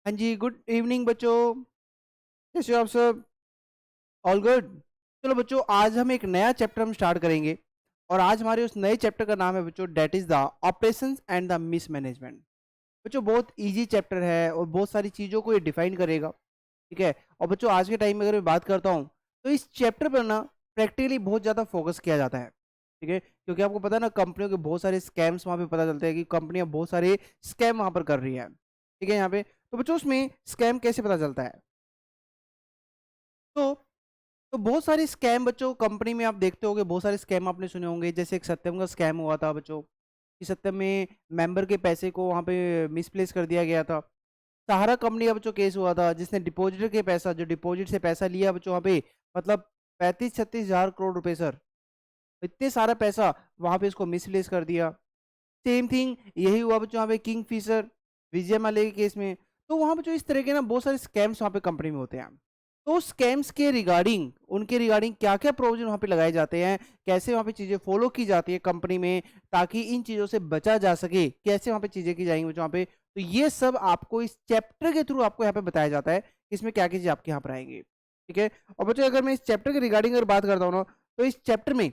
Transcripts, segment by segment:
हाँ जी, good evening बच्चों। कैसे हो आप सब? All good. चलो बच्चों, आज हम एक नया चैप्टर हम स्टार्ट करेंगे। और आज हमारे उस नए चैप्टर का नाम है बच्चों, that is the operations and the mismanagement. बच्चों बहुत इजी चैप्टर है और बहुत सारी चीज़ों को ये डिफाइन करेगा। ठीक है। और बच्चों आज के टाइम में अगर मैं बात करता हूँ तो इस चैप्टर पर ना प्रैक्टिकली बहुत ज़्यादा फोकस किया जाता है। ठीक है, क्योंकि आपको पता है ना, कंपनियों के बहुत सारे स्कैम्स वहाँ पे पता चलते हैं कि कंपनियां बहुत सारे स्कैम वहाँ पर कर रही है। ठीक है, यहाँ पे तो बच्चों उसमें स्कैम कैसे पता चलता है? तो तो बहुत सारे स्कैम बच्चों कंपनी में आप देखते होंगे, बहुत सारे स्कैम आपने सुने होंगे। जैसे एक सत्यम का स्कैम हुआ था बच्चों, कि सत्यम में मेंबर के पैसे को वहाँ पे मिसप्लेस कर दिया गया था। सहारा कंपनी का बच्चों केस हुआ था, जिसने डिपॉजिटर के पैसा, जो डिपॉजिट से पैसा लिया बच्चों वहाँ पे, मतलब 35-36 हज़ार करोड़ रुपए सर, इतने सारा पैसा वहाँ पे इसको मिसप्लेस कर दिया। सेम थिंग यही हुआ बच्चों वहाँ पे किंग फिशर, विजय माल्या के केस में। तो वहाँ पे जो इस तरह के ना बहुत सारे स्कैम्स वहाँ पे कंपनी में होते हैं। तो स्कैम्स के रिगार्डिंग, उनके रिगार्डिंग क्या क्या प्रोविजन वहाँ पे लगाए जाते हैं, कैसे वहाँ पे चीज़ें फॉलो की जाती है कंपनी में, ताकि इन चीज़ों से बचा जा सके, कैसे वहाँ पे चीज़ें की जाएंगी बच्चों वहाँ पे, तो ये सब आपको इस चैप्टर के थ्रू आपको यहाँ पे बताया जाता है कि इसमें क्या क्या चीज़ आपके यहाँ पर आएंगी। ठीक है। और बच्चों अगर मैं इस चैप्टर के रिगार्डिंग अगर बात करता हूँ ना, तो इस चैप्टर में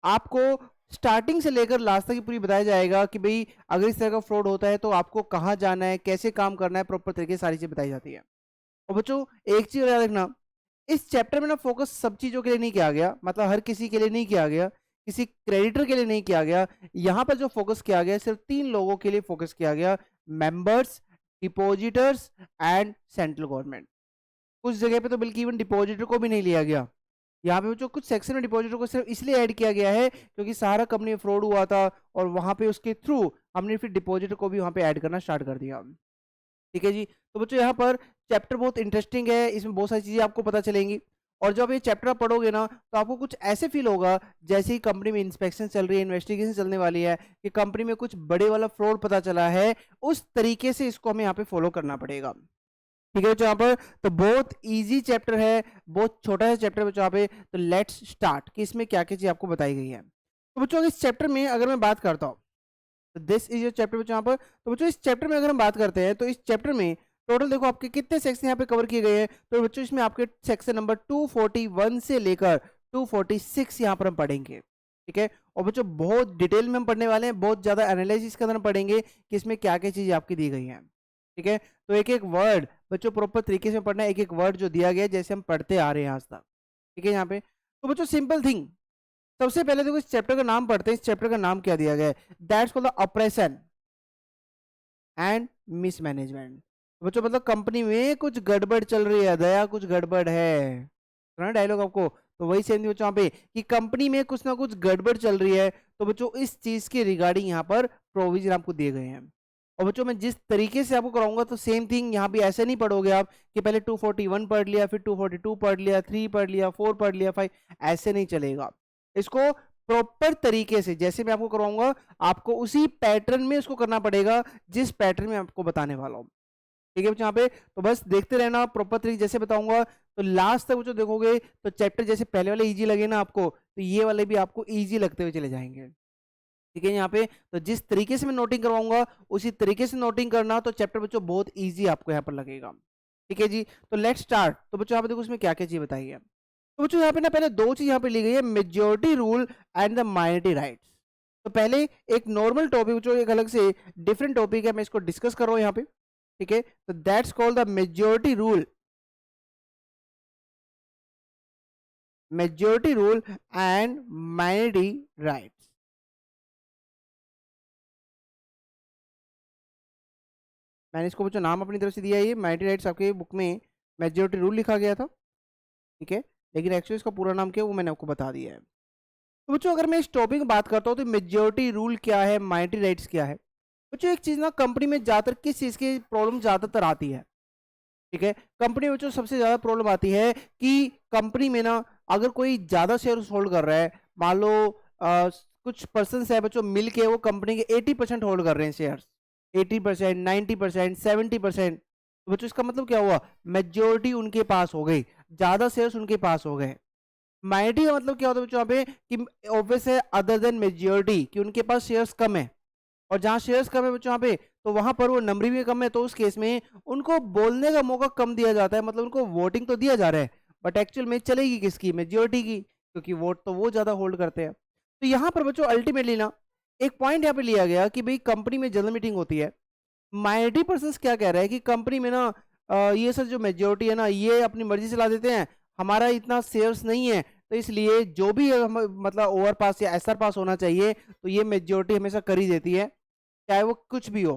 आपको स्टार्टिंग से लेकर लास्ट तक ही पूरी बताया जाएगा कि भाई अगर इस तरह का फ्रॉड होता है तो आपको कहाँ जाना है, कैसे काम करना है, प्रॉपर तरीके से सारी चीज़ बताई जाती है। और बच्चों एक चीज़ याद रखना, इस चैप्टर में ना फोकस सब चीज़ों के लिए नहीं किया गया, मतलब हर किसी के लिए नहीं किया गया, किसी क्रेडिटर के लिए नहीं किया गया। यहाँ पर जो फोकस किया गया सिर्फ 3 लोगों के लिए फोकस किया गया: members, depositors and central government. कुछ जगह पे तो बल्कि इवन डिपॉजिटर को भी नहीं लिया गया। यहाँ पे जो कुछ सेक्शन में डिपॉजिटर को सिर्फ इसलिए ऐड किया गया है क्योंकि सहारा कंपनी में फ्रॉड हुआ था, और वहां पे उसके थ्रू हमने फिर डिपॉजिटर को भी वहां पे ऐड करना स्टार्ट कर दिया। ठीक है जी। तो बच्चों यहाँ पर चैप्टर बहुत इंटरेस्टिंग है, इसमें बहुत सारी चीजें आपको पता चलेंगी। और जब ये चैप्टर आप पढ़ोगे ना तो आपको कुछ ऐसे फील होगा जैसे ही कंपनी में इंस्पेक्शन चल रही है, इन्वेस्टिगेशन चलने वाली है, कि कंपनी में कुछ बड़े वाला फ्रॉड पता चला है। उस तरीके से इसको हमें यहाँ पे फॉलो करना पड़ेगा। ठीक है बच्चों, यहाँ पर तो बहुत इजी चैप्टर है, बहुत छोटा सा चैप्टर है बच्चों यहाँ पे। तो लेट्स स्टार्ट कि इसमें क्या क्या चीज आपको बताई गई है। तो बच्चों इस चैप्टर में अगर मैं बात करता हूँ, तो दिस इज योर चैप्टर बच्चों यहाँ पर। तो बच्चों इस चैप्टर में अगर हम बात करते हैं तो इस चैप्टर में टोटल देखो आपके कितने सेक्शन यहाँ पे कवर किए गए हैं। तो बच्चों इसमें आपके सेक्शन नंबर 241 से लेकर 246 यहाँ पर हम पढ़ेंगे। ठीक है। और बच्चों बहुत डिटेल में हम पढ़ने वाले हैं, बहुत ज्यादा एनालिसिस के अंदर हम पढ़ेंगे कि इसमें क्या क्या चीजें आपकी दी गई हैं। ठीक है। तो एक एक वर्ड बच्चों प्रॉपर तरीके से पढ़ना है, एक एक वर्ड जो दिया गया है जैसे हम पढ़ते आ रहे हैं आज तक। ठीक है यहाँ पे। तो बच्चों सिंपल थिंग, सबसे पहले देखो इस चैप्टर का नाम पढ़ते हैं। इस चैप्टर का नाम क्या दिया गया है? That's called the operation and mismanagement. तो बच्चों मतलब कंपनी में कुछ गड़बड़ चल रही है, दया कुछ गड़बड़ है। सुना डायलॉग आपको? तो वही सेम बच्चों यहाँ पे कि कंपनी में कुछ ना कुछ गड़बड़ चल रही है। तो बच्चों इस चीज के रिगार्डिंग यहाँ पर प्रोविजन आपको दिए गए हैं। और बच्चों मैं जिस तरीके से आपको कराऊंगा तो सेम थिंग यहाँ भी ऐसे नहीं पढ़ोगे आप कि पहले 241 पढ़ लिया, फिर 242 पढ़ लिया, 3 पढ़ लिया, 4 पढ़ लिया, 5। ऐसे नहीं चलेगा। इसको प्रॉपर तरीके से जैसे मैं आपको करवाऊंगा, आपको उसी पैटर्न में उसको करना पड़ेगा जिस पैटर्न में आपको बताने वाला हूँ। ठीक है बच्चों यहाँ पे। तो बस देखते रहना प्रॉपर तरीके जैसे बताऊंगा, तो लास्ट तक बच्चों देखोगे तो चैप्टर जैसे पहले वाले इजी लगे ना आपको, तो ये वाले भी आपको इजी लगते हुए चले जाएंगे। ठीक है यहाँ पे। तो जिस तरीके से मैं नोटिंग करवाऊंगा उसी तरीके से नोटिंग करना, तो चैप्टर बच्चों बहुत इजी आपको यहाँ पर लगेगा। ठीक है जी। तो लेट्स स्टार्ट। तो बच्चों यहाँ पे देखो इसमें क्या क्या चीज बताई है। तो बच्चों यहाँ पे ना पहले दो चीज यहाँ पे ली गई है, majority rule and the minority rights. तो पहले एक नॉर्मल टॉपिक जो एक अलग से डिफरेंट टॉपिक है, मैं इसको डिस्कस कर रहा हूँ यहाँ पे। ठीक है। तो that's called the majority rule and minority rights. मैंने इसको बच्चों नाम अपनी तरफ से दिया है, ये माइनॉरिटी राइट्स आपके बुक में मेजोरिटी रूल लिखा गया था। ठीक है। लेकिन एक्चुअली इसका पूरा नाम क्या है वो मैंने आपको बता दिया है। तो बच्चों अगर मैं इस टॉपिक में बात करता हूँ तो मेजोरिटी रूल क्या है, माइनॉरिटी राइट्स क्या है। बच्चों एक चीज ना, कंपनी में ज्यादातर किस चीज की प्रॉब्लम ज्यादातर आती है? ठीक है। कंपनी में बच्चों सबसे ज्यादा प्रॉब्लम आती है कि कंपनी में ना अगर कोई ज्यादा शेयर होल्ड कर रहा है, मान लो कुछ पर्सन है बच्चों मिल के वो कंपनी के 80% होल्ड कर रहे हैं शेयर, 80%, 90%, 70%। तो बच्चों इसका मतलब क्या हुआ? मेजोरिटी उनके पास हो गई, ज्यादा शेयर्स उनके पास हो गए। माइनॉरिटी का मतलब क्या होता है बच्चों यहाँ पे कि ऑब्वियस है अदर देन मेजोरिटी, कि उनके पास शेयर्स कम है। और जहाँ शेयर्स कम है बच्चों यहाँ पे, तो वहां पर वो नंबरिंग भी कम है, तो उस केस में उनको बोलने का मौका कम दिया जाता है, मतलब उनको वोटिंग तो दिया जा रहा है बट एक्चुअल में चलेगी किसकी, मेजोरिटी की, क्योंकि वोट तो वो ज्यादा होल्ड करते हैं। तो यहाँ पर बच्चों अल्टीमेटली ना एक पॉइंट यहाँ पे लिया गया कि भाई कंपनी में जनरल मीटिंग होती है, माइनॉरिटी पर्सन क्या कह रहा है कि कंपनी में ना ये सर जो मेजोरिटी है ना ये अपनी मर्जी से ला देते हैं, हमारा इतना शेयर्स नहीं है, तो इसलिए जो भी मतलब ओवर पास या एसआर पास होना चाहिए तो ये मेजोरिटी हमेशा कर ही देती है, चाहे वो कुछ भी हो।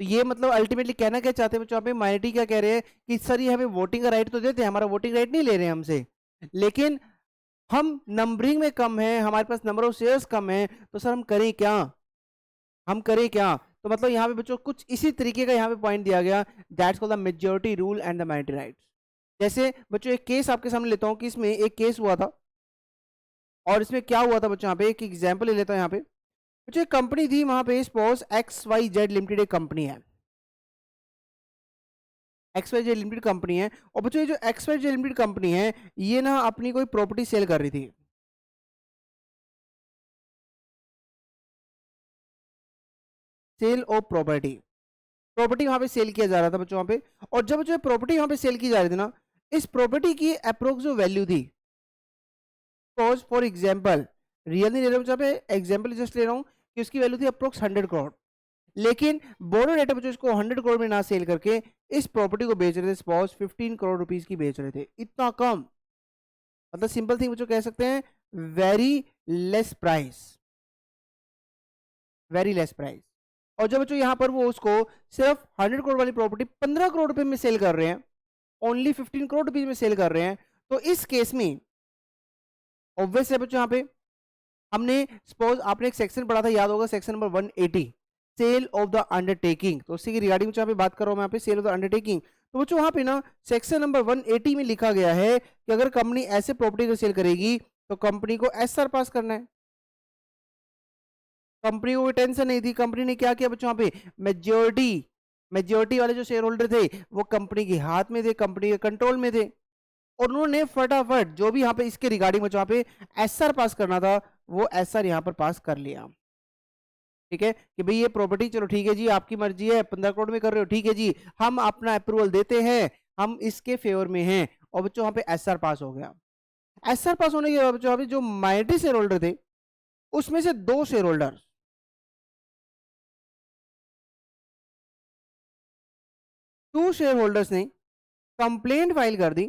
तो ये मतलब अल्टीमेटली कहना क्या चाहते हैं बच्चों, यहाँ पे माइनॉरिटी क्या कह रहे हैं कि सर ये हमें वोटिंग का राइट तो देते हैं, हमारा वोटिंग राइट नहीं ले रहे हैं हमसे, लेकिन हम नंबरिंग में कम है, हमारे पास नंबर ऑफ शेयर्स कम है, तो सर हम करें क्या, हम करें क्या। तो मतलब यहाँ पे बच्चों कुछ इसी तरीके का यहाँ पे पॉइंट दिया गया, that's called the majority rule and the minority rights. जैसे बच्चों एक केस आपके सामने लेता हूँ कि इसमें एक केस हुआ था, और इसमें क्या हुआ था बच्चों, यहाँ पे एक एग्जाम्पल ले लेता हूँ। यहाँ पे बच्चों एक कंपनी थी, वहां पे सपोज XYZ लिमिटेड एक कंपनी है, XYZ लिमिटेड कंपनी है, और बच्चों ये जो XYZ लिमिटेड कंपनी है ये ना अपनी कोई प्रॉपर्टी सेल कर रही थी, सेल ऑफ प्रॉपर्टी, प्रॉपर्टी वहां पे सेल किया जा रहा था बच्चों वहां पे। और जब जो प्रॉपर्टी वहां पे सेल की जा रही थी ना, इस प्रॉपर्टी की अप्रोक्स जो वैल्यू थी, सपोज फॉर एग्जांपल, रियल नहीं ले रहा हूं यहाँ पे, एग्जांपल जस्ट ले रहा हूं कि उसकी वैल्यू थी अप्रोक्स 100 करोड़, लेकिन बोर्ड ऑफ डायरेक्टर बच्चों इसको 100 करोड़ में ना सेल करके इस प्रॉपर्टी को बेच रहे थे, सपोज 15 करोड़ रुपीज की बेच रहे थे, इतना कम, मतलब सिंपल थिंग बच्चों कह सकते हैं very less price, very less price. और जब बच्चों यहां पर वो उसको सिर्फ 100 करोड़ वाली प्रॉपर्टी 15 करोड़ रुपए में सेल कर रहे हैं, ओनली 15 करोड़ रुपीज में सेल कर रहे हैं, तो इस केस में ऑब्वियस है बच्चों यहाँ पे हमने सपोज आपने एक सेक्शन पढ़ा था, याद होगा section number 180, sale of the undertaking, तो उसी की रिगार्डिंग यहाँ पे बात कर रहा हूं मैं, यहाँ पे सेल ऑफ द अंडरटेकिंग। तो बच्चों वहां पे ना सेक्शन नंबर 180 में लिखा गया है कि अगर कंपनी ऐसे प्रॉपर्टी को सेल करेगी तो कंपनी को एसआर पास करना है। कंपनी को कोई टेंशन नहीं थी, कंपनी ने क्या किया बच्चों, यहाँ पे मेजोरिटी, मेजोरिटी वाले जो शेयर होल्डर थे वो कंपनी के हाथ में थे, कंपनी के कंट्रोल में थे, और उन्होंने फटाफट जो भी यहाँ पे इसके रिगार्डिंग बच्चों यहाँ पे एसआर पास करना था वो एसआर यहाँ पर पास कर लिया। ठीक है कि भाई ये प्रॉपर्टी चलो ठीक है जी आपकी मर्जी है, 15 करोड़ में कर रहे हो ठीक है जी, हम अपना अप्रूवल देते हैं, हम इसके फेवर में हैं, और बच्चों यहाँ पे एसआर पास हो गया। एसआर पास होने के बाद बच्चों यहाँ पे जो माइनॉरिटी शेयर होल्डर थे उसमें से दो share holder, two share holders ने कंप्लेंट फाइल कर दी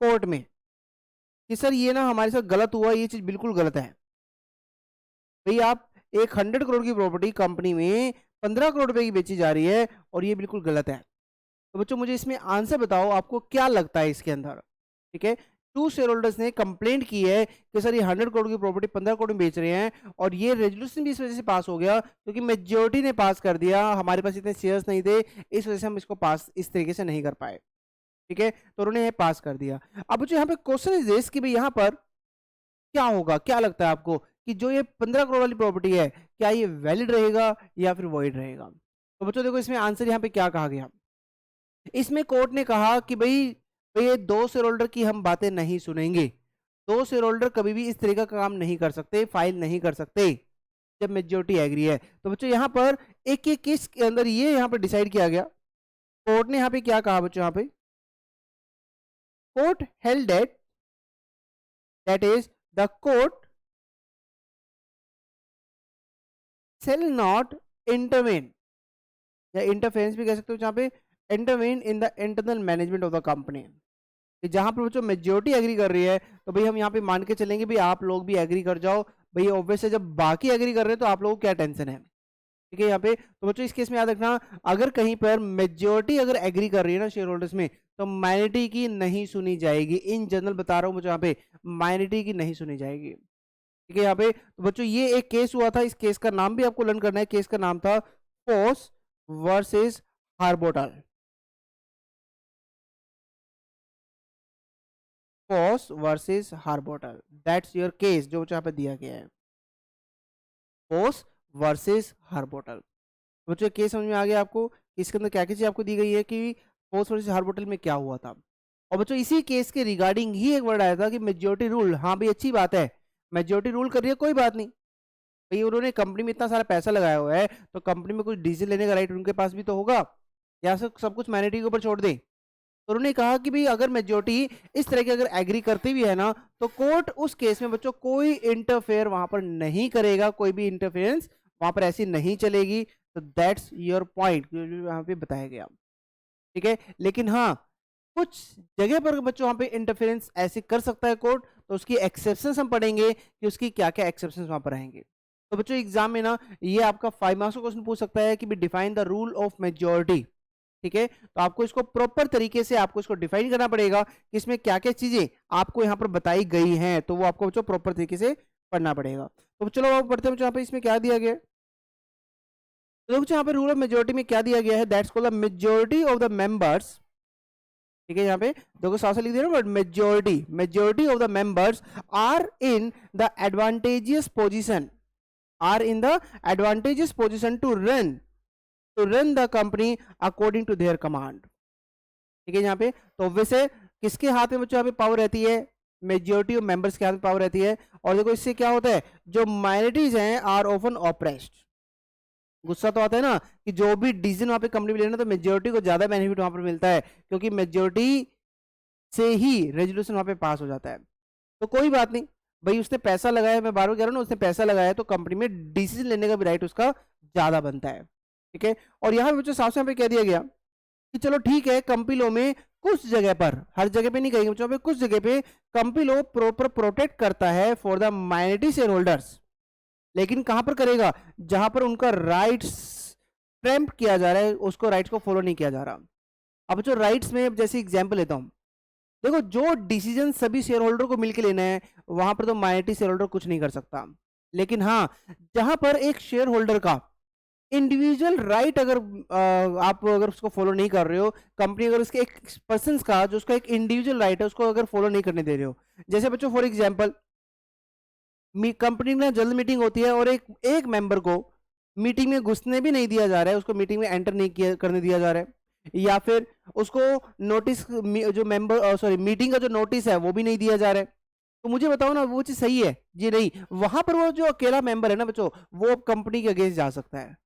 कोर्ट में कि सर ये ना हमारे साथ गलत हुआ, ये चीज बिल्कुल गलत है, भाई आप एक 100 करोड़ की प्रॉपर्टी कंपनी में 15 करोड़ रुपए की बेची जा रही है और ये बिल्कुल गलत है। तो बच्चों मुझे इसमें आंसर बताओ आपको क्या लगता है इसके अंदर। ठीक है, टू शेयर होल्डर्स ने कंप्लेंट की है कि सर ये 100 करोड़ की प्रॉपर्टी 15 करोड़ में बेच रहे हैं, और ये रेजोल्यूशन भी इस वजह से पास हो गया क्योंकि मेजोरिटी ने पास कर दिया, हमारे पास इतने शेयर्स नहीं थे, इस वजह से हम इसको पास इस तरीके से नहीं कर पाए। ठीक है, तो उन्होंने ये पास कर दिया। अब बच्चों यहाँ पे क्वेश्चन इज दिस कि भाई यहाँ पर क्या होगा, क्या लगता है आपको कि जो ये 15 करोड़ वाली प्रॉपर्टी है क्या ये वैलिड रहेगा या फिर वॉइड रहेगा। तो बच्चों देखो इसमें आंसर यहाँ पे क्या कहा गया, इसमें कोर्ट ने कहा कि भाई भाई ये दो शेयर होल्डर की हम बातें नहीं सुनेंगे, दो शेयर होल्डर कभी भी इस तरीका का काम नहीं कर सकते, फाइल नहीं कर सकते जब मेजोरिटी एग्री है। तो बच्चों यहाँ पर एक एक केस के अंदर ये यहाँ पर डिसाइड किया गया, कोर्ट ने यहाँ पे क्या कहा बच्चों, यहाँ पे court held that is the court shall not intervene, या इंटरफेरेंस भी कह सकते हो जहां पे intervene in the internal management of the company, कि जहां पर बच्चों मेजोरिटी एग्री कर रही है तो भाई हम यहाँ पे मान के चलेंगे भाई आप लोग भी एग्री कर जाओ, भाई ऑब्वियस है जब बाकी एग्री कर रहे हैं तो आप लोगों को क्या टेंशन है। ठीक है, यहाँ पे तो बच्चों इस केस में याद रखना, अगर कहीं पर मेजोरिटी अगर एग्री कर रही है ना शेयर होल्डर्स में, तो माइनॉरिटी की नहीं सुनी जाएगी, इन जनरल बता रहा हूं बच्चों यहाँ पे माइनॉरिटी की नहीं सुनी जाएगी। ठीक है, यहाँ पे तो बच्चों ये एक केस हुआ था, इस केस का नाम भी आपको लर्न करना है, केस का नाम था Foss versus Harbottle, Foss versus Harbottle, that's your case जो यहाँ पे दिया गया है, फोस वर्सेस हार्बोटल। बच्चों केस समझ में आ गया आपको, इसके अंदर क्या क्या चीज आपको दी गई है कि फोस वर्सेस हार्बोटल में क्या हुआ था। और बच्चों इसी केस के रिगार्डिंग ही एक वर्ड आया था कि मेजोरिटी रूल, हाँ भाई अच्छी बात है मेजोरिटी रूल कर रही है कोई बात नहीं, भाई उन्होंने कंपनी में इतना सारा पैसा लगाया हुआ है, तो कंपनी में कुछ डिसीजन लेने का राइट उनके पास भी तो होगा, या सब कुछ मैनेजमेंट के ऊपर छोड़ दे। तो उन्होंने कहा कि भाई अगर मेजोरिटी इस तरह की अगर एग्री करती भी है ना, तो कोर्ट उस केस में बच्चों कोई इंटरफेयर वहां पर नहीं करेगा, कोई भी इंटरफेरेंस वहां पर ऐसी नहीं चलेगी। तो दैट्स योर पॉइंट यहाँ पे बताया गया, ठीक है। लेकिन हाँ, कुछ जगह पर बच्चों वहां पे इंटरफेरेंस ऐसे कर सकता है कोर्ट, तो उसकी एक्सेप्शंस हम पढ़ेंगे कि उसकी क्या क्या एक्सेप्शंस वहां पर आएंगे। तो बच्चों एग्जाम में ना ये आपका 5 मार्क्स का क्वेश्चन पूछ सकता है कि define the rule of majority, ठीक है। तो आपको इसको प्रॉपर तरीके से आपको इसको डिफाइन करना पड़ेगा कि इसमें क्या क्या चीजें आपको यहाँ पर बताई गई हैं, तो वो आपको बच्चों प्रॉपर तरीके से पढ़ना पड़ेगा। तो चलो आप पढ़ते हैं बच्चों, यहाँ पे इसमें क्या दिया गया है। तो बच्चों यहाँ पे रूल ऑफ मेजोरिटी में क्या दिया गया है, that's called the majority of the members, ठीक है। यहाँ पे देखो साथ लिख दिया ना, but majority of the members are in the advantageous position, are in the advantageous position to run the company according to their command, ठीक है। यहाँ पे तो वैसे किसके हाथ में बच्चों यहाँ पे पावर रहती है, मेजोरिटी ऑफ मेंबर्स के हाथ में पावर रहती है। और देखो इससे क्या होता है, जो माइनॉरिटीज हैं आर ऑफन ऑप्रेस्ड। गुस्सा तो आता है ना कि जो भी डिसीजन वहां पे कंपनी में लेना, तो मेजोरिटी को ज्यादा बेनिफिट वहां पर मिलता है, क्योंकि मेजोरिटी से ही रेजोल्यूशन वहां पे पास हो जाता है। तो कोई बात नहीं भाई, उसने पैसा लगाया, मैं बार बार कह रहा हूँ ना, उसने पैसा लगाया तो कंपनी में डिसीजन लेने का भी राइट उसका ज्यादा बनता है, ठीक है। और यहाँ पे बच्चों साफ साफ कह दिया गया कि चलो ठीक है, कंपनी लॉ में कुछ जगह पर, हर जगह पे नहीं कहेंगे बच्चों, पे कुछ जगह पे कंपनी लॉ प्रॉपर प्रोटेक्ट करता है for the minority share holders. लेकिन कहां पर करेगा, जहां पर उनका राइट्स ट्रैम्प किया जा रहा है, उसको राइट्स को फॉलो नहीं किया जा रहा। अब जो राइट्स में जैसे एग्जांपल लेता हूं, देखो जो डिसीजन सभी शेयर होल्डर को मिलकर लेना है, वहां पर तो माइनॉरिटी शेयर होल्डर कुछ नहीं कर सकता। लेकिन हाँ, जहां पर एक शेयर होल्डर का इंडिविजुअल राइट अगर आप अगर उसको फॉलो नहीं कर रहे हो, कंपनी अगर उसके एक पर्सन का जो उसका एक इंडिविजुअल राइट है उसको अगर फॉलो नहीं करने दे रहे हो, जैसे बच्चों फॉर एग्जांपल कंपनी में जल्द मीटिंग होती है और एक मेंबर को मीटिंग में घुसने भी नहीं दिया जा रहा है, उसको मीटिंग में एंटर नहीं किया करने दिया जा रहा है, या फिर उसको नोटिस जो मेंबर सॉरी मीटिंग का जो नोटिस है वो भी नहीं दिया जा रहा है। तो मुझे बताओ ना, वो चीज सही है जी? नहीं, वहां पर वो जो अकेला मेंबर है ना बच्चों, वो कंपनी के अगेंस्ट जा सकता है।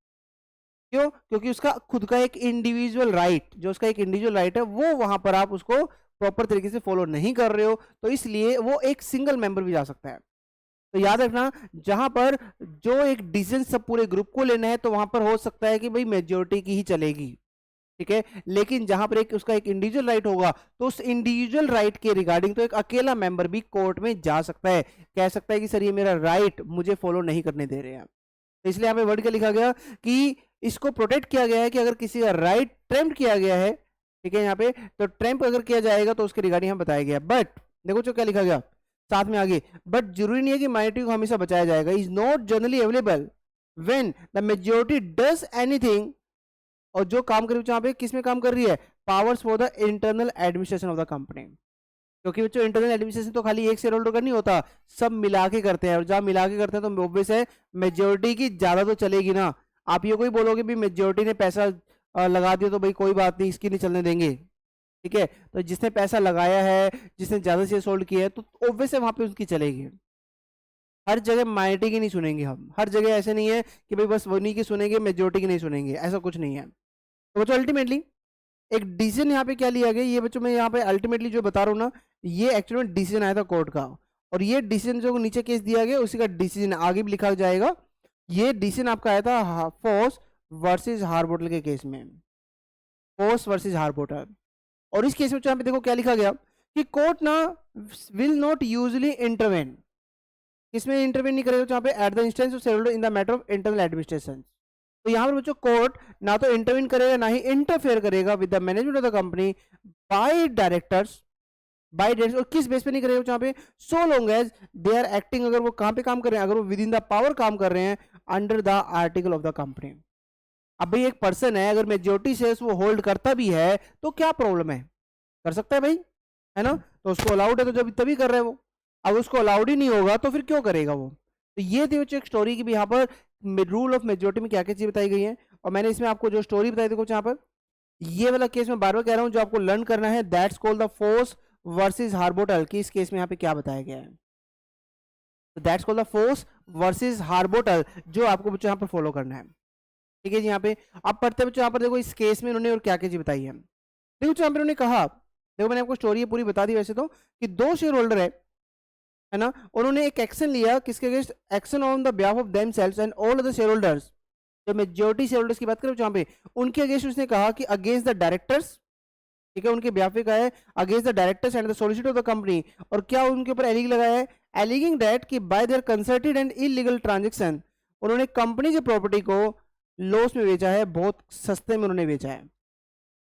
क्यों? क्योंकि उसका खुद का एक इंडिविजुअल राइट, जो उसका एक इंडिविजुअल राइट है, वो वहां पर आप उसको प्रॉपर तरीके से फॉलो नहीं कर रहे हो, तो इसलिए वो एक सिंगल मेंबर भी जा सकता है। तो याद रखना, जहां पर जो एक डिसीजन सब पूरे ग्रुप को लेना है, तो वहां पर हो सकता है कि भाई मेजोरिटी की ही चलेगी, ठीक है। लेकिन जहां पर एक उसका एक इंडिविजुअल राइट होगा, तो उस इंडिविजुअल राइट के रिगार्डिंग तो एक अकेला मेंबर भी कोर्ट में जा सकता है, कह सकता है कि सर ये मेरा राइट मुझे फॉलो नहीं करने दे रहे हैं। तो इसलिए यहाँ पे वर्ड क्या लिखा गया कि इसको प्रोटेक्ट किया गया है कि अगर किसी का राइट ट्रैम्प किया गया है, ठीक है, यहाँ पे तो ट्रैम्प अगर किया जाएगा तो उसके रिगार्डिंग हम बताया गया। बट देखो जो क्या लिखा गया साथ में आगे, बट जरूरी नहीं है कि माइनॉरिटी को हमेशा बचाया जाएगा। Is not generally available when the majority does anything. और जो काम कर रही है यहाँ पे किस में काम कर रही है, powers for the internal administration of the company. क्योंकि बच्चों इंटरनल एडमिनिस्ट्रेशन तो खाली एक शेयर होल्डर का नहीं होता, सब मिला के करते हैं, और जहां मिला के करते हैं तो ऑब्वियस है मेजोरिटी की ज्यादा तो चलेगी ना। आप ये कोई बोलोगे भी मेजोरिटी ने पैसा लगा दिया तो भाई कोई बात नहीं, इसकी नहीं चलने देंगे, ठीक है। तो जिसने पैसा लगाया है, जिसने ज्यादा शेयर होल्ड किया है, तो ऑब्वियस है वहां पे उसकी चलेगी। हर जगह माइनॉरिटी की नहीं सुनेंगे हम, हर जगह ऐसे नहीं है कि भाई बस उन्हीं की सुनेंगे, मेजोरिटी की नहीं सुनेंगे, ऐसा कुछ नहीं है। तो बच्चों अल्टीमेटली एक डिसीजन यहाँ पे क्या लिया गया, ये बच्चों मैं यहाँ पे अल्टीमेटली जो बता रहा हूँ ना, ये एक्चुअली में डिसीजन आया था कोर्ट का, और ये डिसीजन जो नीचे केस दिया गया उसी का डिसीजन आगे भी लिखा जाएगा। ये डिसीजन आपका आया था फोर्स वर्सेस हार्बोटल के केस में, फोर्स वर्सेस हार्बोटल। और इस केस में यहाँ पे देखो क्या लिखा गया कि कोर्ट ना विल नॉट यूजली इंटरवेन, इसमें इंटरवेन नहीं करेगा जहाँ पे at the instance of shareholder in the matter of internal administration. तो यहाँ पर बच्चों कोर्ट ना तो इंटरवीन करेगा ना ही इंटरफेयर करेगा with the management of the company by directors, और किस बेस पे नहीं करेगा जहाँ पे, so long as they are acting, अगर वो कहाँ पे काम कर रहे हैं, अगर वो विद इन द पावर काम कर रहे हैं under the article of the company. अब भाई एक पर्सन है, अगर मेजोरिटी शेयर्स वो होल्ड करता भी है तो क्या प्रॉब्लम है, कर सकता है भाई, है ना। तो उसको अलाउड है तो जब तभी कर रहा है वो, अब उसको अलाउड ही नहीं होगा तो फिर क्यों करेगा वो। तो ये थी बच्चों एक स्टोरी की भी यहाँ पर रूल ऑफ मेजोरिटी में क्या क्या चीज बताई गई है। और मैंने इसमें आपको जो स्टोरी बताई देखो यहाँ पर, ये वाला केस में बार बार कह रहा हूँ जो आपको लर्न करना है, that's called the Foss versus Harbottle की, इस केस में यहाँ पे क्या बताया गया है। That's called the Foss versus Harbottle, जो आपको बच्चों यहाँ पर फॉलो करना है। ठीक है जी, यहाँ पे आप पढ़ते बच्चों, यहाँ पर देखो इस केस में उन्होंने और क्या क्या चीज बताई है। देखो बच्चों यहाँ पर उन्होंने कहा, देखो मैंने आपको स्टोरी पूरी बता दी वैसे तो, कि दो शेयर होल्डर है ना, उन्होंने एक एक्शन लिया किसके against, action on the behalf of themselves and all other share holders. जो मेजॉरिटी शेयर होल्डर्स की बात करें यहाँ पे, उनके अगेंस्ट उसने कहा कि अगेंस्ट द डायरेक्टर्स, ठीक है, उनके बिहाफ पे कहा है against the directors and the solicitor of the company. और क्या उनके ऊपर एलिग लगाया है, एलिगिंग दैट कि bye there concerted and illegal transaction उन्होंने कंपनी की प्रॉपर्टी को लॉस में बेचा है, बहुत सस्ते में उन्होंने बेचा है।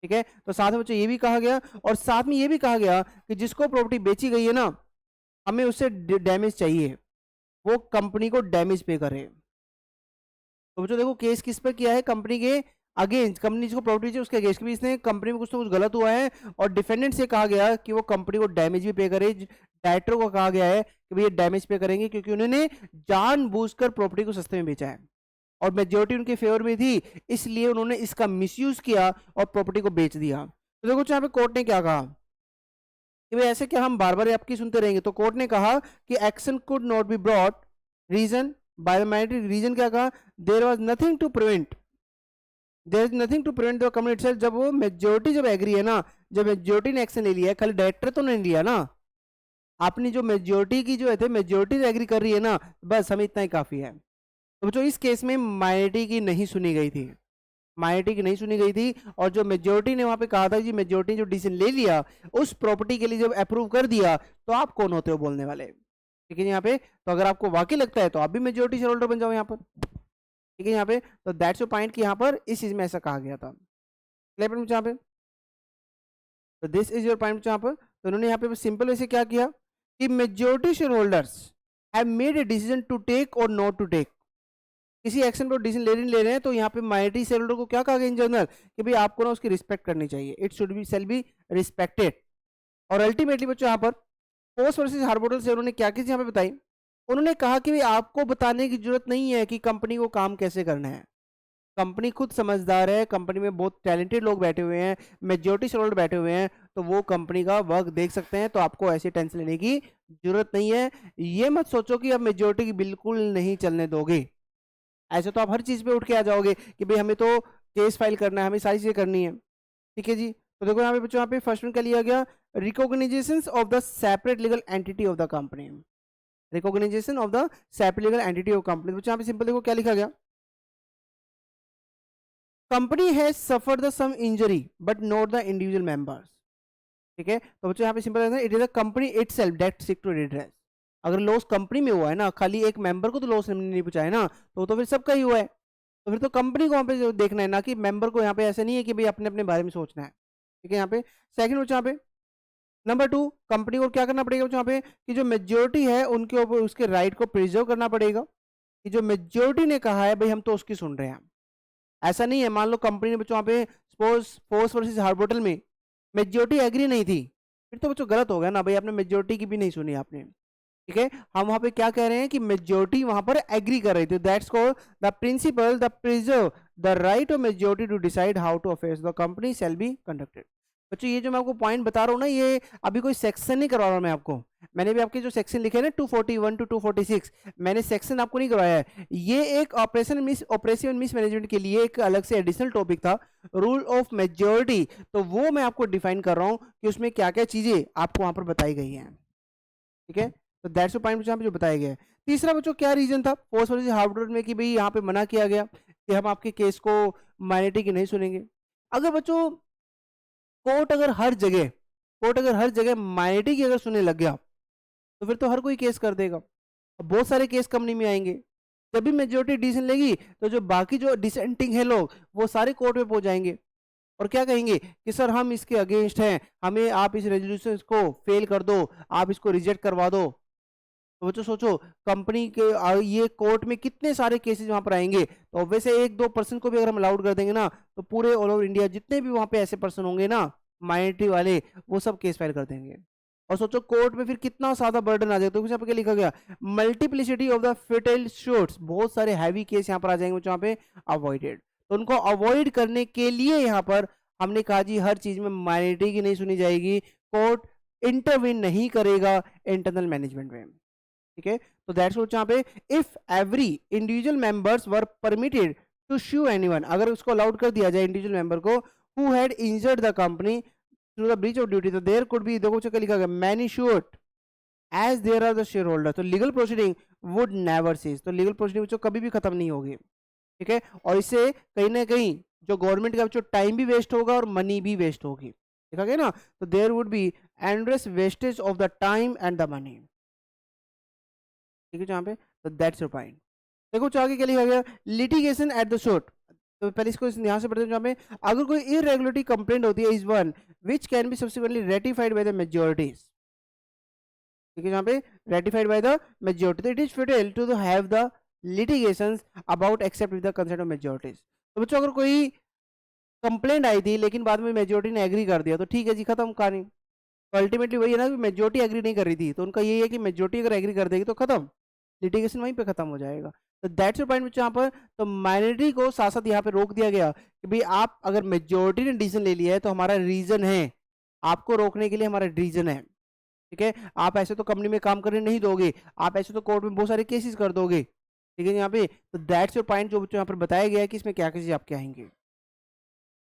ठीक है, तो साथ में बच्चों ये भी कहा गया, और साथ में ये भी कहा गया कि जिसको प्रॉपर्टी बेची गई है ना, हमें उससे डैमेज चाहिए, वो कंपनी को डैमेज पे करे। तो बच्चों देखो केस किस पर किया है, कंपनी के अगेंस्ट, कंपनी जिसको प्रॉपर्टी चाहिए उसके अगेंस्ट, इसने कंपनी में कुछ तो कुछ गलत हुआ है, और डिफेंडेंट से कहा गया कि वो कंपनी को डैमेज भी पे करे। डायरेक्टर को कहा गया है कि भाई ये डैमेज पे करेंगे क्योंकि उन्होंने जानबूझकर प्रॉपर्टी को सस्ते में बेचा है, और मेजोरिटी उनके फेवर में थी, इसलिए उन्होंने इसका मिसयूज किया और प्रॉपर्टी को बेच दिया। तो देखो यहाँ पे कोर्ट ने क्या कहा कि भाई ऐसे क्या हम बार बार आपकी सुनते रहेंगे। तो कोर्ट ने कहा कि action could not be brought, reason by the minority, reason क्या कहा, there was nothing to prevent, there is nothing to prevent the company itself. जब वो मेजोरिटी जब एग्री है ना, जब मेजोरिटी ने एक्शन ले लिया है, खाली डायरेक्टर तो नहीं लिया ना, आपने जो मेजोरिटी की जो है मेजोरिटी एग्री कर रही है ना, बस हमें इतना ही काफी है। तो जो इस केस में माइनॉरिटी की नहीं सुनी गई थी, माइनॉरिटी की नहीं सुनी गई थी, और जो मेजोरिटी ने वहां पे कहा था जी, मेजोरिटी ने जो डिसीजन ले लिया उस प्रॉपर्टी के लिए जब अप्रूव कर दिया, तो आप कौन होते हो बोलने वाले। ठीक है यहाँ पे, तो अगर आपको वाकई लगता है तो आप भी मेजोरिटी शेयर होल्डर बन जाओ यहाँ पर। ठीक है यहाँ पे, तो दैट्स योर पॉइंट कि यहाँ पर इस चीज में ऐसा कहा गया था। यहाँ पे, तो दिस इज योर पॉइंट यहाँ पर। तो उन्होंने यहाँ पे सिंपल वैसे क्या किया कि majority share holders have made a decision to take or not to take, किसी एक्शन पर डिसीजन ले रहे हैं, तो यहाँ पे माइनॉरिटी शेयर होल्डर को क्या कहा गया इन जनरल कि भाई आपको ना उसकी रिस्पेक्ट करनी चाहिए, it should be shall be respected. और अल्टीमेटली बच्चों यहाँ पर फोर्स वर्सेस हार्बोटल से उन्होंने क्या चीज यहाँ पे बताई, उन्होंने कहा कि भाई आपको बताने की जरूरत नहीं है कि कंपनी को काम कैसे करना है, कंपनी खुद समझदार है, कंपनी में बहुत टैलेंटेड लोग बैठे हुए हैं, मेजोरिटी शेयर होल्डर बैठे हुए हैं, तो वो कंपनी का वर्क देख सकते हैं, तो आपको ऐसी टेंशन लेने की जरूरत नहीं है। ये मत सोचो कि अब मेजोरिटी की बिल्कुल नहीं चलने दोगे, ऐसे तो आप हर चीज पे उठ के आ जाओगे कि भाई हमें तो केस फाइल करना है, हमें सारी चीजें करनी है। ठीक है जी, तो देखो यहाँ पे बच्चों, यहाँ पे फर्स्ट वन क्या लिया गया, recognition of the separate legal entity of the company, recognition of the separate legal entity of company. बच्चों यहाँ पे सिंपल देखो क्या लिखा गया, company has suffered the same injury but not the individual members. ठीक है, तो बच्चों यहाँ पे सिंपल है, it is the company itself that seek to redress. अगर लॉस कंपनी में हुआ है ना, खाली एक मेंबर को तो लॉस नहीं पहुंचा है ना, तो फिर सबका ही हुआ है, तो फिर तो कंपनी को वहां पे देखना है ना कि मेंबर को। यहाँ पे ऐसा नहीं है कि भाई अपने अपने बारे में सोचना है। ठीक है यहाँ पे सेकंड बच्चों, यहाँ पे नंबर 2, कंपनी को क्या करना पड़ेगा बच्चों यहाँ पे कि जो मेजोरिटी है उनके ऊपर उसके राइट को प्रिजर्व करना पड़ेगा, कि जो मेजोरिटी ने कहा है भाई हम तो उसकी सुन रहे हैं। ऐसा नहीं है, मान लो कंपनी ने बच्चों यहाँ पे सपोज फोर्स वर्सेस हार्बोटल में मेजोरिटी एग्री नहीं थी, फिर तो बच्चों गलत हो गया ना भाई, आपने मेजोरिटी की भी नहीं सुनी आपने। ठीक है, हम वहां पे क्या कह रहे हैं कि मेजोरिटी वहां पर एग्री कर रही थी, that's called the principle the preserve the right of majority to decide how to affairs the company shall be conducted. बच्चों ये जो मैं आपको पॉइंट बता रहा हूँ ना, ये अभी कोई सेक्शन नहीं करवा रहा हूँ मैं आपको, मैंने भी आपके जो सेक्शन लिखे ना 241 टू 246, मैंने सेक्शन आपको नहीं करवाया है, ये एक ऑपरेशन मिस मैनेजमेंट के लिए एक अलग से एडिशनल टॉपिक था, रूल ऑफ मेजोरिटी, तो वो मैं आपको डिफाइन कर रहा हूँ कि उसमें क्या क्या चीजें आपको वहां पर बताई गई हैं। ठीक है, तो दैट्स पॉइंट यहाँ पे जो बताया गया है। तीसरा बच्चों क्या रीजन था फोर्स वर्सेस हार्बोटल में कि भाई यहाँ पे मना किया गया कि हम आपके केस को माइनॉरिटी की नहीं सुनेंगे। अगर बच्चों कोर्ट अगर हर जगह माइनॉरिटी की अगर सुनने लग गया, तो फिर तो हर कोई केस कर देगा, बहुत सारे केस कंपनी में आएंगे। जब भी मेजोरिटी डिसीजन लेगी, तो जो बाकी जो डिसेंटिंग है लोग, वो सारे कोर्ट में पहुंच जाएंगे और क्या कहेंगे कि सर हम इसके अगेंस्ट हैं, हमें आप इस रेजोल्यूशन को फेल कर दो, आप इसको रिजेक्ट करवा दो। तो बच्चों सोचो कंपनी के ये कोर्ट में कितने सारे केसेस वहां पर आएंगे, तो वैसे 1-2% को भी अगर हम अलाउड कर देंगे ना, तो पूरे ऑल ओवर इंडिया जितने भी वहां पे ऐसे पर्सन होंगे ना माइनॉरिटी वाले, वो सब केस फाइल कर देंगे। और सोचो कोर्ट में फिर कितना ज्यादा बर्डन आ जाएगा। तो यहाँ पे क्या लिखा गया, multiplicity of the futile suits, बहुत सारे हैवी केस यहाँ पर आ जाएंगे यहाँ पे अवॉइडेड। तो उनको अवॉइड करने के लिए यहाँ पर हमने कहा जी हर चीज में माइनॉरिटी की नहीं सुनी जाएगी, कोर्ट इंटरवीन नहीं करेगा इंटरनल मैनेजमेंट में। ठीक है, तो दैट्स व्हाट यहाँ पे if every individual members were permitted to sue anyone, अगर उसको अलाउड कर दिया जाए इंडिविजुअल मेंबर को who had injured the company through the breach of duty, तो देयर कुड बी, देखो क्या लिखा गया, many suits as there are the share holder, तो legal proceeding would never cease, तो लीगल प्रोसीडिंग बच्चों कभी भी खत्म नहीं होगी। ठीक है, और इससे कहीं ना कहीं जो गवर्नमेंट का बच्चों टाइम भी वेस्ट होगा और मनी भी वेस्ट होगी, देखा गया ना, तो there would be endless wastage of the time and the money. ठीक है, जहाँ पे तो दैट्स योर पॉइंट। देखो आगे क्या लिखा गया, लिटिगेशन एट द शोट, तो पहले इसको यहाँ से पढ़ते हैं, जहाँ पे अगर कोई इरेगुलरिटी कंप्लेंट होती है is one which can be subsequently ratified by the majorities, ठीक है, जहाँ पे रेटिफाइड बाय द मेजॉरिटी, तो it is futile to have the litigations about except with the consent of majorities. तो बच्चों अगर कोई कंप्लेंट आई थी लेकिन बाद में मेजॉरिटी ने एग्री कर दिया तो ठीक है जी, खत्म कहानी। तो अल्टीमेटली वही है ना, मेजॉरिटी एग्री नहीं कर रही थी, तो उनका यही है कि मेजॉरिटी अगर एग्री कर देगी तो खत्म, लिटिगेशन वहीं पे खत्म हो जाएगा। तो दैट्स योर पॉइंट यहाँ पर, तो माइनॉरिटी को साथ साथ यहाँ पे रोक दिया गया कि भाई आप अगर मेजॉरिटी ने डिसीजन ले लिया है तो हमारा रीजन है, आपको रोकने के लिए हमारा रीजन है। ठीक है, आप ऐसे तो कंपनी में काम करने नहीं दोगे, आप ऐसे तो कोर्ट में बहुत सारे केसेस कर दोगे। ठीक है यहाँ पे, तो दैट्स योर पॉइंट जो बच्चों यहाँ पर बताया गया है कि इसमें क्या केसेस आपके आएंगे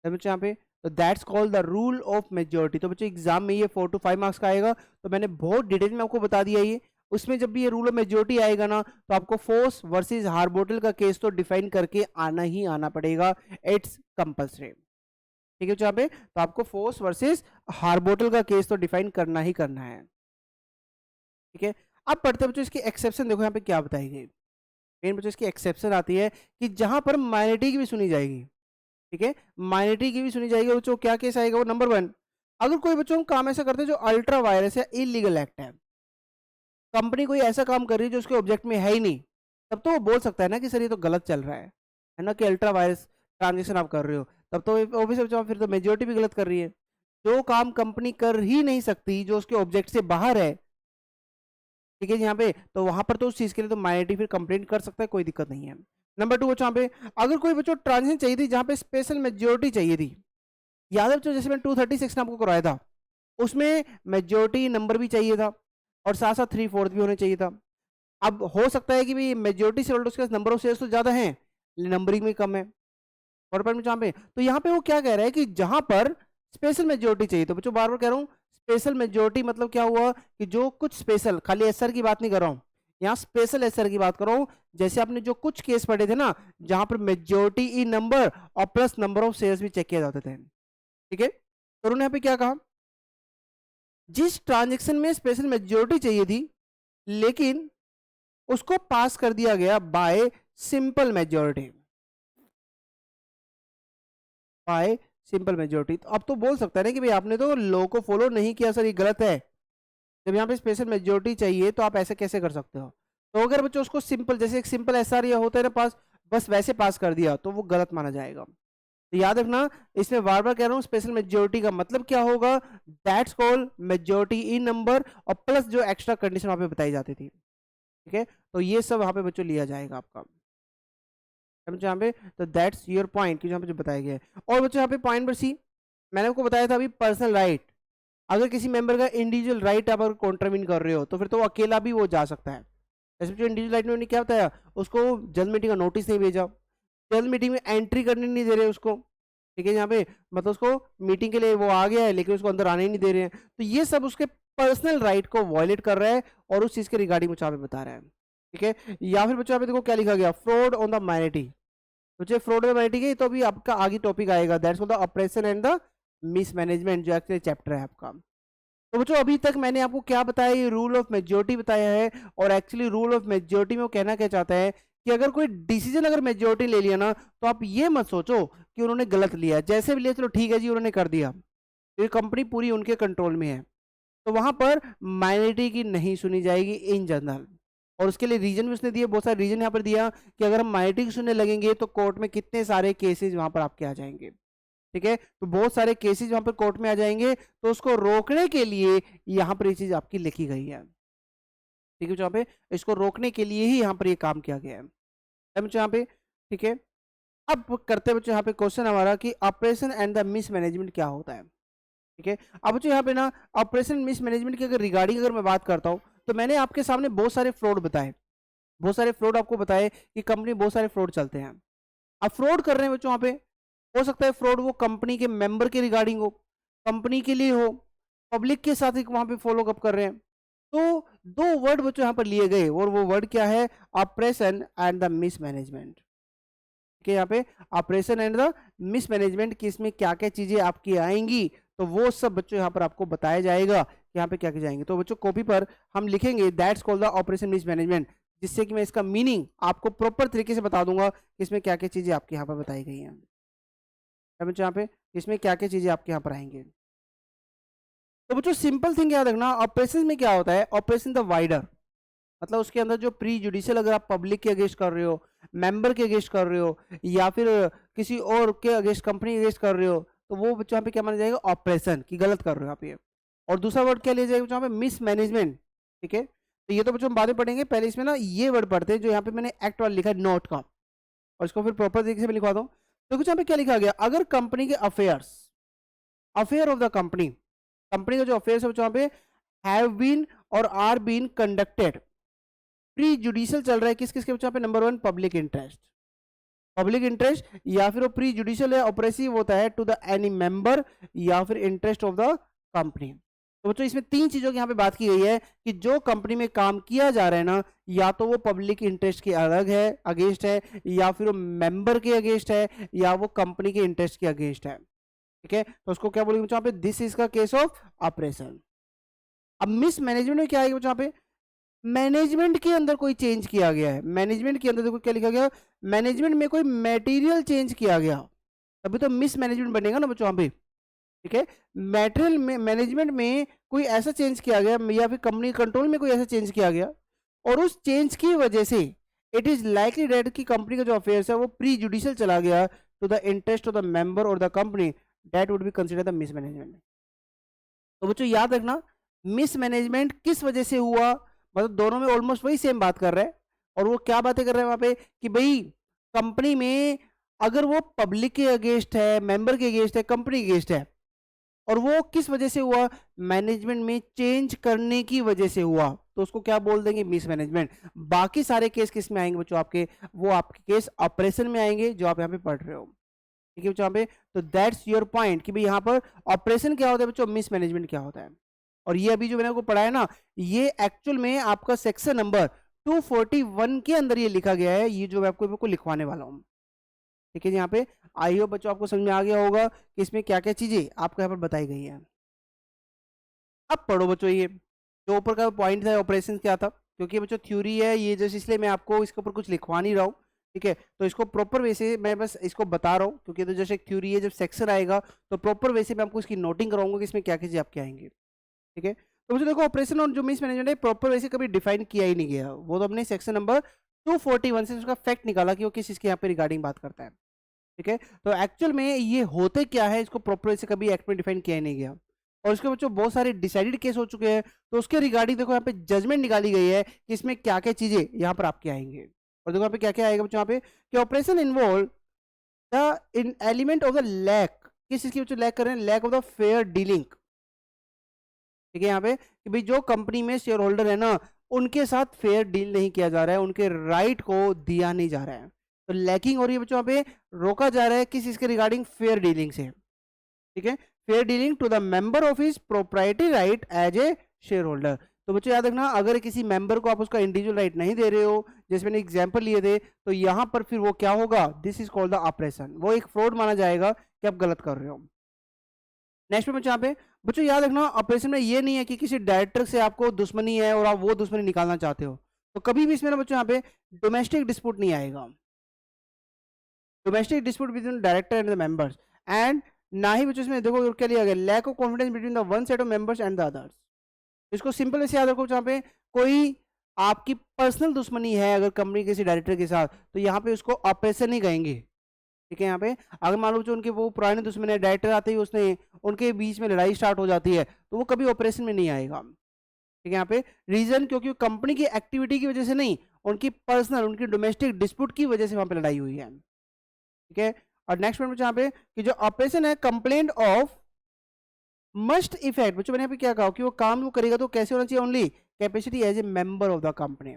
बच्चों यहाँ पे, तो that's called the rule of majority. तो बच्चों एग्जाम में ये 4 to 5 मार्क्स का आएगा, तो मैंने बहुत डिटेल में आपको बता दिया ये। उसमें जब भी ये रूल ऑफ मेजॉरिटी आएगा ना, तो आपको फोर्स वर्सेस हार्बोटल का केस तो डिफाइन करके आना ही आना पड़ेगा, इट्स कंपल्सरी। ठीक है यहाँ पे, तो आपको फोर्स वर्सेस हार्बोटल का केस तो डिफाइन करना ही करना है। ठीक है, अब पढ़ते बच्चों इसकी एक्सेप्शन, देखो यहाँ पे क्या बताई गई। मेन बच्चों इसकी एक्सेप्शन आती है कि जहां पर माइनॉरिटी की भी सुनी जाएगी। ठीक है, माइनॉरिटी की भी सुनी जाएगी बच्चों, क्या केस आएगा वो, नंबर 1, अगर कोई बच्चों काम ऐसा करते हैं जो अल्ट्रा वायरस या इलीगल एक्ट है, कंपनी कोई ऐसा काम कर रही है जो उसके ऑब्जेक्ट में है ही नहीं, तब तो वो बोल सकता है ना कि सर ये तो गलत चल रहा है ना, कि अल्ट्रा वायरस ट्रांजेक्शन आप कर रहे हो, तब तो ऑब्वियसली फिर तो मेजोरिटी भी गलत कर रही है। जो काम कंपनी कर ही नहीं सकती जो उसके ऑब्जेक्ट से बाहर है, ठीक है यहाँ पे, तो वहां पर तो उस चीज के लिए तो माइनॉरिटी फिर कंप्लेंट कर सकता है, कोई दिक्कत नहीं है। नंबर 2 बच्चों यहाँ पे अगर कोई बच्चों ट्रांजेक्शन चाहिए थी जहां पे स्पेशल मेजोरिटी चाहिए थी, याद है बच्चों जैसे मैंने 236 आपको करवाया था, उसमें मेजोरिटी नंबर भी चाहिए था और साथ साथ 3/4 भी होने चाहिए था। अब हो सकता है कि भाई मेजोरिटी शेयर होल्डर्स के नंबर ऑफ शेयर्स तो ज्यादा है, नंबरिंग में कम है, और पॉइंट में जहाँ पे, तो यहाँ पे वो क्या कह रहा है कि जहां पर स्पेशल मेजोरिटी चाहिए, तो बच्चों बार बार कह रहा हूँ स्पेशल मेजोरिटी मतलब क्या हुआ कि जो कुछ स्पेशल, खाली एसआर की बात नहीं कर रहा हूँ, यहाँ स्पेशल एसआर की बात कर रहा हूँ। जैसे आपने जो कुछ केस पढ़े थे ना जहां पर मेजोरिटी इन नंबर और प्लस नंबर ऑफ शेयर्स भी चेक किए जाते थे। ठीक है, तो उन्होंने यहाँ पे क्या कहा, जिस ट्रांजेक्शन में स्पेशल मेजोरिटी चाहिए थी लेकिन उसको पास कर दिया गया bye simple majority, bye simple majority, तो अब तो बोल सकता है ना कि भाई आपने तो लॉ को फॉलो नहीं किया सर, ये गलत है। जब यहाँ पे स्पेशल मेजोरिटी चाहिए तो आप ऐसे कैसे कर सकते हो, तो अगर बच्चों उसको सिंपल, जैसे एक सिंपल एसआर या होता है ना पास, बस वैसे पास कर दिया तो वो गलत माना जाएगा। तो याद रखना, इसमें बार बार कह रहा हूँ स्पेशल मेजोरिटी का मतलब क्या होगा, that's called majority in number और प्लस जो एक्स्ट्रा कंडीशन वहां पे बताई जाती थी। ठीक है, तो ये सब वहां पे बच्चों लिया जाएगा आपका, समझो यहाँ पे, तो दैट्स योर पॉइंट कि जहाँ पे जो बताया गया है। और बच्चों यहाँ पे पॉइंट नंबर सी, मैंने आपको बताया था अभी पर्सनल राइट, अगर किसी मेंबर का इंडिविजुअल राइट आप अगर कॉन्ट्राविन कर रहे हो तो फिर तो वो अकेला भी वो जा सकता है। जैसे जो इंडिविजुअल राइट में उन्होंने क्या बताया, उसको जनरल मीटिंग का नोटिस नहीं भेजा, जनरल मीटिंग में एंट्री करने नहीं दे रहे उसको। ठीक है, यहाँ पे मतलब उसको मीटिंग के लिए वो आ गया है लेकिन उसको अंदर आने ही नहीं दे रहे हैं, तो ये सब उसके पर्सनल राइट को वायलेट कर रहा है और उस चीज के रिगार्डिंग मुझे यहाँ पे बता रहा है। ठीक है, या फिर बच्चों यहाँ पे देखो क्या लिखा गया, फ्रॉड ऑन द माइनॉरिटी, तो फ्रॉड ऑन द माइनॉरिटी की तो अभी आपका आगे टॉपिक आएगा, that's called the operation and the mismanagement, जो एक्चुअली चैप्टर है आपका। तो बच्चों अभी तक मैंने आपको क्या बताया, ये रूल ऑफ मेजोरिटी बताया है, और एक्चुअली रूल ऑफ मेजोरिटी में वो कहना क्या चाहता है कि अगर कोई डिसीजन अगर मेजोरिटी ले लिया ना तो आप ये मत सोचो कि उन्होंने गलत लिया, जैसे भी लिया चलो ठीक है जी उन्होंने कर दिया, तो ये कंपनी पूरी उनके कंट्रोल में है, तो वहां पर माइनॉरिटी की नहीं सुनी जाएगी इन जनरल। और उसके लिए रीजन भी उसने दिए, बहुत सारे रीजन यहाँ पर दिया कि अगर हम माइनॉरिटी की सुनने लगेंगे तो कोर्ट में कितने सारे केसेस वहां पर आपके आ जाएंगे। ठीक है, तो बहुत सारे केसेस वहां पर कोर्ट में आ जाएंगे, तो उसको रोकने के लिए यहाँ पर ये चीज आपकी लिखी गई है। ठीक है, जहाँ पे इसको रोकने के लिए ही यहाँ पर ये काम किया गया है बच्चों यहाँ पे। ठीक है, अब करते हैं बच्चों यहाँ पे क्वेश्चन हमारा कि ऑपरेशन एंड द मिसमैनेजमेंट क्या होता है। ठीक है, अब बच्चों यहाँ पे ना ऑपरेशन मिसमैनेजमेंट की अगर रिगार्डिंग अगर मैं बात करता हूँ तो मैंने आपके सामने बहुत सारे फ्रॉड बताए, बहुत सारे फ्रॉड आपको बताए कि कंपनी बहुत सारे फ्रॉड चलते हैं। अब फ्रॉड कर रहे हैं बच्चों, वहां पे हो सकता है फ्रॉड वो कंपनी के मेंबर के रिगार्डिंग हो, कंपनी के लिए हो, पब्लिक के साथ एक वहां पे फॉलो अप कर रहे हैं। तो दो वर्ड बच्चों यहाँ पर लिए गए, और वो वर्ड क्या है? Operation and the mismanagement. ठीक है, यहाँ पे ऑपरेशन एंड द मिसमैनेजमेंट की इसमें क्या क्या चीजें आपकी आएंगी, तो वो सब बच्चों यहाँ पर आपको बताया जाएगा कि यहाँ पे क्या क्या जाएंगे। तो बच्चों कॉपी पर हम लिखेंगे that's called the operation mismanagement, जिससे कि मैं इसका मीनिंग आपको प्रॉपर तरीके से बता दूंगा कि इसमें क्या क्या चीजें आपके यहाँ पर बताई गई हैं। बच्चों यहाँ पे इसमें क्या क्या चीजें आपके यहाँ पर आएंगे। तो बच्चों सिंपल थिंग याद रखना, ऑपरेशन में क्या होता है? ऑपरेशन द वाइडर, मतलब उसके अंदर जो प्री जुडिशियल, अगर आप पब्लिक के अगेंस्ट कर रहे हो, मेंबर के अगेंस्ट कर रहे हो, या फिर किसी और के अगेंस्ट, कंपनी अगेंस्ट कर रहे हो, तो वो बच्चों यहाँ पे क्या माना जाएगा? ऑपरेशन की गलत कर रहे हो आप ये। और दूसरा वर्ड क्या लिया जाएगा बच्चों यहाँ पे? मिसमैनेजमेंट। ठीक है, तो ये तो बच्चों हम बाद में पढ़ेंगे, पहले इसमें ना ये वर्ड पढ़ते हैं जो यहाँ पे मैंने एक्ट वाला लिखा है नोट का, और इसको फिर प्रॉपर तरीके से मैं लिखवा दूँ। तो कुछ यहाँ पे क्या लिखा गया? अगर कंपनी के affairs, affair of the company, company का जो अफेयर्स है बच्चों यहाँ पे हैव बीन और are been conducted, prejudicial चल रहा है किस किस के बच्चों पे? Number 1 public interest, public interest, या फिर वो प्री जुडिशियल है, ऑपरेसिव होता है टू द एनी मेंबर, या फिर इंटरेस्ट ऑफ द कंपनी। तो बच्चों इसमें तीन चीजों की यहाँ पे बात की गई है कि जो कंपनी में काम किया जा रहा है ना, या तो वो पब्लिक इंटरेस्ट के अलग है, अगेंस्ट है, या फिर वो मेंबर के अगेंस्ट है, या वो कंपनी के इंटरेस्ट के अगेंस्ट है। ठीक है, तो उसको क्या बोलेंगे बच्चों यहाँ पे? दिस इज का केस ऑफ ऑपरेशन। अब मिस मैनेजमेंट में क्या आएगा बच्चों यहाँ पे? मैनेजमेंट के अंदर कोई चेंज किया गया है, मैनेजमेंट के अंदर देखो क्या लिखा गया? मैनेजमेंट में कोई मटेरियल चेंज किया गया, तभी तो मिस मैनेजमेंट बनेगा ना बच्चों यहाँ पे। ठीक है, मटेरियल में, मैनेजमेंट में कोई ऐसा चेंज किया गया, या फिर कंपनी कंट्रोल में कोई ऐसा चेंज किया गया, और उस चेंज की वजह से इट इज लाइकली डेट कि कंपनी का जो अफेयर्स है वो प्री जुडिशियल चला गया to the interest of the member और the company, that would be consider the mismanagement. तो बच्चों याद रखना, मिस मैनेजमेंट किस वजह से हुआ, मतलब दोनों में ऑलमोस्ट वही सेम बात कर रहे हैं। और वो क्या बातें कर रहे हैं वहां पे कि भाई कंपनी में अगर वो पब्लिक के अगेंस्ट है, मेंबर के अगेंस्ट है, कंपनी के अगेंस्ट है, और वो किस वजह से हुआ? मैनेजमेंट में चेंज करने की वजह से हुआ, तो उसको क्या बोल देंगे? Miss management. बाकी सारे केस किस में आएंगे बच्चों आपके? वो आपके केस ऑपरेशन में आएंगे जो आप यहाँ पे पढ़ रहे हो। ठीक है बच्चों यहाँ पे, तो दैट्स योर पॉइंट कि भाई यहाँ पर ऑपरेशन क्या होता है बच्चों, मिस मैनेजमेंट क्या होता है। और ये अभी जो मैंने आपको पढ़ाया ना, ये एक्चुअल में आपका सेक्शन नंबर 241 के अंदर ये लिखा गया है, ये जो मैं आपको लिखवाने वाला हूँ। ठीक है, यहाँ पे आई होप बच्चों आपको समझ में आ गया होगा कि इसमें क्या क्या चीजें आपको यहाँ पर बताई गई है। अब पढ़ो बच्चों, ये जो ऊपर का पॉइंट था ऑपरेशन क्या था, क्योंकि बच्चों थ्योरी है ये जैसे, इसलिए मैं आपको इसके ऊपर कुछ लिखवा नहीं रहा हूँ। ठीक है, तो इसको प्रॉपर वे से मैं बस इसको बता रहा हूँ, क्योंकि तो जैसे एक थ्योरी है, जब सेक्शन आएगा तो प्रॉपर वे से मैं आपको इसकी नोटिंग कराऊंगा कि इसमें क्या क्या चीज़ आपके आएंगे। ठीक है, तो मुझे देखो ऑपरेशन और जो मिस मैनेजमेंट है प्रॉपर वैसे कभी डिफाइन किया ही नहीं गया, वो तो हमने सेक्शन नंबर 241 से उसका फैक्ट निकाला कि वो किस चीज़ के यहाँ पे रिगार्डिंग बात करता है। ठीक है, तो एक्चुअल में ये होते क्या है, इसको प्रॉपर वैसे कभी एक्ट में डिफाइन किया ही नहीं गया। और उसके बच्चों बहुत सारे डिसाइडेड केस हो चुके हैं, तो उसके रिगार्डिंग देखो यहाँ पे जजमेंट निकाली गई है कि इसमें क्या क्या चीजें यहाँ पर आपके आएंगे। और देखो यहाँ पे क्या क्या आएगा बच्चों यहाँ पे कि operation involve the in element of the lack, किस चीज की बच्चों लैक कर रहे हैं? Lack of the fair dealing. ठीक है, यहाँ पे कि भाई जो कंपनी में शेयर होल्डर है ना, उनके साथ फेयर डील नहीं किया जा रहा है, उनके राइट को दिया नहीं जा रहा है, तो लैकिंग हो रही है बच्चों यहाँ पे, रोका जा रहा है किस इसके रिगार्डिंग? फेयर डीलिंग से। ठीक है, fair dealing to the member of his proprietary right as a share holder. तो बच्चों याद रखना, अगर किसी मेंबर को आप उसका इंडिविजुअल राइट नहीं दे रहे हो, जैसे मैंने एग्जांपल लिए थे, तो यहां पर फिर वो क्या होगा? This is called the operation, वो एक फ्रॉड माना जाएगा कि आप गलत कर रहे हो। नेक्स्ट पे बच्चों यहाँ पे बच्चों याद रखना, ऑपरेशन में ये नहीं है कि किसी डायरेक्टर से आपको दुश्मनी है और आप वो दुश्मनी निकालना चाहते हो, तो कभी भी इसमें ना बच्चों यहाँ पे डोमेस्टिक डिस्प्यूट नहीं आएगा, domestic dispute between director and the members. And ना ही बच्चों इसमें देखो क्या लिया गया? Lack of confidence between the one set of members and the others. इसको सिंपल वैसे याद रखो, जहाँ पे कोई आपकी पर्सनल दुश्मनी है अगर कंपनी किसी डायरेक्टर के साथ, तो यहाँ पे उसको ऑपरेशन नहीं कहेंगे। ठीक है, यहाँ पे अगर मान लो जो उनके वो पुराने दुश्मन है, डायरेक्टर आते ही उसने उनके बीच में लड़ाई स्टार्ट हो जाती है, तो वो कभी ऑपरेशन में नहीं आएगा। ठीक है, यहाँ पे रीजन क्योंकि कंपनी की एक्टिविटी की वजह से नहीं, उनकी पर्सनल, उनकी डोमेस्टिक डिस्प्यूट की वजह से वहां पे लड़ाई हुई है। ठीक है, और नेक्स्ट पॉइंट यहाँ पे कि जो ऑपरेशन है कंप्लेंट ऑफ मस्ट इफेक्ट बच्चों मैंने यहाँ पे क्या कहा कि वो काम वो करेगा तो कैसे होना चाहिए, only capacity as a member of the company.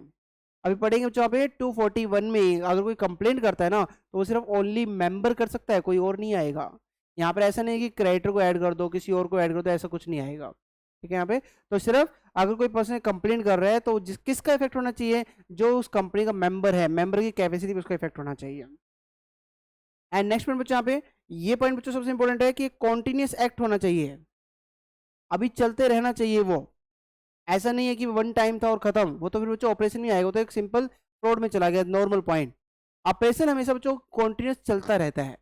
अभी पढ़ेंगे बच्चों यहाँ पे 241 में अगर कोई कंप्लेंट करता है ना तो वो सिर्फ ओनली मेंबर कर सकता है, कोई और नहीं आएगा। यहाँ पर ऐसा नहीं है कि क्रेडिटर को ऐड कर दो, किसी और को ऐड कर दो, ऐसा कुछ नहीं आएगा। ठीक है, यहाँ पे तो सिर्फ अगर कोई पर्सन कंप्लेंट कर रहा है तो किसका इफेक्ट होना चाहिए, जो उस कंपनी का मेंबर है, मेंबर की कैपेसिटी पे उसका इफेक्ट होना चाहिए। एंड नेक्स्ट पॉइंट बच्चों यहाँ पे ये पॉइंट बच्चों सबसे इंपॉर्टेंट है कि कॉन्टिन्यूस एक्ट होना चाहिए, अभी चलते रहना चाहिए वो, ऐसा नहीं है कि वन टाइम था और खत्म, वो तो फिर बच्चों ऑपरेशन में आएगा, वो तो एक सिंपल फ्रॉड में चला गया, नॉर्मल पॉइंट। ऑपरेशन हमेशा बच्चों कॉन्टिन्यूस चलता रहता है।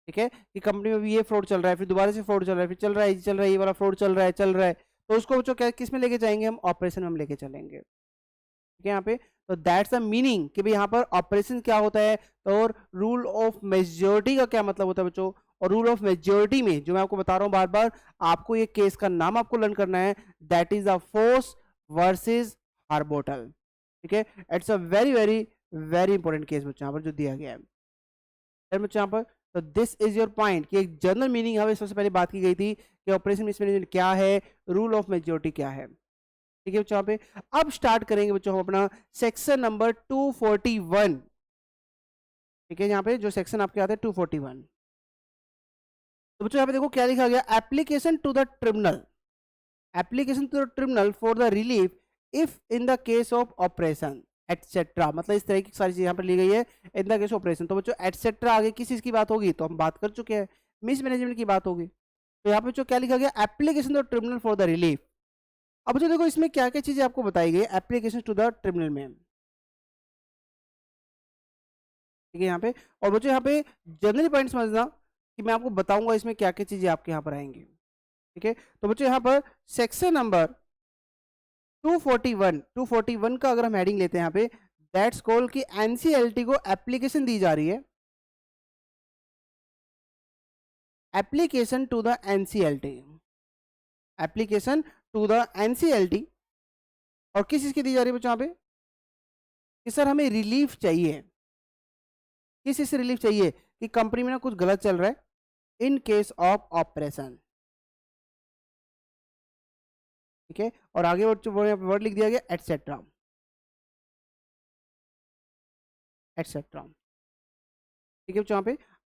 ठीक है, कि कंपनी में भी ये फ्रॉड चल रहा है, फिर दोबारा से फ्रॉड चल रहा है, फिर चल रहा है, चल रहा है, ये वाला फ्रॉड चल रहा है, तो उसको बच्चों क्या किस में लेके जाएंगे, हम ऑपरेशन में हम लेके चलेंगे। ठीक है, यहाँ पे तो दैट्स द मीनिंग कि भाई यहाँ पर ऑपरेशन क्या होता है, और रूल ऑफ मेजोरिटी का क्या मतलब होता है बच्चों। और रूल ऑफ मेजोरिटी में जो मैं आपको बता रहा हूँ बार बार, आपको ये केस का नाम आपको लर्न करना है, that is the Foss versus Harbottle. ठीक है, it's a very very very important case बच्चों यहाँ पर जो दिया गया है बच्चों यहाँ पर। तो दिस इज योर पॉइंट कि एक जनरल मीनिंग हमें सबसे पहले बात की गई थी कि ऑपरेशन मिसमैनेजमेंट क्या है, रूल ऑफ मेजोरिटी क्या है। ठीक है बच्चों, यहाँ पे अब स्टार्ट करेंगे बच्चों हम अपना सेक्शन नंबर 241। ठीक है, यहाँ पे जो सेक्शन आपके आते हैं 241, तो बच्चों यहाँ पे देखो क्या लिखा गया, application to the tribunal, application to the tribunal for the relief if in the case of operation etcetera, मतलब इस तरह की सारी चीज यहाँ पर ली गई है, इन द केस ऑपरेशन। तो बच्चों एटसेट्रा आगे किस चीज की बात होगी, तो हम बात कर चुके हैं, मिसमैनेजमेंट की बात होगी। तो यहाँ पे बच्चों क्या लिखा गया, application to the tribunal for the relief. अब बच्चों देखो इसमें क्या क्या चीजें आपको बताई गई एप्लीकेशन टू द ट्रिब्यूनल में। ठीक है यहाँ पे, और बच्चों यहाँ पे जनरल पॉइंट समझना कि मैं आपको बताऊंगा इसमें क्या क्या चीजें आपके यहाँ पर आएंगी। ठीक है, तो बच्चों यहाँ पर सेक्शन नंबर 241 का अगर हम हेडिंग लेते हैं यहाँ पे, दैट्स कॉल कि एनसीएलटी को एप्लीकेशन दी जा रही है, application to the NCLT, application to the NCLT, और किस चीज की दी जा रही है बच्चों यहाँ पे कि सर हमें रिलीफ चाहिए, किस चीज से रिलीफ चाहिए कि कंपनी में ना कुछ गलत चल रहा है इन केस ऑफ ऑपरेशन। ठीक है, और आगे वर्ड लिख दिया गया एटसेट्रा, एटसेट्रा। ठीक है बच्चों यहाँ पे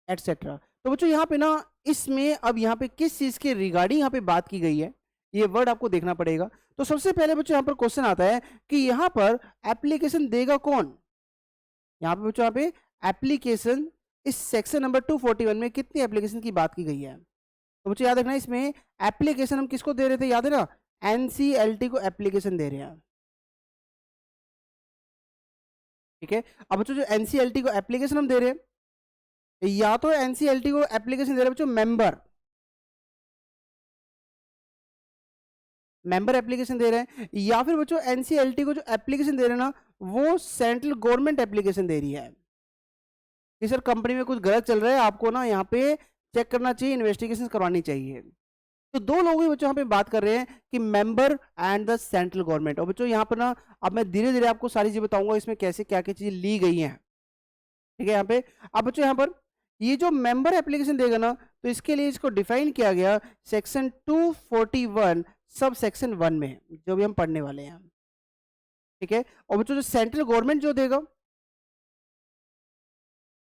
एटसेट्रा। तो बच्चों यहाँ पे ना इसमें अब यहाँ पे किस चीज के रिगार्डिंग यहाँ पे बात की गई है, ये वर्ड आपको देखना पड़ेगा। तो सबसे पहले बच्चों यहाँ पर क्वेश्चन आता है कि यहाँ पर एप्लीकेशन देगा कौन, यहाँ पे बच्चों यहाँ पे एप्लीकेशन इस सेक्शन नंबर 241 में कितनी एप्लीकेशन की बात की गई है। तो बच्चों याद रखना इसमें एप्लीकेशन हम किसको दे रहे थे, याद है ना, एनसीएलटी को एप्लीकेशन दे रहे हैं। ठीक है, अब बच्चों जो एनसीएलटी को एप्लीकेशन हम दे रहे हैं, या तो एनसीएलटी को एप्लीकेशन दे रहे हैं बच्चों मेंबर, मेंबर एप्लीकेशन दे रहे हैं, या फिर बच्चों एनसीएलटी को जो एप्लीकेशन दे रहे हैं ना वो सेंट्रल गवर्नमेंट एप्लीकेशन दे रही है कि सर कंपनी में कुछ गलत चल रहा है, आपको ना यहाँ पे चेक करना चाहिए, इन्वेस्टिगेशन करवानी चाहिए। तो दो लोग ही बच्चों यहाँ पे बात कर रहे हैं कि member and the central government. और बच्चों यहाँ पर ना अब मैं धीरे धीरे आपको सारी चीजें बताऊंगा इसमें कैसे क्या क्या चीजें ली गई हैं। ठीक है, यहाँ पे अब बच्चों यहाँ पर ये जो मेंबर एप्लीकेशन देगा ना तो इसके लिए इसको डिफाइन किया गया सेक्शन 241 सब सेक्शन 1 में, जो भी हम पढ़ने वाले हैं। ठीक है, और बच्चों जो सेंट्रल गवर्नमेंट जो देगा,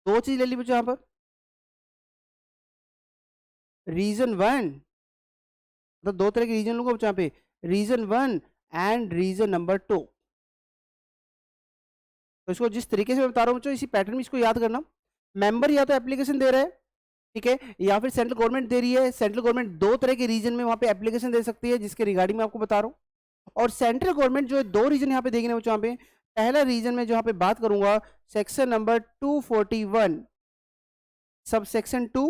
दो चीज ले ली बच्चों यहाँ पर, रीजन 1, तो दो तरह के रीजन लूंगा बच्चों यहाँ पे, रीजन 1 एंड रीजन नंबर 2। तो इसको जिस तरीके से मैं बता रहा हूँ बच्चों इसी पैटर्न में इसको याद करना, मेंबर या तो एप्लीकेशन दे रहा है, ठीक है, या फिर सेंट्रल गवर्नमेंट दे रही है। सेंट्रल गवर्नमेंट दो तरह के रीजन में वहां पे एप्लीकेशन दे सकती है जिसके रिगार्डिंग मैं आपको बता रहा हूँ। और सेंट्रल गवर्नमेंट जो है दो रीजन यहाँ पे देखेंगे बच्चों, यहाँ पे पहला रीजन में जो यहाँ पे बात करूंगा सेक्शन नंबर 241 सब सेक्शन 2,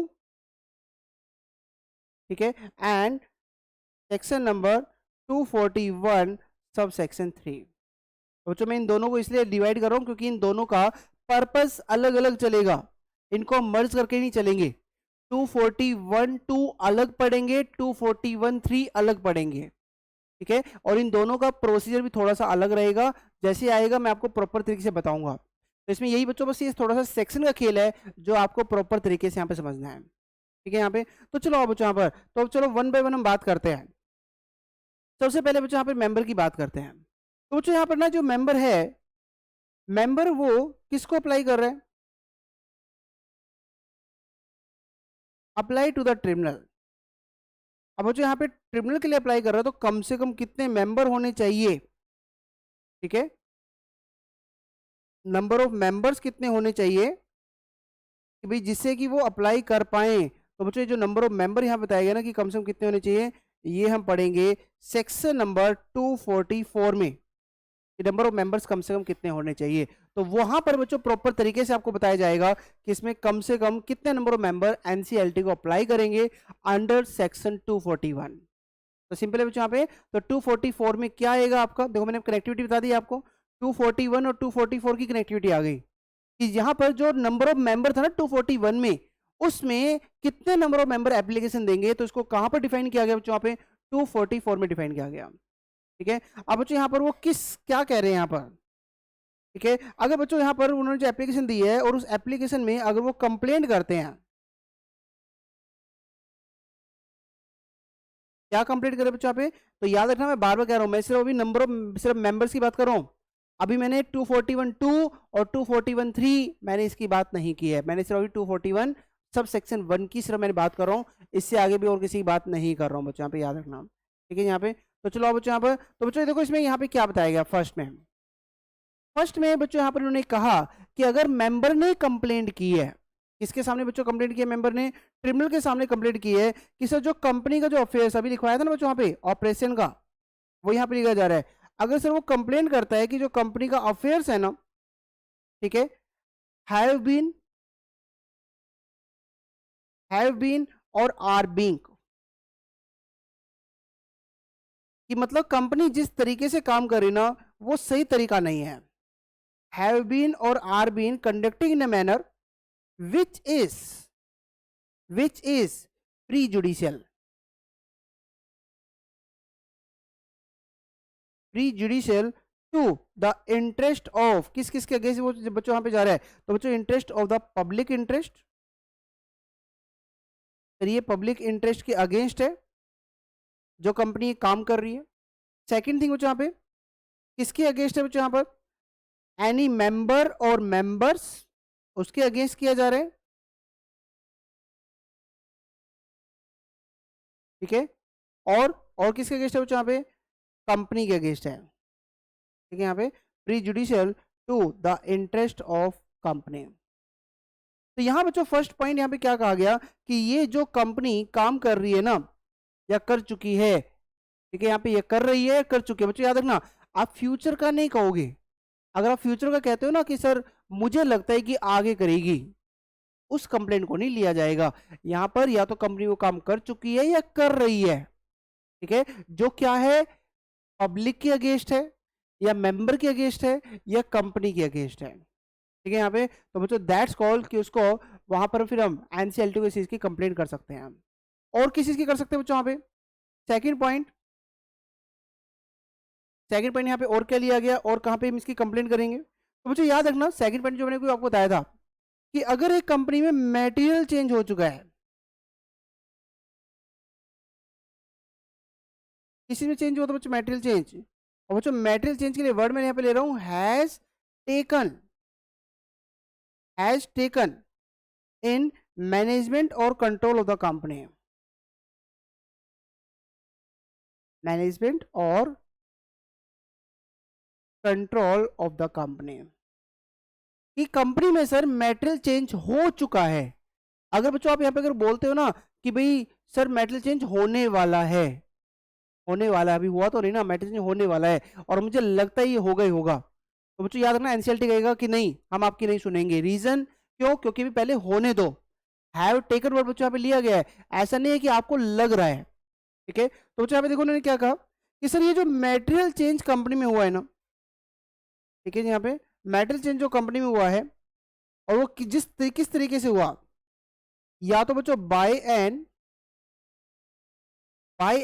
ठीक है, and section number 241 sub section 3। बच्चों मैं इन दोनों को इसलिए डिवाइड कर रहा हूं क्योंकि इन दोनों का पर्पस अलग अलग चलेगा, इनको हम मर्ज करके नहीं चलेंगे। 241(2) अलग पढ़ेंगे, 241(3) अलग पढ़ेंगे। ठीक है, और इन दोनों का प्रोसीजर भी थोड़ा सा अलग रहेगा, जैसे आएगा मैं आपको प्रॉपर तरीके से बताऊंगा। तो इसमें यही बच्चों बस ये थोड़ा सा सेक्शन का खेल है जो आपको प्रॉपर तरीके से यहाँ पे समझना है। ठीक है यहाँ पे। तो चलो अब बच्चों यहाँ पर, तो अब चलो वन बाय वन हम बात करते हैं। सबसे पहले बच्चों यहाँ पर मेंबर की बात करते हैं। तो बच्चों यहाँ पर ना जो मेंबर है, मेंबर वो किसको अप्लाई कर रहे हैं? Apply to the tribunal. अब बच्चों यहाँ पे ट्रिब्यूनल के लिए अप्लाई कर रहा है, तो कम से कम कितने मेंबर होने चाहिए? ठीक है, नंबर ऑफ मेंबर्स कितने होने चाहिए कि भाई जिससे कि वो अप्लाई कर पाए। तो बच्चों जो नंबर ऑफ मेंबर यहाँ बताया गया ना कि कम से कम कितने होने चाहिए, ये हम पढ़ेंगे सेक्शन नंबर 244 में, नंबर ऑफ मेंबर्स कम से कम कितने होने चाहिए। तो वहां पर बच्चों प्रॉपर तरीके से आपको बताया जाएगा कि इसमें कम से कम कितने नंबर ऑफ मेंबर एनसीएलटी को अप्लाई करेंगे अंडर सेक्शन 241। तो सिंपल है बच्चों यहाँ पे, तो 244 में क्या आएगा आपका, देखो मैंने कनेक्टिविटी बता दी आपको, 241 और 244 की कनेक्टिविटी आ गई कि यहाँ पर जो नंबर ऑफ मेंबर था ना 241 में, उसमें कितने नंबर ऑफ मेंबर एप्लीकेशन देंगे, तो इसको कहां पर डिफाइन किया गया बच्चों? यहाँ पे 244 में डिफाइन किया गया। ठीक है, अब बच्चों यहाँ पर वो किस क्या कह रहे हैं यहाँ पर? ठीक है, अगर बच्चों यहाँ पर उन्होंने जो एप्लीकेशन दी है और उस एप्लीकेशन में अगर वो कंप्लेंट करते हैं, क्या कंप्लेंट करे बच्चों यहाँ पे? तो याद रखना मैं बार बार कह रहा हूं, मैं सिर्फ अभी नंबर ऑफ सिर्फ मेंबर्स की बात कर रहा हूं। अभी मैंने 241 2 और 241 3 मैंने इसकी बात नहीं की है, मैंने सिर्फ अभी 241 सब सेक्शन 1 की सिर्फ मैंने बात कर रहा हूँ, इससे आगे भी और किसी की बात नहीं कर रहा हूँ बच्चों, यहाँ पे याद रखना। ठीक है यहाँ पे, तो चलो अब बच्चों यहाँ पर, तो बच्चों देखो इसमें यहाँ पे क्या बताया गया फर्स्ट में बच्चों यहाँ पर उन्होंने कहा कि अगर मेंबर ने कंप्लेंट की है, किसके सामने बच्चों कंप्लेंट की है? मेंबर ने ट्रिब्यूनल के सामने कंप्लेंट की है कि सर जो कंपनी का जो अफेयर्स अभी लिखवाया था ना बच्चों यहाँ पे ऑपरेशन का, वो यहाँ पे लिखा जा रहा है। अगर सर वो कंप्लेंट करता है कि जो कंपनी का अफेयर्स है ना, ठीक है, हैव बीन और आर बीइंग, कि मतलब कंपनी जिस तरीके से काम कर रही ना वो सही तरीका नहीं है। हैव बीन और are been conducting in a manner which is prejudicial, to the interest of किस किस के अगेंस्ट वो बच्चों यहां पे जा रहा है? तो बच्चों interest of the public interest, ये पब्लिक इंटरेस्ट के अगेंस्ट है जो कंपनी काम कर रही है। सेकंड थिंग बच्चों यहाँ पे किसके अगेंस्ट है बच्चों? यहाँ पर एनी मेंबर और मेंबर्स, उसके अगेंस्ट किया जा रहा है। ठीक है, और किसके अगेंस्ट है बच्चों? यहाँ पे कंपनी के अगेंस्ट है। ठीक है, यहाँ पे prejudicial to the interest of company. तो यहाँ बच्चों फर्स्ट पॉइंट यहाँ पे क्या कहा गया कि ये जो कंपनी काम कर रही है ना या कर चुकी है, ठीक है, यहाँ पे ये कर रही है कर चुकी है। बच्चों याद रखना, आप फ्यूचर का नहीं कहोगे। अगर आप फ्यूचर का कहते हो ना कि सर मुझे लगता है कि आगे करेगी, उस कंप्लेंट को नहीं लिया जाएगा। यहां पर या तो कंपनी वो काम कर चुकी है या कर रही है, ठीक है, जो क्या है पब्लिक के अगेंस्ट है या मेंबर के अगेंस्ट है या कंपनी के अगेंस्ट है। ठीक है यहाँ पे, तो बच्चों दैट्स कॉल कि उसको वहां पर फिर हम एनसीएलटी को इस चीज की कंप्लेंट कर सकते हैं। और किस चीज की कर सकते हैं बच्चों? यहाँ पे सेकंड पॉइंट यहाँ पे और क्या लिया गया और कहां पे हम इसकी कंप्लेंट करेंगे? तो बच्चों याद रखना सेकंड पॉइंट जो मैंने आपको बताया था कि अगर एक कंपनी में मटेरियल चेंज हो चुका है, किसी में चेंज हुआ तो बच्चों मटेरियल चेंज, और बच्चों मटेरियल चेंज के लिए वर्ड मैं यहाँ पे ले रहा हूं taken has taken in management और control of the company, management और कंट्रोल ऑफ द कंपनी, कि कंपनी में सर मटेरियल चेंज हो चुका है। अगर बच्चों आप यहाँ पे अगर बोलते हो ना कि भाई सर मटेरियल चेंज होने वाला है, होने वाला है, अभी हुआ तो नहीं ना, मटेरियल चेंज होने वाला है और मुझे लगता है ये होगा ही होगा, तो बच्चों याद रखना एनसीएलटी कहेगा कि नहीं हम आपकी नहीं सुनेंगे। रीजन क्यों? क्योंकि भी पहले होने दो। हैव टेकन वर्ड बच्चों यहाँ पे लिया गया है, ऐसा नहीं है कि आपको लग रहा है। ठीक है, तो बच्चों यहाँ पे देखो उन्होंने क्या कहा कि सर ये जो मटेरियल चेंज कंपनी में हुआ है ना, ठीक है, यहाँ पे मटेरियल चेंज जो कंपनी में हुआ है और वो किस तरीके से हुआ, या तो बच्चों by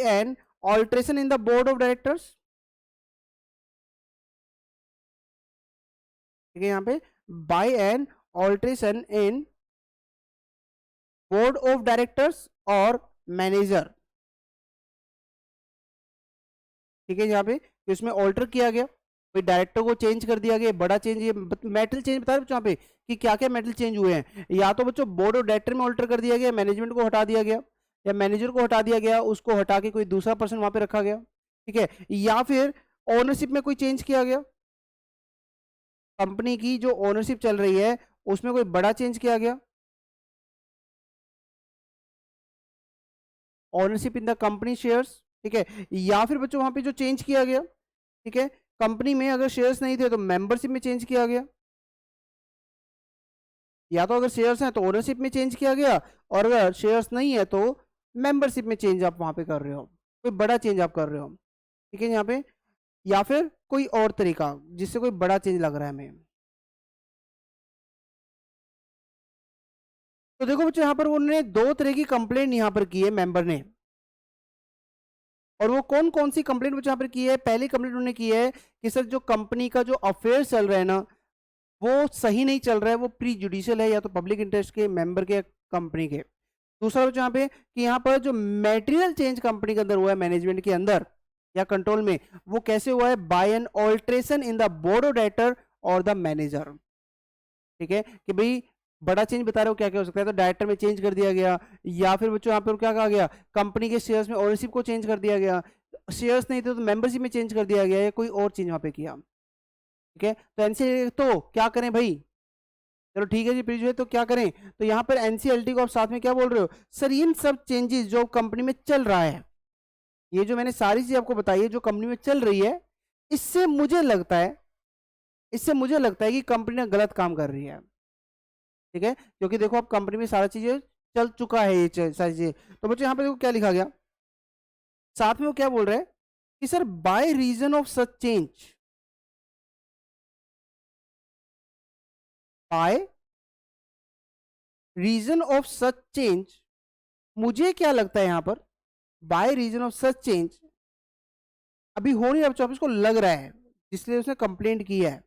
an alteration in the board of directors, ठीक है, यहाँ पे by an alteration in board of directors or manager, ठीक है। यहाँ पे तो इसमें ऑल्टर किया गया, कोई डायरेक्टर को चेंज कर दिया गया, बड़ा चेंज, ये मेटल चेंज बता रहे बच्चों यहाँ पे कि क्या क्या मेटल चेंज हुए हैं। या तो बच्चों बोर्ड ऑफ डायरेक्टर में ऑल्टर कर दिया गया, मैनेजमेंट को हटा दिया गया, या मैनेजर को हटा दिया गया, उसको हटा के कोई दूसरा पर्सन वहां पे रखा गया, ठीक है। या फिर ओनरशिप में कोई चेंज किया गया, कंपनी की जो ओनरशिप चल रही है उसमें कोई बड़ा चेंज किया गया, ownership in the company shares, ठीक है। या फिर बच्चों वहां पे जो चेंज किया गया, ठीक है, कंपनी में अगर शेयर्स नहीं थे तो मेंबरशिप में चेंज किया गया, या तो अगर शेयर्स हैं तो ओनरशिप में चेंज किया गया, और अगर शेयर्स नहीं है तो मेंबरशिप में चेंज आप वहां पे कर रहे हो, कोई बड़ा चेंज आप कर रहे हो, ठीक है यहाँ पे। या फिर कोई और तरीका जिससे कोई बड़ा चेंज लग रहा है हमें। तो देखो बच्चों यहाँ पर उन्होंने दो तरह की कंप्लेंट यहाँ पर की है मेंबर ने, और वो कौन कौन सी कंप्लेंट बच्चों यहाँ पर की है। पहली कंप्लेंट उन्होंने की है कि सर जो कंपनी का जो अफेयर चल रहा है ना वो सही नहीं चल रहा है, वो प्री जुडिशियल है, या तो पब्लिक इंटरेस्ट के मेंबर के, कंपनी के। दूसरा बच्चों यहाँ पे कि यहाँ पर जो मेटेरियल चेंज कंपनी के अंदर हुआ है, मैनेजमेंट के अंदर या कंट्रोल में, वो कैसे हुआ है, by an alteration in the board of director और द मैनेजर, ठीक है। कि भाई बड़ा चेंज बता रहे हो, क्या क्या हो सकता है, तो डायरेक्टर में चेंज कर दिया गया, या फिर बच्चों यहाँ पर क्या कहा गया, कंपनी के शेयर्स में ओनरशिप को चेंज कर दिया गया, शेयर्स नहीं थे तो मेंबरशिप में चेंज कर दिया गया, या कोई और चेंज वहां पे किया, ठीक है। तो एनसीएलटी तो क्या करें भाई, चलो ठीक है जी प्लीज, तो क्या करें, तो यहाँ पर एनसीएलटी को आप साथ में क्या बोल रहे हो, सर इन सब चेंजेस जो कंपनी में चल रहा है, ये जो मैंने सारी चीज आपको बताई है जो कंपनी में चल रही है, इससे मुझे लगता है, इससे मुझे लगता है कि कंपनी ने गलत काम कर रही है, ठीक है। क्योंकि देखो अब कंपनी में सारा चीजें चल चुका है, ये सारी चीजें। तो बच्चों यहाँ पे देखो क्या लिखा गया, साथ में वो क्या बोल रहे हैं कि sir by reason of such change, by reason of such change, मुझे क्या लगता है यहां पर by reason of such change अभी हो नहीं रहा बच्चों, इसको लग रहा है, इसलिए उसने कंप्लेंट की है,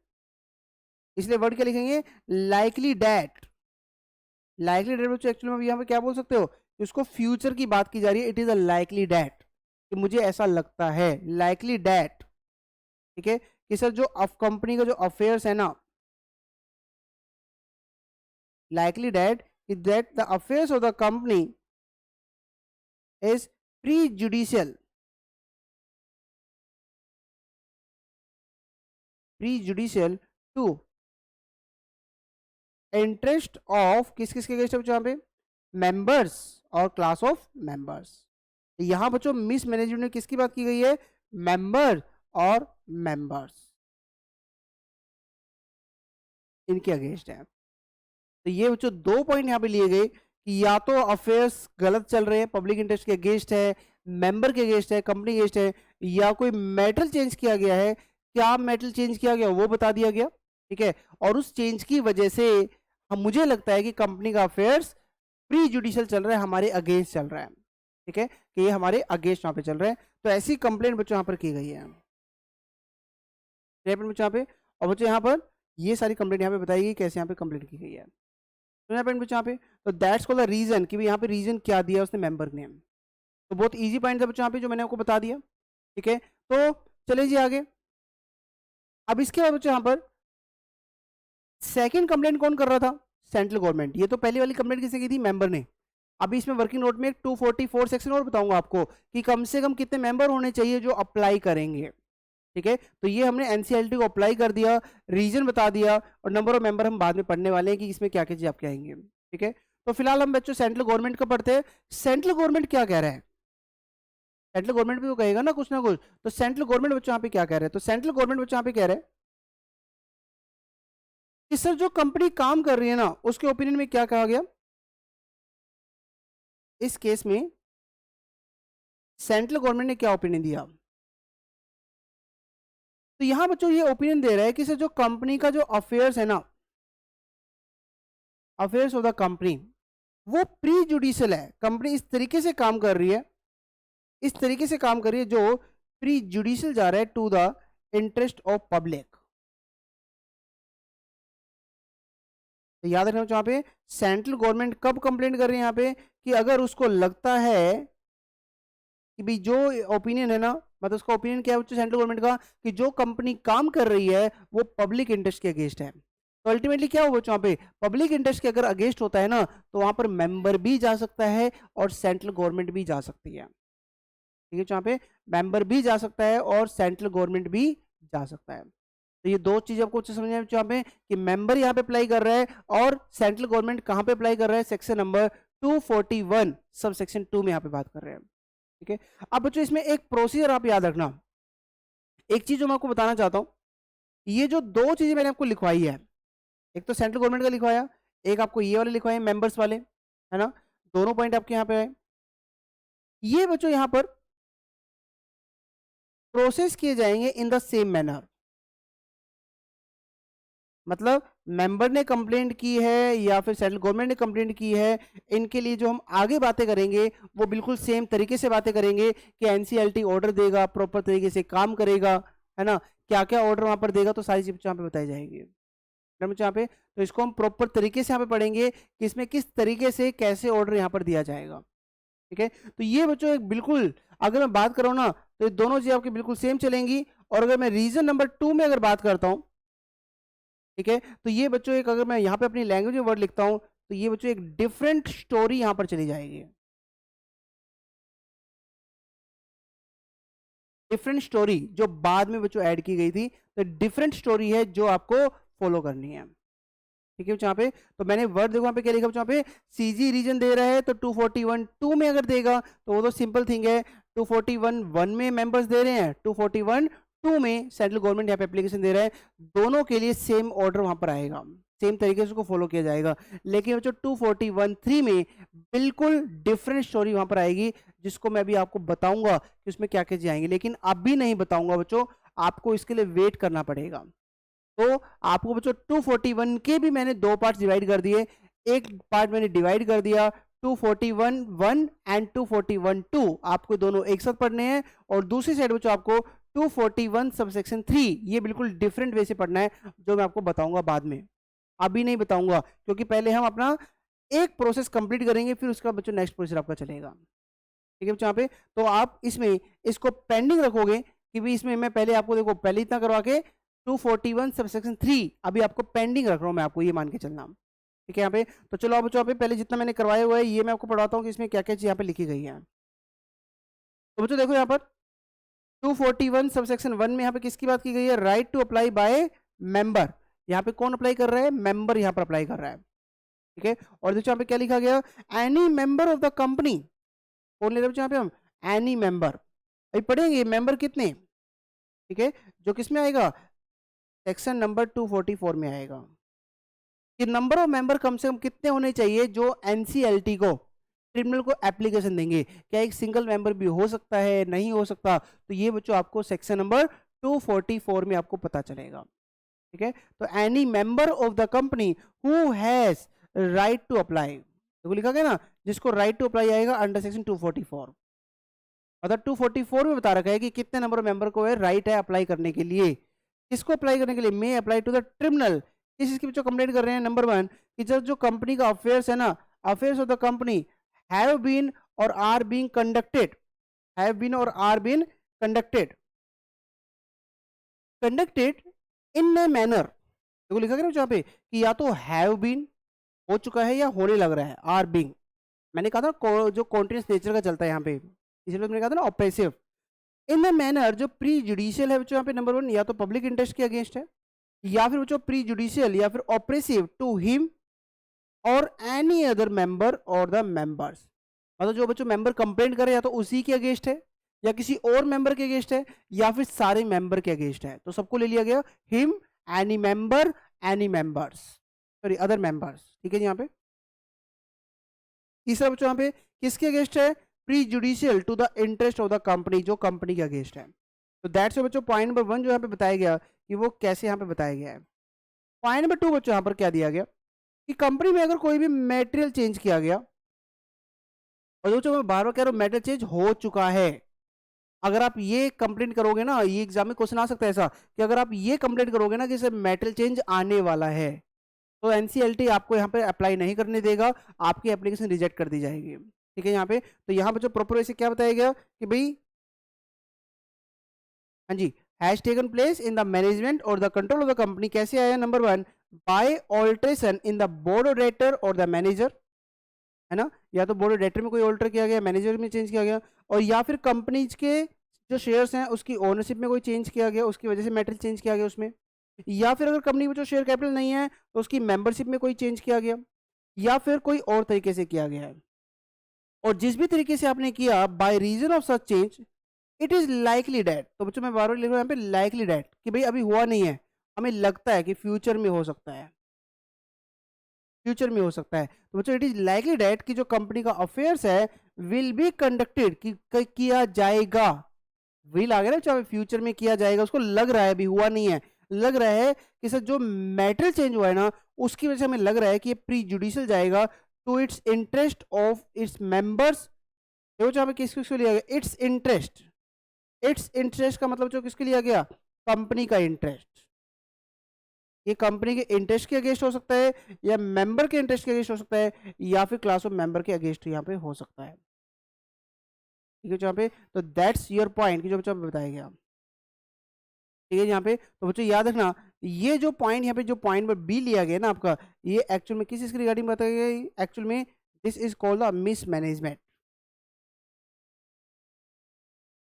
इसलिए वर्ड क्या लिखेंगे, लाइकली डैट। लाइकली डैट बच्चों एक्चुअली में यहाँ पे क्या बोल सकते हो, उसको फ्यूचर की बात की जा रही है, it is a likely that, कि मुझे ऐसा लगता है, लाइकली डैट, ठीक है। कि सर जो कंपनी का जो अफेयर्स है ना, likely that the affairs of the company is prejudicial to interest of किस किस के अगेंस्ट है बच्चों यहाँ पे, मेंबर्स और क्लास ऑफ मेंबर्स। यहां बच्चों मिस मैनेजमेंट में किसकी बात की गई है, मेंबर और मेंबर्स, इनके अगेंस्ट है। तो ये बच्चों दो पॉइंट यहाँ पे लिए गए कि या तो अफेयर्स गलत चल रहे हैं, पब्लिक इंटरेस्ट के अगेंस्ट है, मेंबर के अगेंस्ट है, कंपनी के अगेंस्ट है, या कोई मेटल चेंज किया गया है, क्या मेटल चेंज किया गया वो बता दिया गया, ठीक है। और उस चेंज की वजह से मुझे लगता है कि कंपनी का अफेयर्स प्री जुडिशियल चल रहा है, हमारे अगेंस्ट चल रहा है, ठीक है, कि ये हमारे अगेंस्ट यहाँ पे चल रहा है। तो ऐसी कंप्लेंट बच्चों यहाँ पर की गई है बच्चों यहाँ पे। और बच्चों यहाँ पर ये सारी कंप्लेंट यहाँ पे बताई गई कैसे यहाँ पे कंप्लेंट की गई है बच्चों यहाँ पे। तो दैट्स कॉल्ड द रीजन, कि यहाँ पे रीजन क्या दिया उसने मेंबर ने। तो बहुत इजी पॉइंट था बच्चों यहाँ पे जो मैंने आपको बता दिया, ठीक है। तो चलिए जी आगे। अब इसके बाद बच्चों यहाँ पर सेकंड कंप्लेंट कौन कर रहा था, सेंट्रल गवर्नमेंट। ये तो पहली वाली कंप्लेंट किसने की थी, मेंबर ने। अभी इसमें वर्किंग नोट में एक 244 सेक्शन और बताऊंगा आपको कि कम से कम कितने मेंबर होने चाहिए जो अप्लाई करेंगे, ठीक है। तो ये हमने एनसीएलटी को अप्लाई कर दिया, रीजन बता दिया, और नंबर ऑफ मेंबर हम बाद में पढ़ने वाले हैं कि इसमें क्या क्या चीज आपके आएंगे, ठीक है। तो फिलहाल हम बच्चों सेंट्रल गवर्नमेंट का पढ़ते हैं। सेंट्रल गवर्नमेंट क्या कह रहा है, सेंट्रल गवर्नमेंट भी तो कहेगा ना कुछ ना कुछ। तो सेंट्रल गवर्नमेंट बच्चों यहाँ पे क्या कह रहे हैं, तो सेंट्रल गवर्नमेंट बच्चों यहाँ पे कह रहे हैं कि सर जो कंपनी काम कर रही है ना उसके ओपिनियन में क्या कहा गया, इस केस में सेंट्रल गवर्नमेंट ने क्या ओपिनियन दिया। तो यहां बच्चों ये ओपिनियन दे रहा है कि सर जो कंपनी का जो अफेयर्स है ना, अफेयर्स ऑफ द कंपनी वो प्री जुडिशियल है, कंपनी इस तरीके से काम कर रही है, इस तरीके से काम कर रही है जो प्री जुडिशियल जा रहा है to the interest of public. तो याद रखना बच्चों यहाँ पे सेंट्रल गवर्नमेंट कब कंप्लेंट कर रही है यहाँ पे कि अगर उसको लगता है कि भाई जो ओपिनियन है ना, मतलब उसका ओपिनियन क्या है बच्चों सेंट्रल गवर्नमेंट का, कि जो कंपनी काम कर रही है वो पब्लिक इंटरेस्ट के अगेंस्ट है। तो अल्टीमेटली क्या होगा बच्चों यहाँ पे, पब्लिक इंटरेस्ट के अगर अगेंस्ट होता है ना, तो वहां पर मेंबर भी जा सकता है और सेंट्रल गवर्नमेंट भी जा सकती है। ठीक है, यहाँ पे मेंबर भी जा सकता है और सेंट्रल गवर्नमेंट भी जा सकता है। तो ये दो चीज आपको समझ में यहाँ पे कि मेंबर यहाँ पे अप्लाई कर रहा है और सेंट्रल गवर्नमेंट कहाँ पे अप्लाई कर रहा है, सेक्शन नंबर 241 सब सेक्शन 2 में यहाँ पे बात कर रहे हैं। ठीक है, अब बच्चों इसमें एक प्रोसीजर आप याद रखना, एक चीज जो मैं आपको बताना चाहता हूँ, ये जो दो चीजें मैंने आपको लिखवाई है, एक तो सेंट्रल गवर्नमेंट का लिखवाया, एक आपको ये वाले लिखवाए मेंबर्स वाले, है ना, दोनों पॉइंट आपके यहाँ पे है। ये बच्चों यहाँ पर प्रोसेस किए जाएंगे इन द सेम मैनर, मतलब मेंबर ने कंप्लेंट की है या फिर सेंट्रल गवर्नमेंट ने कंप्लेंट की है, इनके लिए जो हम आगे बातें करेंगे वो बिल्कुल सेम तरीके से बातें करेंगे कि एनसीएलटी ऑर्डर देगा, प्रॉपर तरीके से काम करेगा, है ना, क्या क्या ऑर्डर वहां पर देगा, तो सारी चीजें यहाँ पे बताई जाएगी यहाँ पे। तो इसको हम प्रॉपर तरीके से यहाँ पे पढ़ेंगे कि इसमें किस तरीके से कैसे ऑर्डर यहाँ पर दिया जाएगा। ठीक है, तो ये बच्चों एक बिल्कुल, अगर मैं बात करूँ ना तो ये दोनों चीजें आपकी बिल्कुल सेम चलेंगी। और अगर मैं रीजन नंबर 2 में अगर बात करता हूं, ठीक है, तो ये बच्चों एक, अगर मैं यहाँ पे अपनी लैंग्वेज में वर्ड लिखता हूं तो ये बच्चों एक डिफरेंट स्टोरी यहां पर चली जाएगी, डिफरेंट स्टोरी जो बाद में बच्चों ऐड की गई थी, तो डिफरेंट स्टोरी है जो आपको फॉलो करनी है। ठीक है, यहाँ पे तो मैंने वर्ड देखो यहाँ पे क्या लिखा यहाँ पे, सीजी रीजन दे रहा है तो 241 2 में अगर देगा तो वो तो सिंपल थिंग है, 241 1 में मेंबर्स दे रहे हैं, 241 2 में सेंट्रल गवर्नमेंट यहाँ पे एप्लीकेशन दे रहा है, दोनों के लिए सेम ऑर्डर वहां पर आएगा, सेम तरीके से उसको फॉलो किया जाएगा। लेकिन बच्चों 241 3 में बिल्कुल डिफरेंट स्टोरी वहां पर आएगी, जिसको मैं अभी आपको बताऊंगा कि उसमें क्या क्या चीजें आएंगी, लेकिन अभी नहीं बताऊंगा बच्चों, आपको इसके लिए वेट करना पड़ेगा। तो आपको बच्चों 241 के भी मैंने दो पार्ट डिवाइड कर दिए, एक पार्ट मैंने डिवाइड कर दिया 241 1 एंड 241 2, आपको दोनों एक साथ पढ़ने हैं, और दूसरी साइड बच्चों आपको 241 सबसेक्शन 3, ये बिल्कुल डिफरेंट वे से पढ़ना है, जो मैं आपको बताऊंगा बाद में, अभी नहीं बताऊंगा, क्योंकि पहले हम अपना एक प्रोसेस कंप्लीट करेंगे, फिर उसका बच्चों नेक्स्ट प्रोसेस आपका चलेगा। ठीक है बच्चों, यहाँ पे तो आप इसमें इसको पेंडिंग रखोगे कि भी इसमें मैं पहले आपको देखो पहले इतना करवा के 241 सबसेक्शन 3 अभी आपको पेंडिंग रख रहा हूं मैं, आपको ये मान के चलना। ठीक है, यहाँ पे तो चलो आप बच्चों पे पहले जितना मैंने करवाया हुआ है ये मैं आपको पढ़ाता हूँ कि इसमें क्या क्या चीज यहाँ पे लिखी गई है। तो बच्चों देखो यहाँ पर 241 सबसेक्शन 1 में यहाँ पे किसकी बात की गई है, right to apply by member, यहाँ पे कौन अप्लाई कर रहा है, मेंबर यहाँ पर अप्लाई कर रहा है। ठीक है, और देखो यहाँ पे क्या लिखा गया, any member of the company, कौन ले रहे बच्चों यहाँ पे हम, एनी मेंबर, अभी पढ़ेंगे मेंबर कितने। ठीक है, जो किस में आएगा, सेक्शन नंबर 244 में आएगा कि नंबर ऑफ मेंबर कम से कम कितने होने चाहिए जो एनसीएलटी को, ट्रिब्यूनल को एप्लीकेशन देंगे, क्या एक सिंगल मेंबर भी हो सकता है, नहीं हो सकता, तो ये बच्चों आपको सेक्शन नंबर 244 में आपको पता चलेगा। ठीक है, तो any member of the company who has right to apply, देखो लिखा गया ना, जिसको राइट टू अप्लाई आएगा अंडर सेक्शन 244, मतलब 244 में बता रखा है कि कितने नंबर ऑफ मेंबर को है राइट है अप्लाई करने के लिए, किसको अप्लाई करने के लिए, may apply to the tribunal, किस चीज के बच्चों कंप्लेंट कर रहे हैं, नंबर 1 कि जब जो कंपनी का अफेयर्स है ना, affairs of the company have been और are being conducted, have been और are been conducted, conducted in a manner, देखो लिखा गया ना यहाँ पे कि या तो हैव बीन हो चुका है या होने लग रहा है, आर बीइंग, मैंने कहा था जो कॉन्टिन्यूस नेचर का चलता है यहाँ पे, इसलिए मैंने कहा था ना ऑपरेसिव, इन द मैनर जो प्री जुडिशियल है बच्चों यहाँ पे नंबर 1 या तो पब्लिक इंटरेस्ट के अगेंस्ट है, या फिर बच्चों प्री जुडिशियल या फिर ऑपरेसिव टू हिम और एनी अदर मेंबर और द मेंबर्स, मतलब जो बच्चों मेंबर कंप्लेंट करे या तो उसी के अगेंस्ट है या किसी और मेंबर के अगेंस्ट है या फिर सारे मेंबर के अगेंस्ट है, तो सबको ले लिया गया, him any member any members, sorry other members. ठीक है, यहाँ पे तीसरा बच्चों यहाँ पे किसके अगेंस्ट है, prejudicial to the interest of the company, जो कंपनी के अगेंस्ट है। तो दैट्स बच्चों पॉइंट नंबर 1 जो यहाँ पे बताया गया कि वो कैसे यहाँ पे बताया गया है। पॉइंट नंबर 2 बच्चों यहाँ पर क्या दिया गया कि कंपनी में अगर कोई भी मेटेरियल चेंज किया गया, और जो मैं बार बार कह रहा हूँ मेटेरियल चेंज हो चुका है, अगर आप ये कंप्लेंट करोगे ना, ये एग्जाम में क्वेश्चन आ सकता है ऐसा कि अगर आप ये कंप्लेंट करोगे ना कि सर मेटेरियल चेंज आने वाला है, तो एनसीएलटी आपको यहाँ पे अप्लाई नहीं करने देगा, आपकी एप्लीकेशन रिजेक्ट कर दी जाएगी। ठीक है यहाँ पे, तो यहाँ पे जो प्रॉपर वैसे क्या बताया गया कि भाई हाँ जी, has taken place in the management और the control of the company कैसे आया, number 1 by alteration in the board of director और द मैनेजर, है ना, या तो बोर्ड ऑफ डायरेक्टर में कोई ऑल्टर किया गया, मैनेजर में चेंज किया गया, और या फिर कंपनीज के जो शेयर्स हैं उसकी ओनरशिप में कोई चेंज किया गया, उसकी वजह से मैटर चेंज किया गया उसमें, या फिर अगर कंपनी में जो शेयर कैपिटल नहीं है तो उसकी मेंबरशिप में कोई चेंज किया गया, या फिर कोई और तरीके से किया गया है। और जिस भी तरीके से आपने किया by reason of such change it is likely that, तो बच्चों मैं बार बार लिख रहा हूँ यहाँ पे लाइकली डेट कि भाई अभी हुआ नहीं है, हमें लगता है कि फ्यूचर में हो सकता है, फ्यूचर में हो सकता है, तो बच्चों इट इज लाइकली डेट कि जो कंपनी का अफेयर्स है विल बी कंडक्टेड किया जाएगा, विल आ गया ना, चाहे फ्यूचर में किया जाएगा, उसको लग रहा है, अभी हुआ नहीं है, लग रहा है कि सर जो मैटर चेंज हुआ है ना उसकी वजह से हमें लग रहा है कि ये प्री जुडिशियल जाएगा to its interest of its members. देखो जहां पे किसको लिया गया, इट्स इंटरेस्ट, इट्स इंटरेस्ट का मतलब जो किसके लिया गया, कंपनी का इंटरेस्ट, ये कंपनी के इंटरेस्ट के अगेंस्ट हो सकता है, या मेंबर के इंटरेस्ट के अगेंस्ट हो सकता है, या फिर क्लास ऑफ मेंबर के अगेंस्ट यहाँ पे हो सकता है। ठीक है जहाँ पे, तो दैट्स योर पॉइंट कि जो बच्चों बताया गया। ठीक है यहाँ पे, तो बच्चों याद रखना ये जो पॉइंट यहाँ पे जो पॉइंट नंबर बी लिया गया ना आपका, ये एक्चुअल में किस इसके रिगार्डिंग बताया गया, एक्चुअल में this is called the mismanagement.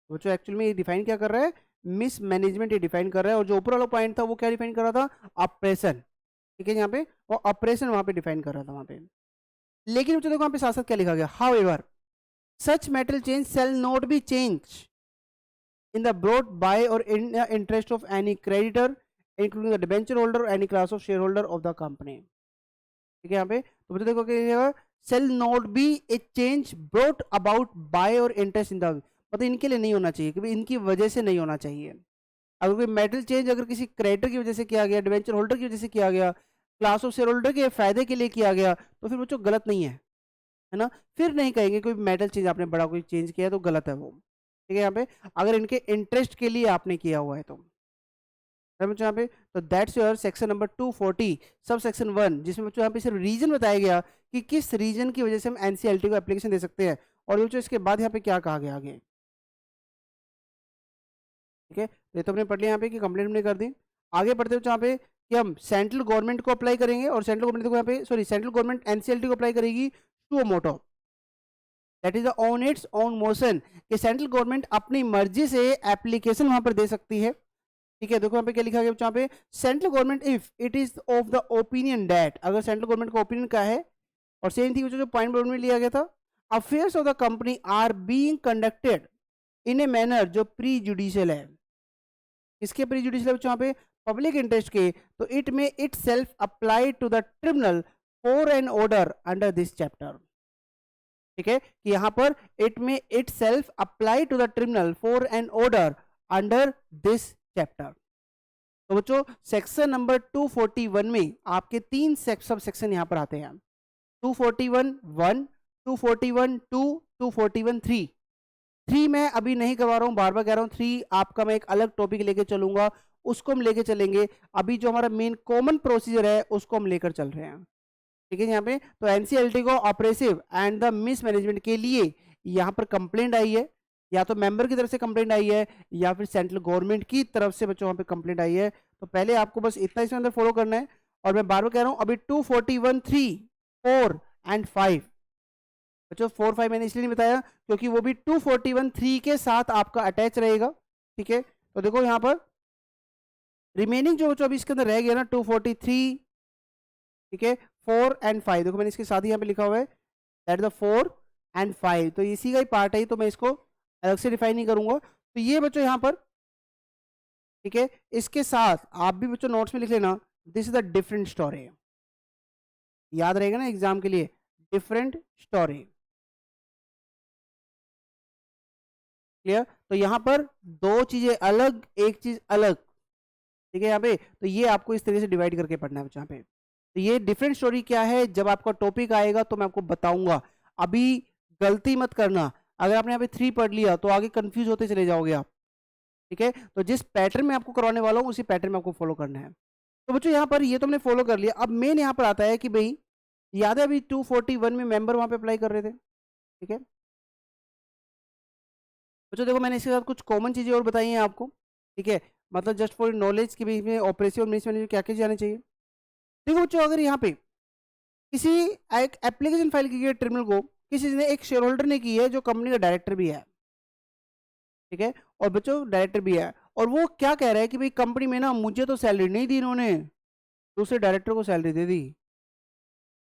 बच्चों एक्चुअल में ये डिफाइन क्या कर रहा है, मिसमैनेजमेंट ये डिफाइन कर रहा है, और जो ऊपर वाला पॉइंट था वो क्या डिफाइन कर रहा था, ऑपरेशन। ठीक है यहाँ पे, और ऑपरेशन वहां पे डिफाइन कर रहा था वहां पे, लेकिन बच्चों देखो वहां पे साथ साथ क्या लिखा गया, however such material change shall not be change in the brought by or in the interest of any creditor including the debenture holder or any class of shareholder of the company। ठीक है यहाँ पे, तो बच्चों देखो क्या, shall not be a change brought about by or interest in the, मतलब इनके लिए नहीं होना चाहिए कि इनकी वजह से नहीं होना चाहिए। अगर कोई मेटल चेंज अगर किसी क्रेडिटर की वजह से किया गया, डिवेंचर होल्डर की वजह से किया गया, क्लास ऑफ शेयर होल्डर के फायदे के लिए किया गया, तो फिर बच्चों गलत नहीं है ना, फिर नहीं कहेंगे कोई मेटल चेंज आपने बड़ा कोई चेंज किया तो गलत है वो। ठीक है यहाँ पे, अगर इनके इंटरेस्ट के लिए आपने किया हुआ है तो बच्चों यहाँ पे, तो that's your section number 240 sub section 1, जिसमें बच्चों यहाँ पे सिर्फ रीजन बताया गया कि किस रीजन की वजह से हम एनसीएलटी को एप्लीकेशन दे सकते हैं, और बच्चों इसके बाद यहाँ पे क्या कहा गया आगे। ठीक है, तो ये तो हमने पढ़ लिया यहाँ पे कि कंप्लेंट हमने कर दी। आगे बढ़ते हुए यहाँ पे कि हम सेंट्रल गवर्नमेंट को अप्लाई करेंगे, और सेंट्रल गवर्नमेंट को यहाँ पे सॉरी सेंट्रल गवर्नमेंट एनसीएलटी को अप्लाई करेगी suo motu, that is on its own motion, कि सेंट्रल गवर्नमेंट अपनी मर्जी से एप्लीकेशन वहां पर दे सकती है। ठीक है, देखो यहाँ पे क्या लिखा गया यहाँ पे, central government if it is of the opinion that, अगर सेंट्रल गवर्नमेंट का ओपिनियन क्या है, और सेम थिंग जो पॉइंट में लिया गया था, affairs of the company are being conducted in a manner जो प्री जुडिशियल है, किसके प्री जुडिशियल बच्चों यहाँ पे, पब्लिक इंटरेस्ट के, तो it may itself apply to the tribunal for an order under this chapter. ठीक है, कि यहां पर it may itself apply to the tribunal for an order under this chapter. तो बच्चों सेक्शन नंबर 241 में आपके 3 सब सेक्शन यहां पर आते हैं, 241(1), 241(2), 241(3). 3 मैं अभी नहीं करवा रहा हूं, बार बार कह रहा हूं, 3 आपका मैं एक अलग टॉपिक लेके चलूंगा, उसको हम लेके चलेंगे, अभी जो हमारा मेन कॉमन प्रोसीजर है उसको हम लेकर चल रहे हैं। ठीक है यहाँ पे, तो एनसीएलटी को ऑपरेसिव एंड द मिसमैनेजमेंट के लिए यहाँ पर कंप्लेंट आई है, या तो मेंबर की तरफ से कंप्लेंट आई है, या फिर सेंट्रल गवर्नमेंट की तरफ से बच्चों वहाँ पे कंप्लेंट आई है। तो पहले आपको बस इतना इसमें अंदर फॉलो करना है, और मैं बार बार कह रहा हूँ अभी 241(3), 4 एंड 5, बच्चों 4, 5 मैंने इसलिए नहीं बताया क्योंकि वो भी 241(3) के साथ आपका अटैच रहेगा। ठीक है, तो देखो यहाँ पर रिमेनिंग जो बच्चों अभी इसके अंदर रह गया ना 243, ठीक है, 4 एंड 5, देखो मैंने इसके साथ ही यहाँ पे लिखा हुआ है दैट द 4 एंड 5, तो इसी का ही पार्ट है, तो मैं इसको अलग से डिफाइन नहीं करूंगा। तो ये बच्चों यहाँ पर, ठीक है, इसके साथ आप भी बच्चों नोट्स में लिख लेना, this is the different story, याद रहेगा ना एग्जाम के लिए, डिफरेंट स्टोरी। क्लियर, तो यहाँ पर 2 चीजें अलग, एक चीज अलग। ठीक है यहाँ पे, तो ये आपको इस तरीके से डिवाइड करके पढ़ना है बच्चों यहाँ पे। तो ये डिफरेंट स्टोरी क्या है, जब आपका टॉपिक आएगा तो मैं आपको बताऊंगा, अभी गलती मत करना, अगर आपने यहाँ पे 3 पढ़ लिया तो आगे कंफ्यूज होते चले जाओगे आप। ठीक है, तो जिस पैटर्न में आपको करवाने वाला हूँ उसी पैटर्न में आपको फॉलो करना है। तो बच्चों यहाँ पर ये तो हमने फॉलो कर लिया। अब मेन यहाँ पर आता है कि भाई याद है अभी 241 में मेंबर वहां पे अप्लाई कर रहे थे, ठीक है बच्चों। देखो मैंने इसके साथ कुछ कॉमन चीजें और बताई हैं आपको, ठीक है, मतलब जस्ट फॉर नॉलेज के बीच में ऑपरेशन और मिसमैनेजमेंट क्या क्या जाने चाहिए। देखो बच्चों अगर यहाँ पे किसी एक एप्लीकेशन फाइल की गई टर्मिनल को किसी ने एक शेयर होल्डर ने की है जो कंपनी का डायरेक्टर भी है, ठीक है, और बच्चों डायरेक्टर भी है, और वो क्या कह रहा है कि भाई कंपनी में ना मुझे तो सैलरी नहीं दी इन्होंने, दूसरे डायरेक्टर को सैलरी दे दी,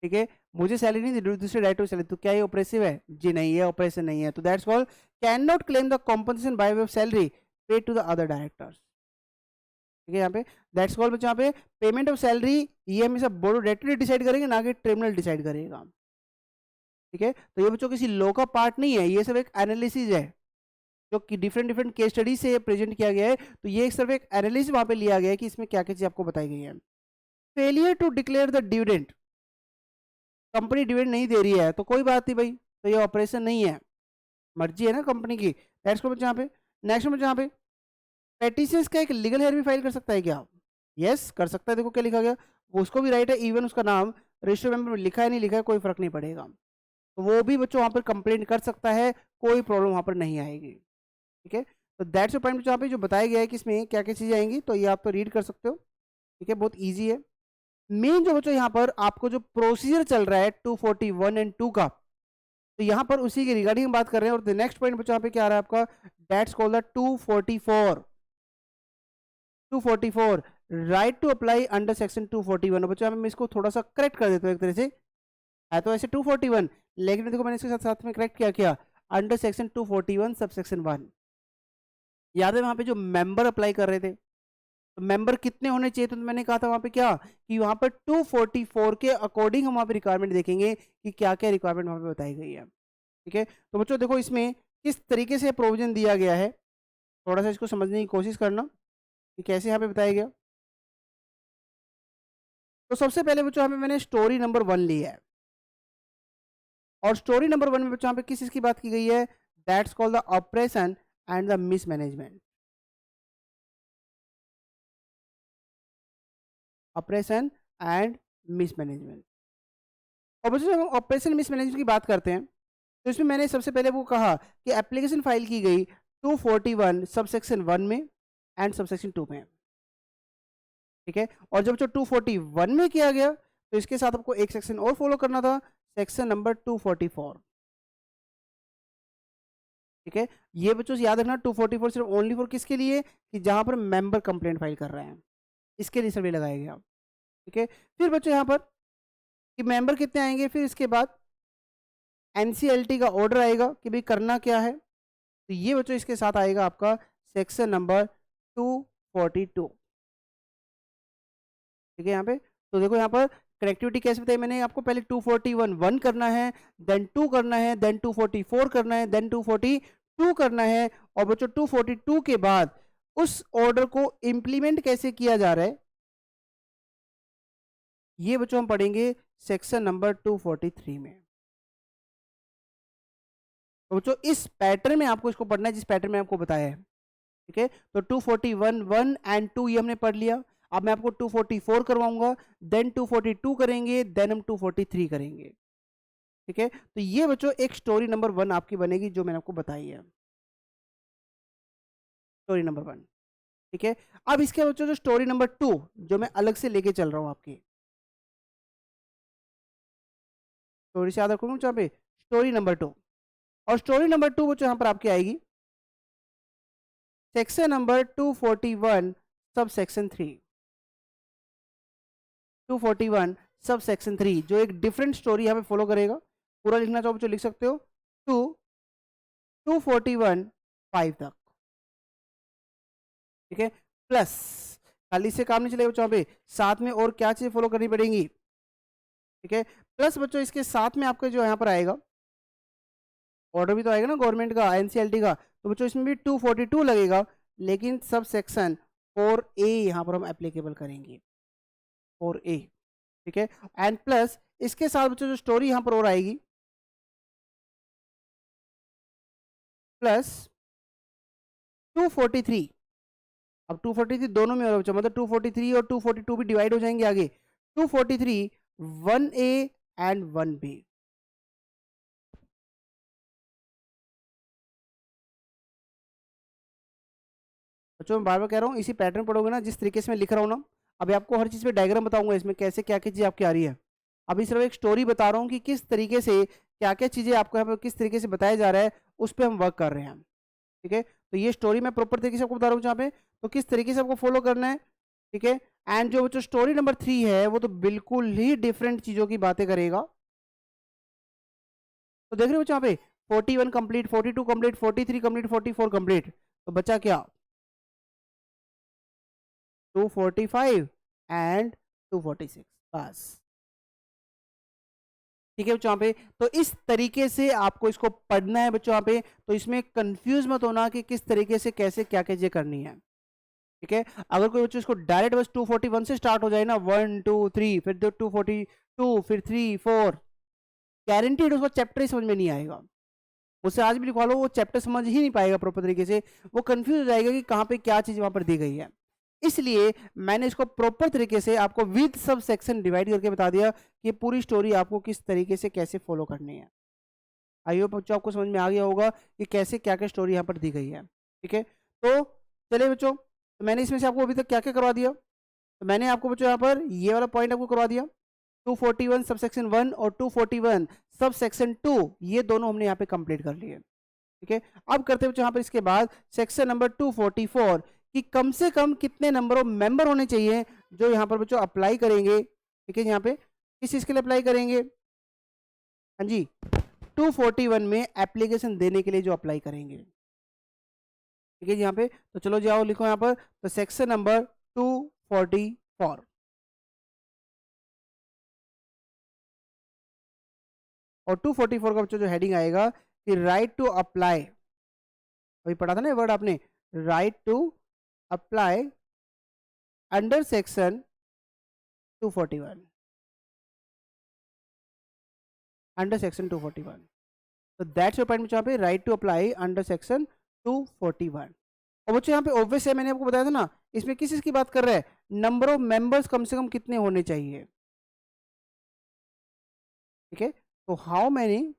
ठीक है, मुझे सैलरी नहीं दी दूसरे डायरेक्टर को सैलरी, तो क्या ये ऑपरेसिव है? जी नहीं, ये ऑपरेशन नहीं है। तो that's called can not claim the compensation by way of salary paid to the other directors, ठीक है। यहाँ पे दैट्स कॉल्ड बच्चों यहाँ पे पेमेंट ऑफ सैलरी ये हमेशा बोर्ड ऑफ डायरेक्टर डिसाइड करेंगे, ना कि ट्रिब्यूनल डिसाइड करेगा, ठीक है। तो ये बच्चों किसी लॉ का पार्ट नहीं है, ये सब एक एनालिसिस है जो कि डिफरेंट डिफरेंट केस स्टडी से प्रेजेंट किया गया है। तो ये सिर्फ एक एनालिसिस वहां पे लिया गया है कि इसमें क्या क्या चीज आपको बताई गई है। Failure to declare the dividend, company dividend नहीं दे रही है तो कोई बात नहीं भाई, तो ये ऑपरेशन नहीं है, मर्जी है ना कंपनी की। नेक्स्ट को यहाँ पे नेक्स्ट में यहाँ पे पेटिशंस का एक लीगल हेयर भी फाइल कर सकता है क्या? यस कर सकता है। देखो क्या लिखा गया, उसको भी राइट है, इवन उसका नाम रजिस्टर मेंबर में लिखा है नहीं लिखा है कोई फर्क नहीं पड़ेगा, तो वो भी बच्चों वहां पर कंप्लेंट कर सकता है, कोई प्रॉब्लम वहां पर नहीं आएगी, ठीक है। तो दैट्स द पॉइंट जहाँ पे जो बताया गया है कि इसमें क्या क्या चीजें आएंगी, तो ये आप तो रीड कर सकते हो, ठीक है, बहुत इजी है। मेन जो बच्चों यहाँ पर आपको जो प्रोसीजर चल रहा है 241 एंड 2 का, तो यहाँ पर उसी के रिगार्डिंग हम बात कर रहे हैं। और द नेक्स्ट पॉइंट बच्चों यहाँ पे क्या आ रहा है आपका, that's called the 244 right to apply under section 241। बच्चों यहाँ पे मैं इसको थोड़ा सा करेक्ट कर देता हूँ एक तरह से, है तो ऐसे 241, लेकिन देखो मैंने इसके साथ साथ में करेक्ट किया क्या, अंडर सेक्शन 241 सब सेक्शन 1। याद है वहां पे जो मेंबर अप्लाई कर रहे थे, तो मेंबर कितने होने चाहिए, तो मैंने कहा था वहां पे क्या कि वहां पर 244 के अकॉर्डिंग हम वहां पे रिक्वायरमेंट देखेंगे कि क्या क्या रिक्वायरमेंट वहां पे बताई गई है, ठीक है। तो बच्चों देखो इसमें किस तरीके से प्रोविजन दिया गया है, थोड़ा सा इसको समझने की कोशिश करना कि कैसे यहाँ पे बताया गया। तो सबसे पहले बच्चों यहाँ पे मैंने स्टोरी नंबर 1 लिया है, और स्टोरी नंबर 1 में बच्चों यहाँ पे किस चीज की बात की गई है, that's called the operation and the mismanagement, operation and mismanagement. और बच्चों जब हम ऑपरेशन मिसमैनेजमेंट की बात करते हैं, तो इसमें मैंने सबसे पहले वो कहा कि एप्लीकेशन फाइल की गई 241 सबसेक्शन 1 में एंड सबसेक्शन 2 में, ठीक है। और जब जो 241 में किया गया तो इसके साथ आपको एक सेक्शन और फॉलो करना था, सेक्शन नंबर 244, ठीक है। ये बच्चों से याद रखना 244 सिर्फ ओनली फॉर किसके लिए, कि जहां पर मेंबर कंप्लेंट फाइल कर रहे हैं, इसके लिए सर्वे लगाया गया, ठीक है। फिर बच्चों यहाँ पर कि मेंबर कितने आएंगे, फिर इसके बाद एनसीएलटी का ऑर्डर आएगा कि भाई करना क्या है, तो ये बच्चों इसके साथ आएगा आपका सेक्शन नंबर 242, ठीक है। यहाँ पे तो देखो यहाँ पर कनेक्टिविटी कैसे बताई मैंने आपको, पहले 241 1 करना है, देन 2 करना है, देन 244 करना है, देन 242 करना है, और बच्चों 242 के बाद उस ऑर्डर को इंप्लीमेंट कैसे किया जा रहा है, ये बच्चों हम पढ़ेंगे सेक्शन नंबर 243 में। तो बच्चों इस पैटर्न में आपको इसको पढ़ना है जिस पैटर्न में आपको बताया है, ठीक है। तो 241 1 एंड 2 ये हमने पढ़ लिया। अब मैं आपको 244 करवाऊंगा, देन 242 करेंगे, देन हम 243 करेंगे, ठीक है। तो ये बच्चों एक स्टोरी नंबर 1 आपकी बनेगी जो मैंने आपको बताई है, स्टोरी नंबर 1, ठीक है। अब इसके बच्चों जो स्टोरी नंबर 2 जो मैं अलग से लेके चल रहा हूं आपकी, स्टोरी से याद रखूंगा जहाँ पे स्टोरी नंबर 2, और स्टोरी नंबर 2 बच्चों यहाँ पर आपकी आएगी section number 241 sub section 3, 241 sub section 3 जो एक डिफरेंट स्टोरी यहाँ पे फॉलो करेगा। पूरा लिखना चाहो बच्चों लिख सकते हो, टू 241 5 तक, ठीक है। प्लस खाली से काम नहीं चलेगा बच्चों, यहाँ पे साथ में और क्या चीजें फॉलो करनी पड़ेंगी, ठीक है। प्लस बच्चों इसके साथ में आपका जो यहाँ पर आएगा ऑर्डर भी तो आएगा ना गवर्नमेंट का एनसीएलटी का, तो बच्चों इसमें भी 242 लगेगा, लेकिन सब सेक्शन 4A यहाँ पर हम एप्लीकेबल करेंगे, 4A, ठीक है। एंड प्लस इसके साथ बच्चों जो स्टोरी यहाँ पर और आएगी, प्लस 243 अब 243 दोनों में हो रहा है बच्चों, मतलब 243 और 242 भी डिवाइड हो जाएंगे आगे। 243 1A एंड 1B। बच्चों मैं बार बार कह रहा हूँ, इसी पैटर्न पढ़ोगे ना जिस तरीके से मैं लिख रहा हूँ ना। अभी आपको हर चीज़ पे डायग्राम बताऊंगा इसमें कैसे क्या क्या चीज़ आपकी आ रही है। अभी सिर्फ एक स्टोरी बता रहा हूँ कि किस तरीके से क्या क्या चीज़ें आपको यहाँ पे किस तरीके से बताया जा रहा है, उस पर हम वर्क कर रहे हैं। ठीक है, तो ये स्टोरी मैं प्रॉपर तरीके से आपको बता रहा हूँ जहाँ पे, तो किस तरीके से आपको फॉलो करना है। ठीक है, एंड जो बच्चों स्टोरी नंबर 3 है वो तो बिल्कुल ही डिफरेंट चीज़ों की बातें करेगा। तो देख रहे हो यहाँ पे 41 कंप्लीट, 42 कंप्लीट, 43 कंप्लीट, 44 कंप्लीट, तो बचा क्या 245 एंड 246 बस। ठीक है बच्चों यहाँ पे, तो इस तरीके से आपको इसको पढ़ना है बच्चों यहाँ पे। तो इसमें कंफ्यूज मत होना कि किस तरीके से कैसे क्या क्या चीजें करनी है। ठीक है, अगर कोई बच्चों इसको डायरेक्ट बस 241 से स्टार्ट हो जाए ना, 1 2 3 फिर 242 फिर 3 4, गारंटीड उसको चैप्टर ही समझ में नहीं आएगा। उसे आज भी लिखवा लो, वो चैप्टर समझ ही नहीं पाएगा प्रॉपर तरीके से, वो कंफ्यूज हो जाएगा कि कहाँ पे क्या चीज वहां पर दी गई है। इसलिए मैंने इसको प्रॉपर तरीके से आपको विद सब सेक्शन डिवाइड करके बता दिया कि पूरी स्टोरी आपको किस तरीके से कैसे फॉलो करनी है। आई होप बच्चों आपको समझ में आ गया होगा कि कैसे क्या क्या स्टोरी यहाँ पर दी गई है। ठीक है, तो चलिए बच्चों, तो मैंने इसमें से आपको अभी तक क्या क्या करवा दिया। तो मैंने आपको बच्चों यहाँ पर ये वाला पॉइंट आपको करवा दिया, 241 सब सेक्शन 1 और 241 सब सेक्शन 2, ये दोनों हमने यहाँ पे कंप्लीट कर लिए। ठीक है, अब करते हैं यहाँ पर इसके बाद सेक्शन नंबर 244 कि कम से कम कितने नंबर ऑफ मेंबर होने चाहिए जो यहाँ पर बच्चों अप्लाई करेंगे। ठीक है, यहाँ पे किस चीज के लिए अप्लाई करेंगे, हाँ जी 241 में एप्लीकेशन देने के लिए जो अप्लाई करेंगे। ठीक है जी, यहाँ पे तो चलो जाओ लिखो यहाँ पर, तो सेक्शन नंबर 244 और 244 का बच्चों जो हेडिंग आएगा कि राइट टू अप्लाई, अभी पढ़ा था ना वर्ड आपने, right to apply under section 241, अंडर सेक्शन 241। तो दैट्स योर पॉइंट यहाँ पे, right to apply under section 241। और बच्चों यहाँ पे ऑब्वियस है, मैंने आपको बताया था ना, इसमें किस चीज की बात कर रहा है, नंबर ऑफ मेंबर्स कम से कम कितने होने चाहिए। ठीक है, तो how many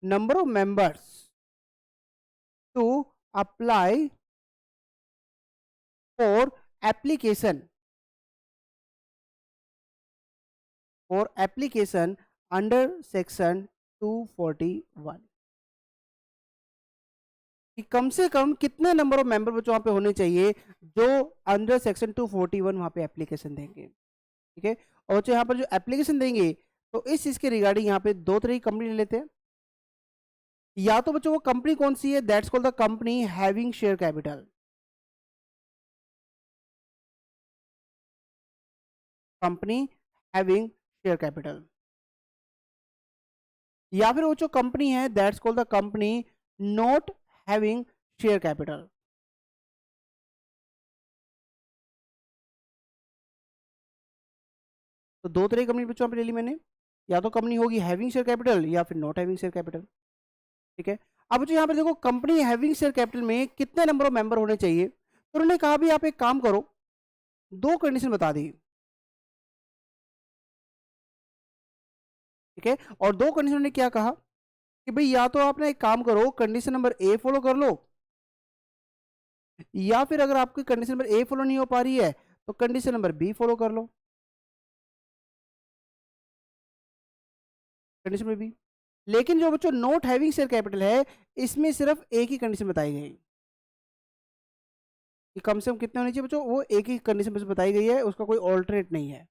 number of members to apply for application, for application under section 241, कि कम से कम कितने नंबर ऑफ मेंबर बच्चों वहां पे होने चाहिए जो अंडर सेक्शन 241 वहां पे एप्लीकेशन देंगे। ठीक है, और बच्चों यहाँ पर जो एप्लीकेशन देंगे, तो इस चीज के रिगार्डिंग यहाँ पे दो तरह की कंपनी ले लेते हैं। या तो बच्चों वो कंपनी कौन सी है, that's called the company having share capital, company having share capital. या फिर वो जो कंपनी है that's called the company not having share capital. तो दो तरह की कंपनी बच्चों पे ले ली मैंने, या तो कंपनी होगी हैविंग शेयर कैपिटल या फिर नॉट हैविंग शेयर कैपिटल। ठीक है, अब बच्चों यहाँ पर देखो कंपनी हैविंग शेयर कैपिटल में कितने नंबर ऑफ मेंबर होने चाहिए, तो उन्होंने कहा भी आप एक काम करो, दो कंडीशन बता दी। ठीक है, और दो कंडीशन ने क्या कहा कि भाई या तो आप ना एक काम करो, कंडीशन नंबर ए फॉलो कर लो, या फिर अगर आपकी कंडीशन नंबर ए फॉलो नहीं हो पा रही है तो कंडीशन नंबर बी फॉलो कर लो। कंडीशन नंबर बी, लेकिन जो बच्चों नॉट हैविंग शेयर कैपिटल है, इसमें सिर्फ एक ही कंडीशन बताई गई कि कम से कम कितने होने चाहिए बच्चों, वो एक ही कंडीशन बस बताई गई है, उसका कोई ऑल्टरनेट नहीं है।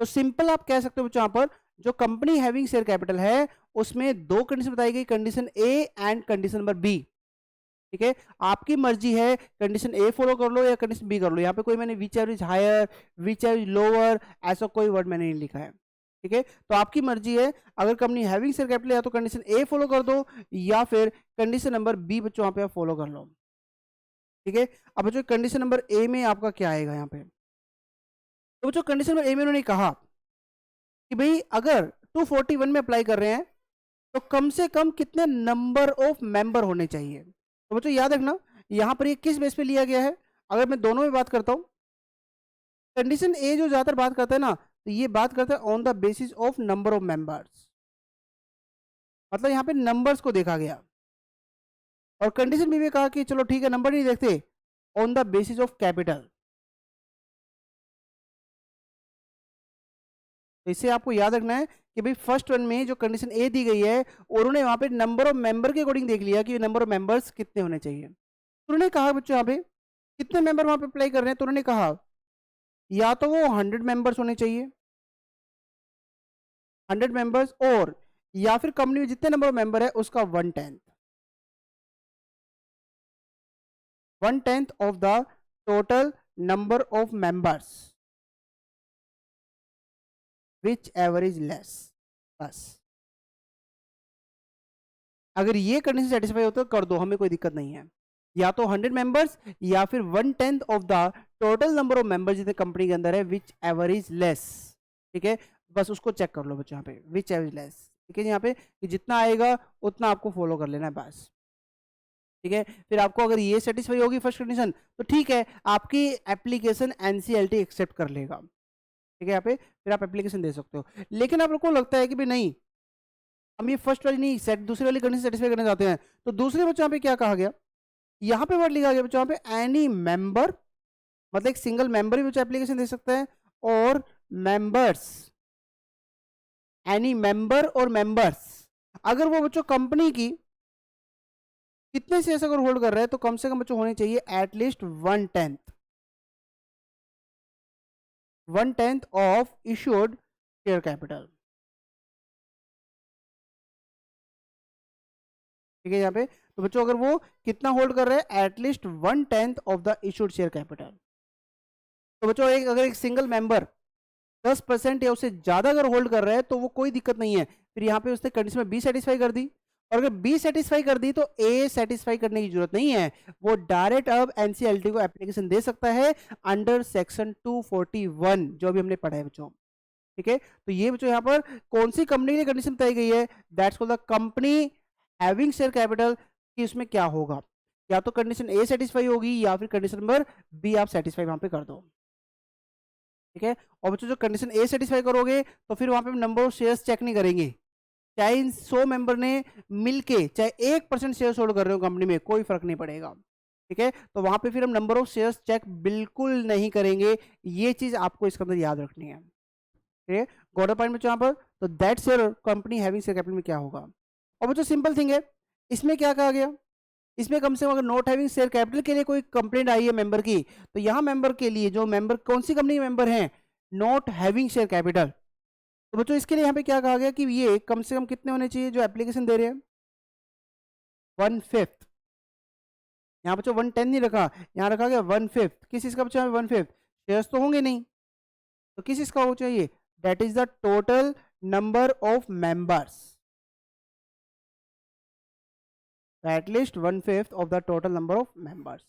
तो सिंपल आप कह सकते हो बच्चों यहाँ पर जो कंपनी हैविंग शेयर कैपिटल है उसमें दो कंडीशन बताई गई, condition A and condition number B. ठीक है, आपकी मर्जी है कंडीशन ए फॉलो कर लो या कंडीशन बी कर लो, यहाँ पे कोई मैंने which is higher which is lower ऐसा कोई वर्ड मैंने नहीं लिखा है। ठीक है, तो आपकी मर्जी है, अगर कंपनी हैविंग शेयर कैपिटल है तो कंडीशन ए फॉलो कर दो या फिर कंडीशन नंबर बी बच्चों यहाँ पे आप फॉलो कर लो। ठीक है, अब बच्चों कंडीशन नंबर ए में आपका क्या आएगा यहाँ पे, तो बच्चों कंडीशन नंबर ए में उन्होंने कहा कि भाई अगर 241 में अप्लाई कर रहे हैं तो कम से कम कितने नंबर ऑफ मेंबर होने चाहिए। तो बच्चों याद रखना, यहाँ पर ये किस बेस पे लिया गया है? अगर मैं दोनों में बात करता हूँ, कंडीशन ए जो ज़्यादातर बात करता है ना, तो ये बात करता है on the basis of number of members, मतलब यहाँ पे नंबर्स को देखा गया। और कंडीशन बी में कहा कि चलो ठीक है, नंबर नहीं देखते, on the basis of capital. तो इसे आपको याद रखना है कि भाई फर्स्ट वन में जो कंडीशन ए दी गई है, उन्होंने वहां पे नंबर ऑफ मेंबर के अकॉर्डिंग देख लिया कि नंबर ऑफ मेंबर्स कितने होने चाहिए। तो उन्होंने कहा बच्चों यहाँ पे कितने मेंबर वहां पे अप्लाई कर रहे हैं, तो उन्होंने कहा या तो वो 100 मेंबर्स होने चाहिए, 100 मेंबर्स, और या फिर कंपनी में जितने नंबर ऑफ मेंबर है उसका 1/10 of the total number of members which average less. बस अगर ये कंडीशन सेटिस्फाई होता है कर दो, हमें कोई दिक्कत नहीं है। या तो 100 मेंबर्स या फिर 1/10 of the total number of members जितने कंपनी के अंदर है, विच एवरेज लेस। ठीक है, बस उसको चेक कर लो बच्चों यहाँ पे, विच एवरेज लेस। ठीक है, यहाँ पे कि जितना आएगा उतना आपको फॉलो कर लेना है बस। ठीक है, फिर आपको अगर ये सेटिस्फाई होगी फर्स्ट कंडीशन, तो ठीक है, आपकी एप्लीकेशन एनसीएलटी एक्सेप्ट कर लेगा। ठीक है, यहाँ पे फिर आप एप्लीकेशन दे सकते हो। लेकिन आप लोग को लगता है कि भाई नहीं, हम ये फर्स्ट वाली नहीं, दूसरी वाली कंडीशन सेटिस्फाई करना चाहते हैं, तो दूसरे बच्चों पे क्या कहा गया, यहाँ पे वर्ड लिखा गया बच्चों पे एनी मेंबर, मतलब एक सिंगल मेंबर भी बच्चा एप्लीकेशन दे सकता है, और मेंबर्स, एनी मेंबर और मेंबर्स, अगर वो बच्चों कंपनी की कितने शेयर्स अगर होल्ड कर रहे हैं, तो कम से कम बच्चों होने चाहिए at least 1/10 of issued share capital. ठीक है, यहाँ पे तो बच्चों अगर वो कितना होल्ड कर रहे हैं, at least 1/10 of the issued share capital. तो बच्चों अगर एक सिंगल मेंबर 10% या उससे ज्यादा अगर होल्ड कर रहा है तो वो कोई दिक्कत नहीं है, फिर यहाँ पे उसने कंडीशन में बी सेटिस्फाई कर दी, और अगर बी सेटिस्फाई कर दी तो ए सेटिस्फाई करने की जरूरत नहीं है, वो डायरेक्ट अब एनसीएलटी को एप्लीकेशन दे सकता है अंडर सेक्शन 241 जो भी हमने पढ़ा है बच्चों। ठीक है, तो ये बच्चों यहाँ पर कौन सी कंपनी के लिए कंडीशन बताई गई है, that's called the company having share capital, कि उसमें क्या होगा, या तो कंडीशन ए सेटिस्फाई होगी या फिर कंडीशन नंबर बी आप सेटिस्फाई वहां पे कर दो। ठीक है, और बच्चों जो कंडीशन ए सेटिस्फाई करोगे तो फिर वहां पे नंबर ऑफ शेयर्स चेक नहीं करेंगे, चाहे इन 100 मेंबर ने मिलके चाहे 1% शेयर होल्ड कर रहे हो कंपनी में, कोई फर्क नहीं पड़ेगा। ठीक है, तो वहां पे फिर हम नंबर ऑफ शेयर्स चेक बिल्कुल नहीं करेंगे, ये चीज आपको इसके अंदर याद रखनी है। ठीक है, गॉट पॉइंट बच्चों यहाँ पर, तो that's your company having share capital में क्या होगा। और बच्चों सिंपल थिंग है, इसमें क्या कहा गया, इसमें कम से कम अगर नॉट हैविंग शेयर कैपिटल के लिए कोई कंप्लेंट आई है मेंबर की, तो यहाँ मेंबर के लिए जो मेंबर कौन सी कंपनी के मेंबर हैं, नॉट हैविंग शेयर कैपिटल, तो बच्चों इसके लिए यहाँ पे क्या कहा गया कि ये कम से कम कितने होने चाहिए जो एप्लीकेशन दे रहे हैं, 1/5। यहाँ बच्चों 1/10 नहीं रखा, यहाँ रखा गया 1/5। किस चीज का बच्चों 1/5, शेयर्स तो होंगे नहीं, तो किस चीज का हो चाहिए, that is the total number of members, at least 1/5 of the total number of members.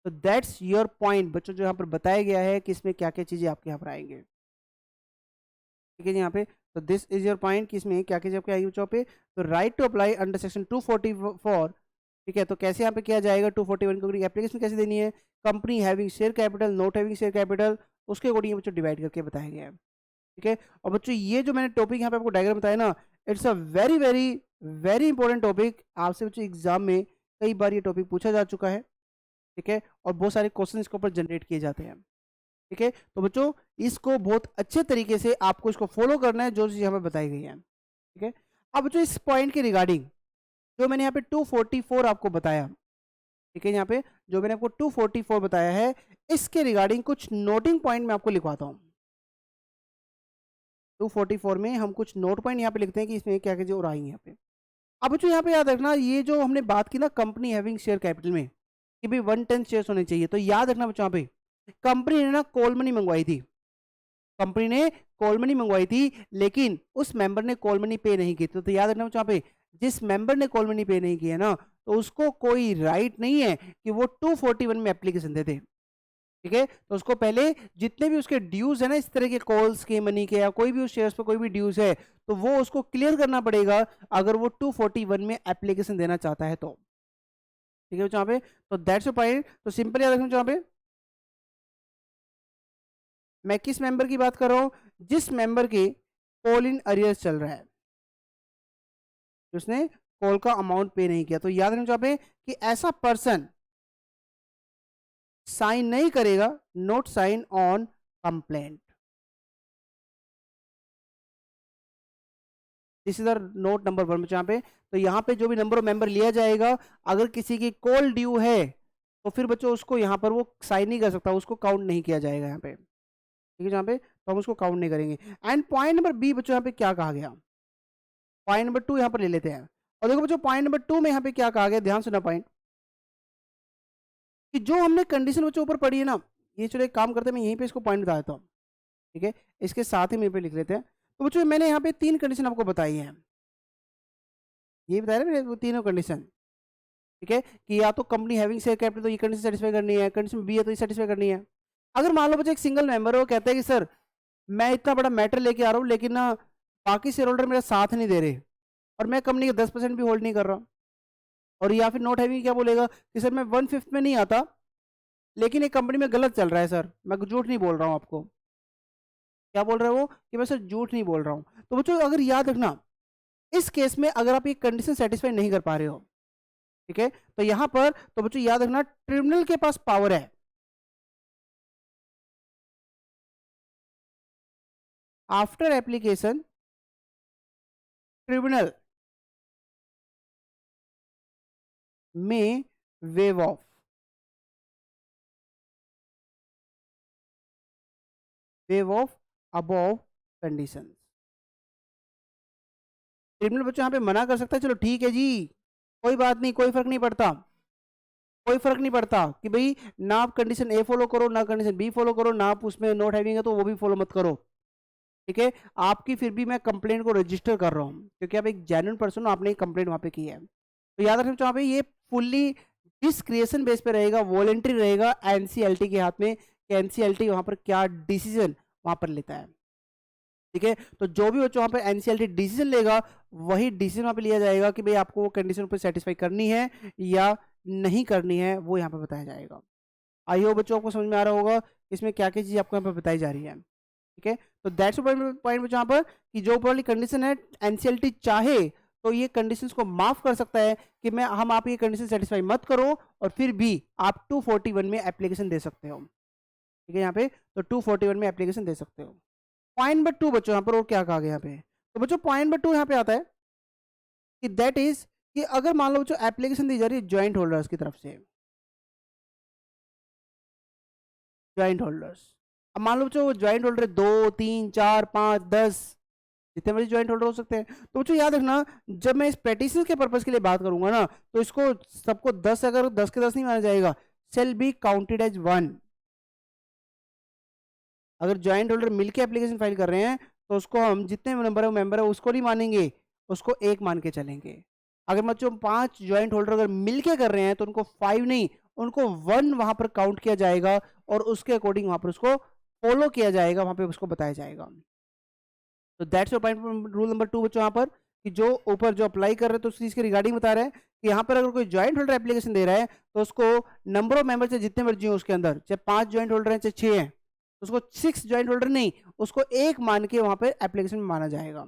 तो दैट्स योर पॉइंट बच्चों, जो यहाँ पर बताया गया है कि इसमें क्या क्या चीजें आपके यहाँ पर आएंगे। ठीक है जी, यहाँ पे तो दिस इज योर पॉइंट कि इसमें क्या क्या चीजें आपके आएंगी बच्चों पे, तो right to apply under section 244। ठीक है, तो कैसे यहाँ पे किया जाएगा, 241 के एप्लीकेशन कैसे देनी है, company having share capital, not having share capital, उसके अकॉर्डिंग बच्चों डिवाइड करके बताया गया है। ठीक है, और बच्चों ये जो मैंने टॉपिक यहाँ पे आपको डायग्राम बताया ना, it's a very very very important topic, आपसे बच्चों एग्जाम में कई बार ये टॉपिक पूछा जा चुका है। ठीक है, और बहुत सारे क्वेश्चन इसके ऊपर जनरेट किए जाते हैं। ठीक है, तो बच्चों इसको बहुत अच्छे तरीके से आपको इसको फॉलो करना है, जो चीज़ हमें बताई गई है। ठीक है, अब बच्चों इस पॉइंट के रिगार्डिंग जो मैंने यहाँ पे 244 आपको बताया, ठीक है, यहाँ पे जो मैंने आपको 244 बताया है, इसके रिगार्डिंग कुछ नोटिंग पॉइंट मैं आपको लिखवाता हूँ। 244 में हम कुछ नोट पॉइंट यहाँ पे लिखते हैं कि इसमें क्या क्या जो रहा है यहाँ पे। अब बच्चों यहाँ पे याद रखना, ये जो हमने बात की ना कंपनी हैविंग शेयर कैपिटल में कि भाई 1/10 शेयर्स होने चाहिए, तो याद रखना बच्चों यहाँ पे कंपनी ने ना कॉल मनी मंगवाई थी, कंपनी ने कॉल मनी मंगवाई थी, लेकिन उस मेंबर ने कॉल मनी पे नहीं की थी। तो याद रखना बच्चों यहाँ पे जिस मेंबर ने कॉल मनी पे नहीं किया ना, तो उसको कोई राइट नहीं है कि वो 241 में एप्लीकेशन दे दे। ठीक है, तो उसको पहले जितने भी उसके ड्यूज है ना, इस तरह के कॉल्स के, मनी के, या कोई भी उस शेयर्स पर कोई भी ड्यूज है, तो वो उसको क्लियर करना पड़ेगा अगर वो 241 में एप्लीकेशन देना चाहता है तो। ठीक है बच्चों यहाँ पे। तो दैट्स योर पॉइंट। तो सिंपल याद रखना यहाँ पे, मैं किस मेंबर की बात कर रहा हूं, जिस मेंबर के कॉल इन अरियर्स चल रहा है, जिसने कॉल का अमाउंट पे नहीं किया। तो याद रखना यहाँ पे कि ऐसा पर्सन साइन नहीं करेगा, note sign on complaint. This is the note number 1 यहाँ पे। तो यहाँ पे जो भी नंबर ऑफ मेंबर लिया जाएगा, अगर किसी की कॉल ड्यू है तो फिर बच्चों उसको यहाँ पर वो साइन नहीं कर सकता, उसको काउंट नहीं किया जाएगा यहाँ पे, ठीक है। यहाँ पे तो हम उसको काउंट नहीं करेंगे। एंड पॉइंट नंबर बी बच्चों यहाँ पे क्या कहा गया, पॉइंट नंबर 2 यहाँ पर ले लेते हैं। और देखो बच्चों पॉइंट नंबर 2 में यहाँ पे क्या कहा गया, ध्यान सुना पॉइंट, कि जो हमने कंडीशन बच्चों ऊपर पढ़ी है ना, ये चलो एक काम करते हैं, मैं यहीं पे इसको पॉइंट बता देता हूँ, ठीक है। इसके साथ ही मेरे पे लिख लेते हैं। तो बच्चों मैंने यहाँ पे 3 कंडीशन आपको बताई है, ये बताया ना मैंने वो तीनों कंडीशन, ठीक है। कि या तो कंपनी हैविंग शेयर कैपिटल, तो ये कंडीशन सेटिस्फाई करनी है, कंडीशन बी है तो ये सेटिस्फाई करनी है। अगर मान लो बच्चे एक सिंगल मेंबर है, वो कहता है कि सर मैं इतना बड़ा मैटर लेके आ रहा हूँ, लेकिन ना बाकी शेयर होल्डर मेरा साथ नहीं दे रहे, और मैं कंपनी के 10% भी होल्ड नहीं कर रहा, और या फिर नॉट हैविंग क्या बोलेगा कि सर मैं 1/5 में नहीं आता, लेकिन एक कंपनी में गलत चल रहा है सर, मैं झूठ नहीं बोल रहा हूँ आपको, क्या बोल रहा है वो कि मैं सर झूठ नहीं बोल रहा हूँ। तो बच्चों अगर याद रखना, इस केस में अगर आप ये कंडीशन सेटिस्फाई नहीं कर पा रहे हो, ठीक है, तो यहां पर तो बच्चों याद रखना ट्रिब्यूनल के पास पावर है, आफ्टर एप्लीकेशन ट्रिब्यूनल में wave of, wave of above condition. Tribunal बच्चों यहां पे मना कर सकता है, चलो ठीक है जी, कोई बात नहीं, कोई फर्क नहीं पड़ता, कोई फर्क नहीं पड़ता कि भाई ना आप कंडीशन ए फॉलो करो, ना कंडीशन बी फॉलो करो, ना आप उसमें नोट हैविंग है तो वो भी फॉलो मत करो, ठीक है। आपकी फिर भी मैं कंप्लेंट को रजिस्टर कर रहा हूँ, क्योंकि आप एक जेन्युइन पर्सन हो, आपने एक कंप्लेंट वहां पे की है। तो याद रखना यहाँ पे ये फुल्ली डिस्क्रिएशन बेस पे रहेगा, वॉलेंट्री रहेगा एनसीएलटी के हाथ में, कि एनसीएलटी वहां पर क्या डिसीजन वहां पर लेता है, ठीक है। तो जो भी बच्चों वहां पर एनसीएलटी डिसीजन लेगा, वही डिसीजन वहां पे लिया जाएगा कि भाई आपको वो कंडीशन पर सेटिस्फाई करनी है या नहीं करनी है, वो यहाँ पे बताया जाएगा। आई होप बच्चों आपको समझ में आ रहा होगा इसमें क्या क्या चीज आपको यहाँ पे बताई जा रही है, ठीक है। तो दैट्स पॉइंट बच्चों यहाँ पर कि जो ऊपर वाली कंडीशन है, एनसीएलटी चाहे तो ये कंडीशंस को माफ कर सकता है कि मैं हम आप ये कंडीशन सेटिस्फाई मत करो, और फिर भी आप 241 में एप्लीकेशन दे सकते हो, ठीक है। यहाँ पे तो 241 में एप्लीकेशन दे सकते हो। पॉइंट नंबर 2 बच्चों यहाँ पर और क्या कहा गया यहाँ पे, तो बच्चों पॉइंट नंबर 2 यहाँ पे आता है कि दैट इज कि अगर मान लो बच्चों एप्लीकेशन दी जा रही है ज्वाइंट होल्डर्स की तरफ से, ज्वाइंट होल्डर्स, अब मान लो बच्चों वो ज्वाइंट होल्डर 2 3 4 5 10, जितने मर्जी ज्वाइंट होल्डर हो सकते हैं। तो बच्चों याद रखना, जब मैं इस पेटिशन के पर्पज के लिए बात करूंगा ना, तो इसको सबको 10, अगर 10 के 10 नहीं माना जाएगा, शेल बी काउंटेड एज 1। अगर ज्वाइंट होल्डर मिलके एप्लीकेशन फाइल कर रहे हैं, तो उसको हम जितने नंबर है मेंबर है उसको नहीं मानेंगे, उसको 1 मान के चलेंगे। अगर बच्चों 5 ज्वाइंट होल्डर अगर मिलके कर रहे हैं, तो उनको 5 नहीं, उनको 1 वहां पर काउंट किया जाएगा, और उसके अकॉर्डिंग वहां पर उसको फॉलो किया जाएगा, वहां पे उसको बताया जाएगा। तो that's your point rule number 2 बच्चों यहाँ पर, कि जो ऊपर जो अप्लाई कर रहे हैं तो उस चीज के रिगार्डिंग बता रहे हैं कि यहाँ पर अगर कोई ज्वाइंट होल्डर एप्लीकेशन दे रहा है, तो उसको नंबर ऑफ मेंबर से जितने मर्जी हो उसके अंदर, चाहे 5 ज्वाइंट होल्डर हैं चाहे 6 हैं, तो उसको 6 ज्वाइंट होल्डर नहीं, उसको 1 मान के वहां पर एप्लीकेशन में माना जाएगा,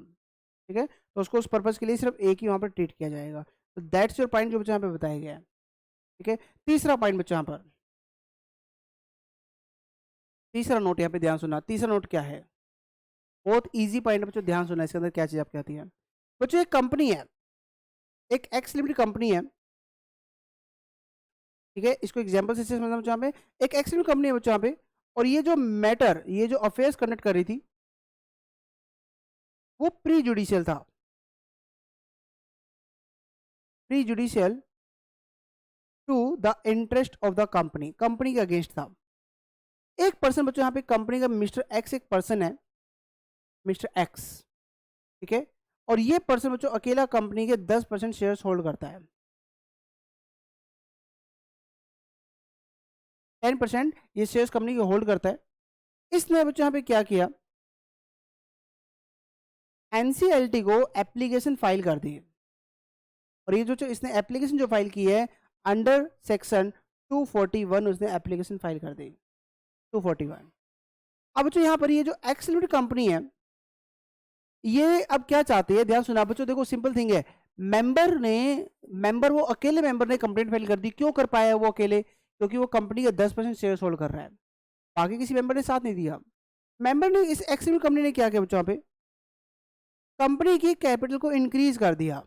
ठीक है। तो उसको उस पर्पज के लिए सिर्फ एक ही वहां पर ट्रीट किया जाएगा। तो दैट्स योर पॉइंट जो बच्चों यहाँ पे बताया गया है, ठीक है। तीसरा पॉइंट बच्चों यहाँ पर, तीसरा नोट यहाँ पे ध्यान सुना, तीसरा नोट क्या है, बहुत इजी पॉइंट है बच्चों, ध्यान सुना इसके अंदर क्या चीज आपकी आती है। बच्चों एक कंपनी है, एक एक्स लिमिटेड कंपनी है, ठीक है। इसको एग्जांपल से समझना बच्चों यहाँ पे, एक एक्स लिमिटेड कंपनी है बच्चों यहाँ पे, और ये जो मैटर, ये जो अफेयर्स कंडक्ट कर रही थी, वो प्री जुडिशियल था, prejudicial to the interest of the company, company के अगेंस्ट था। एक पर्सन बच्चों यहाँ पे कंपनी का मिस्टर एक्स एक पर्सन है, मिस्टर एक्स, ठीक है। और ये पर्सन बच्चों अकेला कंपनी के 10% शेयर्स होल्ड करता है, 10% ये शेयर्स कंपनी के होल्ड करता है। इसने बच्चों यहाँ पे क्या किया, एनसीएलटी को एप्लीकेशन फाइल कर दी, और ये जो इसने एप्लीकेशन जो फाइल की है, अंडर सेक्शन 241 उसने एप्लीकेशन फाइल कर दी 241। अब बच्चों यहाँ पर ये जो एक्स लिमिटेड कंपनी है ये अब क्या चाहती है, ध्यान सुना बच्चों, देखो सिंपल थिंग है। मेंबर वो अकेले मेंबर ने कंप्लेंट फाइल कर दी। क्यों कर पाया वो अकेले? क्योंकि वो कंपनी का 10% शेयर होल्ड कर रहा है, बाकी किसी मेंबर ने साथ नहीं दिया। मेंबर ने, इस एक्स लिमिटेड कंपनी ने क्या किया बच्चों, यहाँ पे कंपनी की कैपिटल को इंक्रीज कर दिया।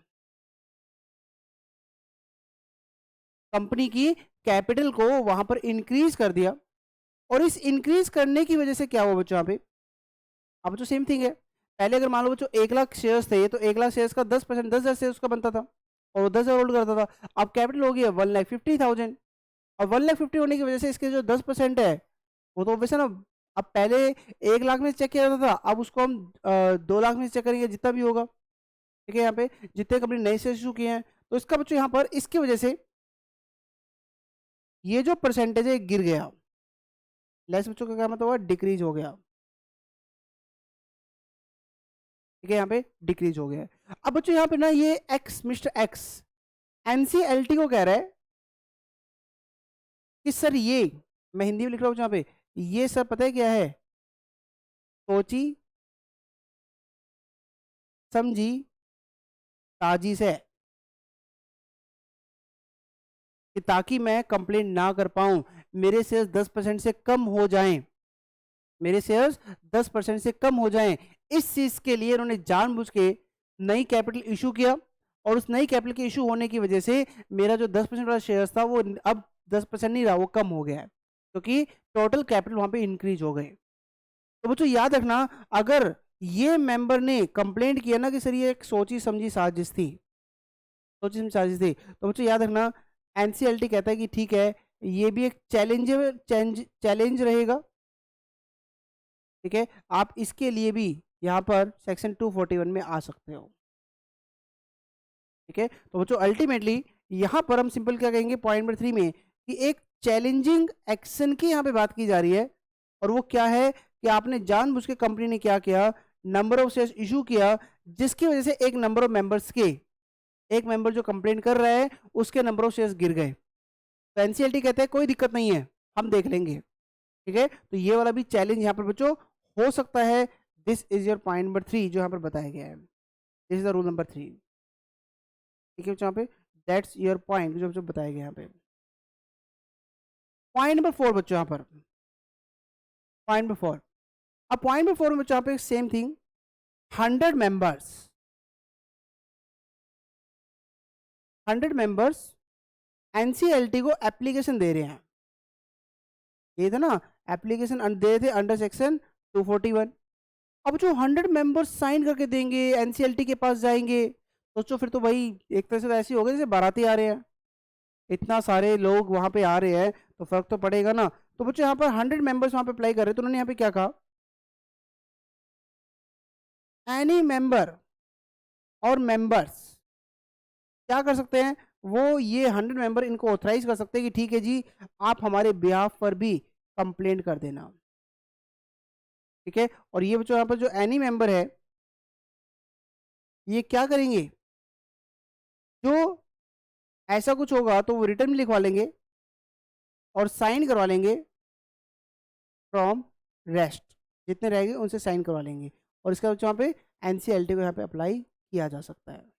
कंपनी की कैपिटल को वहां पर इंक्रीज कर दिया, और इस इंक्रीज करने की वजह से क्या हुआ बच्चों, यहाँ पे अब बच्चों सेम थिंग है। पहले अगर मान लो बच्चों 1,00,000 शेयर्स थे, तो 1,00,000 शेयर्स का 10%, 10,000 शेयर्स का बनता था, और वो 10,000 होल्ड करता था। अब कैपिटल हो गया 1,50,000, और 1,50,000 होने की वजह से इसके जो 10% है वो तो वैसे ना, अब पहले 1,00,000 में चेक किया जाता था, अब उसको हम 2,00,000 में चेक करेंगे, जितना भी होगा। ठीक है, यहाँ पे जितने कंपनी नए शेयर इशू किए हैं, तो इसका बच्चों यहाँ पर इसकी वजह से ये जो परसेंटेज है गिर गया। लेस बच्चों का क्या मतलब हुआ, डिक्रीज हो गया। ठीक है, यहाँ पे डिक्रीज हो गया। अब बच्चों यहाँ पे ना ये एक्स, मिस्टर एक्स एनसीएलटी को कह रहा है कि सर ये, मैं हिंदी में लिख रहा हूँ यहाँ पे, ये सर पता है क्या है, सोची समझी साजिश है, कि ताकि मैं कंप्लेंट ना कर पाऊं, मेरे शेयर्स 10% से कम हो जाएं, मेरे शेयर्स 10% से कम हो जाएं। इस चीज के लिए इन्होंने जानबूझ के नई कैपिटल इशू किया, और उस नई कैपिटल के इशू होने की वजह से मेरा जो 10% वाला शेयर्स था वो अब 10% नहीं रहा, वो कम हो गया है, क्योंकि टोटल कैपिटल वहां पे इंक्रीज हो गए। तो बच्चों याद रखना, अगर ये मेंबर ने कंप्लेंट किया ना कि सर ये एक सोची समझी साजिश थी, सोची समझी साजिश थी, तो बच्चों याद रखना एनसीएलटी कहता है कि ठीक है, ये भी एक चैलेंज रहेगा। ठीक है, आप इसके लिए भी यहाँ पर सेक्शन 241 में आ सकते हो। ठीक है, तो बच्चों अल्टीमेटली यहाँ पर हम सिंपल क्या कहेंगे पॉइंट नंबर 3 में, कि एक चैलेंजिंग एक्शन की यहाँ पे बात की जा रही है, और वो क्या है कि आपने जानबूझ के कंपनी ने क्या किया, नंबर ऑफ शेयर्स इशू किया, जिसकी वजह से एक नंबर ऑफ मेंबर्स के, एक मेंबर जो कंप्लेन कर रहा है उसके नंबर ऑफ शेयर्स गिर गए। तो एनसीएलटी कहते हैं कोई दिक्कत नहीं है, हम देख लेंगे। ठीक है, तो ये वाला भी चैलेंज यहाँ पर बच्चों हो सकता है। This is your point number 3 जो यहाँ पर बताया गया है, this is the rule number 3। ठीक है, यहाँ पे दैट्स योर पॉइंट जो बच्चों बताया गया यहाँ पे। पॉइंट नंबर 4 बच्चों, यहाँ पर पॉइंट नंबर 4। अब पॉइंट नंबर 4 में बच्चों यहाँ पे same thing, 100 members, 100 members NCLT को एप्लीकेशन दे रहे हैं। ये था ना, एप्लीकेशन दे थे अंडर सेक्शन 241। अब जो 100 मेंबर्स साइन करके देंगे, एनसीएलटी के पास जाएंगे, सोचो फिर तो भाई एक तरह से तो ऐसी होगा जैसे बाराती आ रहे हैं, इतना सारे लोग वहां पे आ रहे हैं, तो फर्क तो पड़ेगा ना। तो बच्चों यहाँ पर 100 मेंबर्स वहां पे अप्लाई कर रहे हैं, तो उन्होंने यहाँ पे क्या कहा, एनी मेंबर और मेंबर्स क्या कर सकते हैं, वो ये 100 मेंबर इनको ऑथराइज कर सकते हैं कि ठीक है जी, आप हमारे बिहाफ पर भी कंप्लेंट कर देना। ठीक है, और ये बच्चों यहाँ पर जो एनी मेंबर है ये क्या करेंगे, जो ऐसा कुछ होगा तो वो रिटर्न में लिखवा लेंगे और साइन करवा लेंगे फ्रॉम रेस्ट, जितने रहेंगे उनसे साइन करवा लेंगे, और इसका बच्चों यहाँ पे एनसीएलटी को यहाँ पे अप्लाई किया जा सकता है।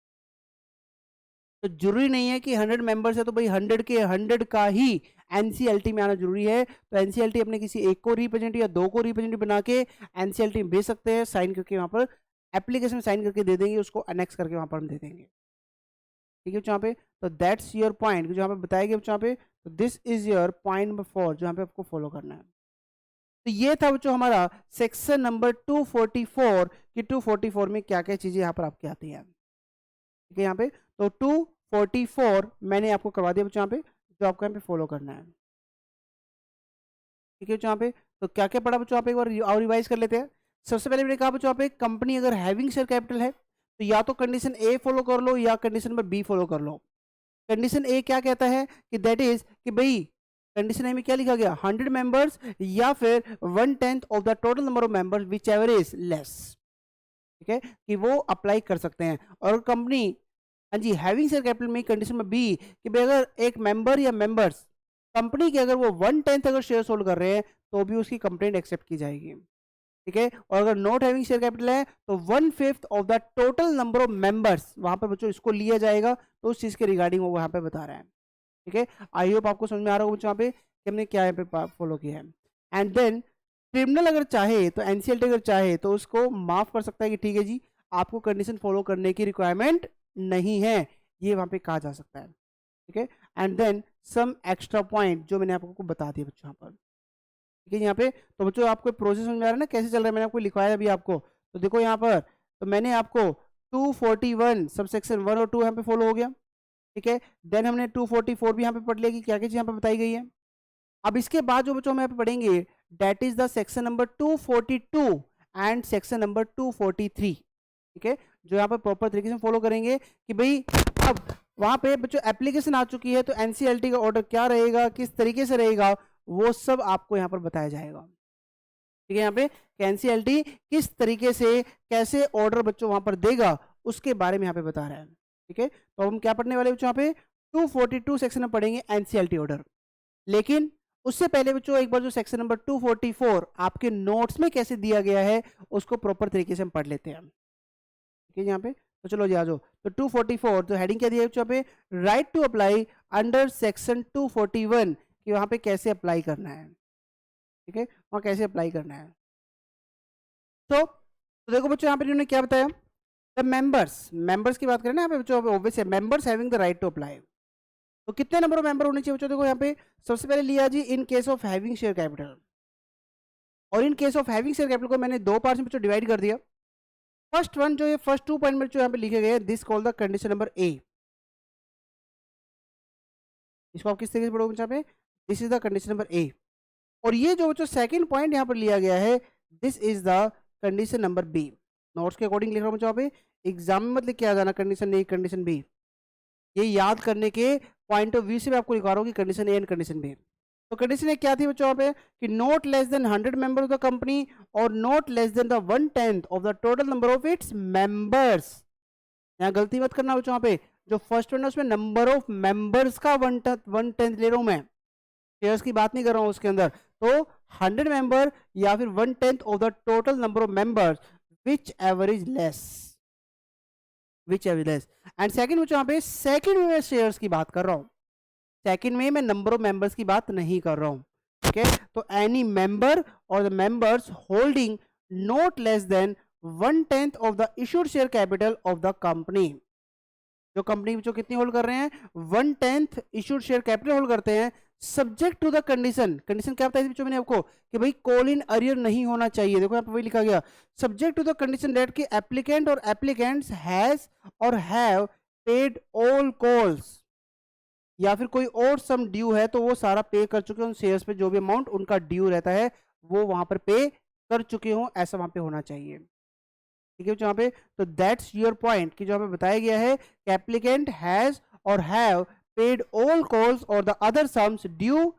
तो जरूरी नहीं है कि 100 मेंबर्स है तो भाई 100 के 100 का ही एनसीएलटी में आना जरूरी है। तो एनसीएलटी अपने किसी एक को रिप्रेजेंटेटिव या दो को रिप्रेजेंटेटिव बना के एनसीएलटी में भेज सकते हैं, साइन करके वहां पर एप्लीकेशन में साइन करके दे देंगे, उसको अनेक्स करके वहां पर हम दे देंगे। ठीक है यहाँ पे, तो दैट्स योर पॉइंट जो यहाँ पे बताया गया यहाँ पे। तो this is your point number 4 जो यहाँ पे आपको फॉलो करना है। तो ये था बच्चों हमारा सेक्शन नंबर 244 कि 244 में क्या क्या चीजें यहाँ पर आपकी आती हैं। ठीक है यहाँ पे, तो 244 मैंने आपको करवा दिया बच्चों यहाँ पे, जो आपको यहाँ पे फॉलो करना है। ठीक है बच्चों यहाँ पे, तो क्या क्या पढ़ा बच्चों, आप एक बार और रिवाइज कर लेते हैं। सबसे पहले मैंने कहा बच्चों यहाँ पे, कंपनी अगर हैविंग शेयर कैपिटल है तो या तो कंडीशन ए फॉलो कर लो या कंडीशन नंबर बी फॉलो कर लो। कंडीशन ए क्या कहता है कि दैट इज कि भाई, कंडीशन ए में क्या लिखा गया, 100 मेंबर्स या फिर 1/10 of the total number of members which ever is less. ठीक है, कि वो अप्लाई कर सकते हैं। और कंपनी हाँ जी, हैविंग शेयर कैपिटल में कंडीशन में बी कि भाई अगर एक मेंबर या मेंबर्स कंपनी के अगर वो 1/10 अगर शेयर होल्ड कर रहे हैं तो भी उसकी कंप्लेंट एक्सेप्ट की जाएगी, ठीक है। और अगर नॉट हैविंग शेयर कैपिटल है तो 1/5 of the total number of members वहां पर बच्चों इसको लिया जाएगा, तो उस चीज के रिगार्डिंग वो वहां पे बता रहा है, ठीक है। आई होप आपको समझ में आ रहा होगा बच्चों यहाँ पे कि हमने क्या यहाँ पे फॉलो किया है। एंड देन ट्रिब्यूनल अगर चाहे तो एनसीएलटी अगर चाहे तो उसको माफ कर सकता है कि ठीक है जी आपको कंडीशन फॉलो करने की रिक्वायरमेंट नहीं है, ये वहां पे कहा जा सकता है, ठीक है। And then some extra point जो मैंने आपको बता दिया बच्चों यहाँ पर, ठीक है। यहाँ पे तो बच्चों आपको प्रोसेस समझ में आ रहा है ना कैसे चल रहा है, मैंने आपको लिखवाया अभी आपको, तो देखो यहाँ पर तो मैंने आपको 241 सब सेक्शन 1 और 2 यहाँ पे फॉलो हो गया, ठीक है। देन हमने 244 भी यहाँ पे पढ़ लिया कि क्या क्या चीज यहाँ पे बताई गई है। अब इसके बाद जो बच्चों हम यहाँ पे पढ़ेंगे that is the section number 242 and section number 243, ठीक है, जो यहाँ पर प्रॉपर तरीके से फॉलो करेंगे कि भाई अब वहां पे बच्चों एप्लीकेशन आ चुकी है तो एनसीएलटी का ऑर्डर क्या रहेगा, किस तरीके से रहेगा, वो सब आपको यहाँ पर बताया जाएगा, ठीक है। यहाँ पे एनसीएलटी किस तरीके से कैसे ऑर्डर बच्चों वहां पर देगा उसके बारे में यहाँ पे बता रहा है, ठीक है। तो हम क्या पढ़ने वाले बच्चों यहाँ पे 242 सेक्शन में पढ़ेंगे एनसीएलटी ऑर्डर, लेकिन उससे पहले बच्चों एक बार जो सेक्शन नंबर 244 आपके नोट्स में कैसे दिया गया है उसको प्रॉपर तरीके से हम पढ़ लेते हैं, ठीक है। यहाँ पे तो चलो जी आ जाओ, तो 244 तो हेडिंग क्या दिया है बच्चों पे, right to apply under section 241 कि वहां पे कैसे अप्लाई करना है, ठीक है, वहां कैसे अप्लाई करना है। तो देखो बच्चों यहाँ पे इन्होंने क्या बताया, द मेंबर्स की बात करें ना यहाँ पे बच्चों, ऑब्वियस है members having the right to apply, तो कितने नंबर ऑफ मेंबर होने चाहिए बच्चों, देखो यहाँ पे सबसे पहले लिया जी in case of having share capital, और in case of having share capital को मैंने दो पार्ट में बच्चों डिवाइड कर दिया। फर्स्ट वन जो ये फर्स्ट 2 पॉइंट में जो यहाँ पे लिखे गए this call the condition number A, इसको आप किस तरीके से पढ़ोगे यहाँ पे, this is the condition number A, और ये जो बच्चों सेकंड पॉइंट यहाँ पर लिया गया है this is the condition number B. Notes के अकॉर्डिंग लिख रहा हूँ बच्चों यहाँ पे, एग्जाम में मत लिख के आ जाना कंडीशन ए कंडीशन बी, ये याद करने के पॉइंट ऑफ व्यू से मैं आपको लिखा रहा हूँ कि condition A and condition B. तो कंडीशन ए क्या थी बच्चों यहाँ पे कि not less than 100 member of the company और not less than the 1/10 of the total number of its members. यहाँ गलती मत करना बच्चों, यहाँ पे जो फर्स्ट वन है उसमें नंबर ऑफ मेंबर्स का 1/10 ले रहा हूं मैं, शेयर्स की बात नहीं कर रहा हूं उसके अंदर। तो 100 मेंबर या फिर 1/10 of the total number of members which average less, and second बच्चों यहाँ पे सेकंड में मैं शेयर्स की बात कर रहा हूँ, सेकंड में मैं नंबर ऑफ मेंबर्स की बात नहीं कर रहा हूँ, ठीक है। तो एनी मेंबर और the members holding not less then 1/10 of the issued share capital of the company, जो कंपनी जो कितनी होल्ड कर रहे हैं 1/10 इशूड शेयर कैपिटल होल्ड करते हैं, subject to the condition, condition क्या बताई थी बच्चों मैंने आपको कि भाई कॉल इन अरियर नहीं होना चाहिए, देखो यहाँ पे वही लिखा गया, subject to the condition that कि applicant or applicants has or have paid all calls, या फिर कोई और सम ड्यू है तो वो सारा पे कर चुके हैं उन शेयर्स पे, जो भी अमाउंट उनका ड्यू रहता है वो वहां पर पे कर चुके हो, ऐसा वहां पे होना चाहिए, ठीक है यहाँ पे। तो दैट्स योर पॉइंट कि जो हमें बताया गया है कि applicant has or have paid all calls और the other sums due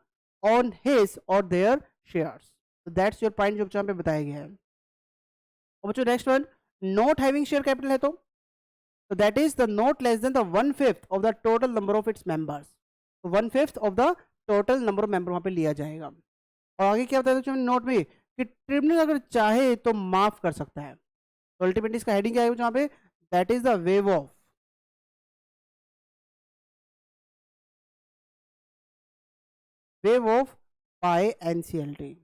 on his और देयर शेयर्स, तो दैट्स योर पॉइंट जो यहाँ पे बताया गया है। और बच्चों next one not having share capital है तो that is the not less than the 1/5 of the total number of its members, तो 1/5 of the total number of member वहां पे लिया जाएगा। और आगे क्या बताया था नोट में कि ट्रिब्यूनल अगर चाहे तो माफ कर सकता है, तो अल्टीमेटली इसका हेडिंग क्या है यहाँ पे, that is the wave of by NCLT,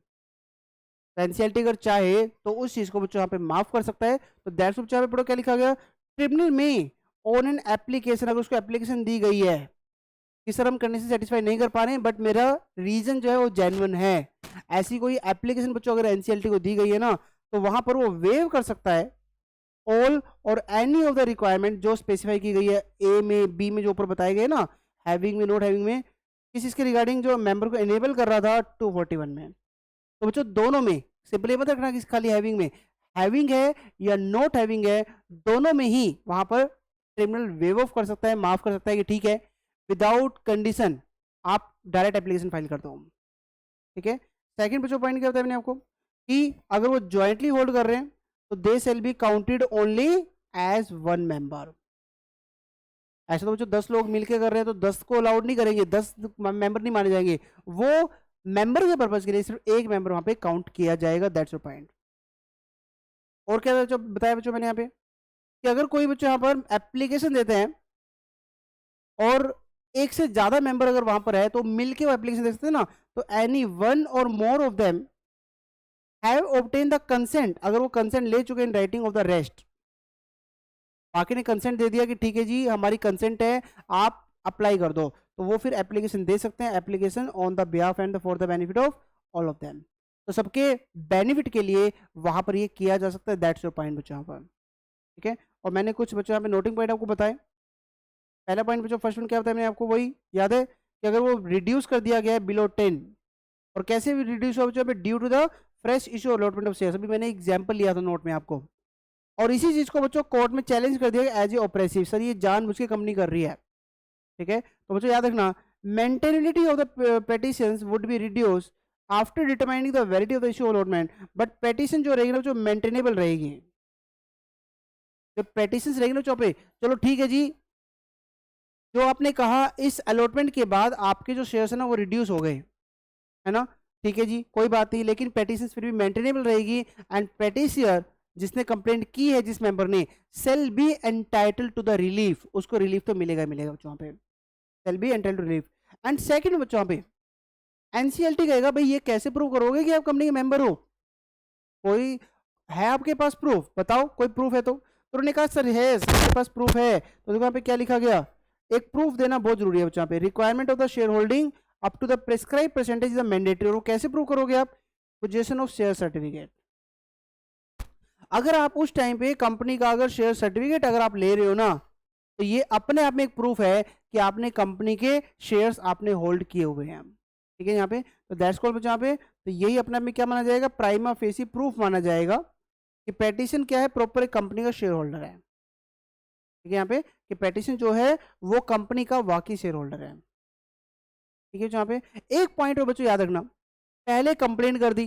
NCLT अगर चाहे तो उस चीज को बच्चों यहाँ पे माफ कर सकता है। तो दैट्स बच्चों यहाँ पे पढ़ो क्या लिखा गया, ट्रिब्यूनल में ऑन एन एप्लीकेशन, अगर उसको एप्लीकेशन दी गई है कि सर हम कंडीशन सेटिस्फाई नहीं कर पा रहे हैं बट मेरा रीजन जो है वो जेन्युइन है, ऐसी कोई एप्लीकेशन बच्चों अगर एनसीएलटी को दी गई है ना तो वहां पर वो वेव कर सकता है ऑल और एनी ऑफ द रिक्वायरमेंट जो स्पेसिफाई की गई है ए में बी में जो ऊपर बताए गए ना, हैविंग में नोट हैविंग में, किस इसके रिगार्डिंग जो मेंबर को इनेबल कर रहा था 241 में। तो बच्चों दोनों में सिंपली मत रखना कि खाली हैविंग में, हैविंग है या नॉट हैविंग है दोनों में ही वहां पर ट्रिब्यूनल वेव ऑफ कर सकता है, माफ कर सकता है कि ठीक है विदाउट कंडीशन आप डायरेक्ट एप्लीकेशन फाइल कर दो, ठीक है। सेकंड बच्चों पॉइंट क्या होता है मैंने आपको कि अगर वो ज्वाइंटली होल्ड कर रहे हैं तो they shall be counted only as one member, ऐसा तो बच्चों 10 लोग मिलके कर रहे हैं तो 10 को अलाउड नहीं करेंगे, 10 मेंबर नहीं माने जाएंगे, वो मेंबर के पर्पज के लिए सिर्फ एक मेंबर वहां पे काउंट किया जाएगा, दैट्स योर पॉइंट। और क्या बच्चों बताया बच्चों मैंने यहाँ पे कि अगर कोई बच्चों यहाँ पर एप्लीकेशन देते हैं और एक से ज्यादा मेंबर अगर वहां पर है तो मिलके वो एप्लीकेशन दे सकते हैं ना, तो एनी वन और more of them have obtain the consent, अगर वो कंसेंट ले चुके in writing of the rest, बाकी ने कंसेंट दे दिया कि ठीक है जी हमारी कंसेंट है, आप अप्लाई कर दो, तो वो फिर एप्लीकेशन दे सकते हैं, application on the behalf and for the benefit of all of them, तो सबके बेनिफिट के लिए वहां पर ये किया जा सकता है, दैट्स योर पॉइंट बच्चों यहाँ पर। ठीक है, और मैंने कुछ बच्चों यहाँ पे नोटिंग पॉइंट आपको बताए। पहला पॉइंट बच्चों फर्स्ट पॉइंट क्या बताया मैंने आपको, वही याद है कि अगर वो रिड्यूस कर दिया गया है बिलो 10, और कैसे भी रिड्यूस हो बच्चों पे, due to the fresh issue allotment of shares, अभी मैंने एग्जांपल लिया था नोट में आपको, और इसी चीज को बच्चों कोर्ट में चैलेंज कर दिया गया एज ए ऑपरेसिव, सर ये जानबूझ के कंपनी कर रही है। ठीक है, तो बच्चों याद रखना, maintainability of the petitions would be reduce after determining the validity of the issue allotment, but petition जो रहेगी ना जो मेंटेनेबल रहेगी, जो पेटिशन रहेगी ना पे, चलो ठीक है जी, जो आपने कहा इस अलॉटमेंट के बाद आपके जो शेयर्स है ना वो रिड्यूस हो गए, है ना, ठीक है जी कोई बात नहीं, लेकिन पेटिशन फिर भी मेंटेनेबल रहेगी, एंड पेटिशियर जिसने कंप्लेंट की है जिस मेंबर ने, shall be entitle to the relief, उसको रिलीफ तो मिलेगा मिलेगा बच्चों पे, shall be entitle to relief. And second बच्चों पे एनसीएलटी कहेगा भाई ये कैसे प्रूव करोगे कि आप कंपनी के मेंबर हो, कोई है आपके पास प्रूफ, बताओ कोई प्रूफ है तो उन्होंने कहा सर है मेरे पास प्रूफ है, तो देखो यहाँ पे क्या लिखा गया, एक प्रूफ देना बहुत जरूरी है बच्चों पे, requirement of the share holding up to the prescribe percentage is mandatory, और कैसे प्रूव करोगे आप, पोजीशन ऑफ शेयर सर्टिफिकेट, अगर आप उस टाइम पे कंपनी का अगर शेयर सर्टिफिकेट अगर आप ले रहे हो ना, तो ये अपने आप में एक प्रूफ है कि आपने कंपनी के शेयर्स आपने होल्ड किए हुए हैं, ठीक है यहाँ पे, तो दैट्स कॉल्ड बच्चों यहाँ पे, तो यही अपने आप में क्या माना जाएगा, प्राइमा फेसी प्रूफ माना जाएगा कि पेटिशन क्या है, प्रॉपर एक कंपनी का शेयर होल्डर है, ठीक है यहाँ पे कि पेटिशन जो है वो कंपनी का वाकई शेयर होल्डर है, ठीक है यहाँ पे। एक पॉइंट और बच्चों याद रखना, पहले कंप्लेंट कर दी,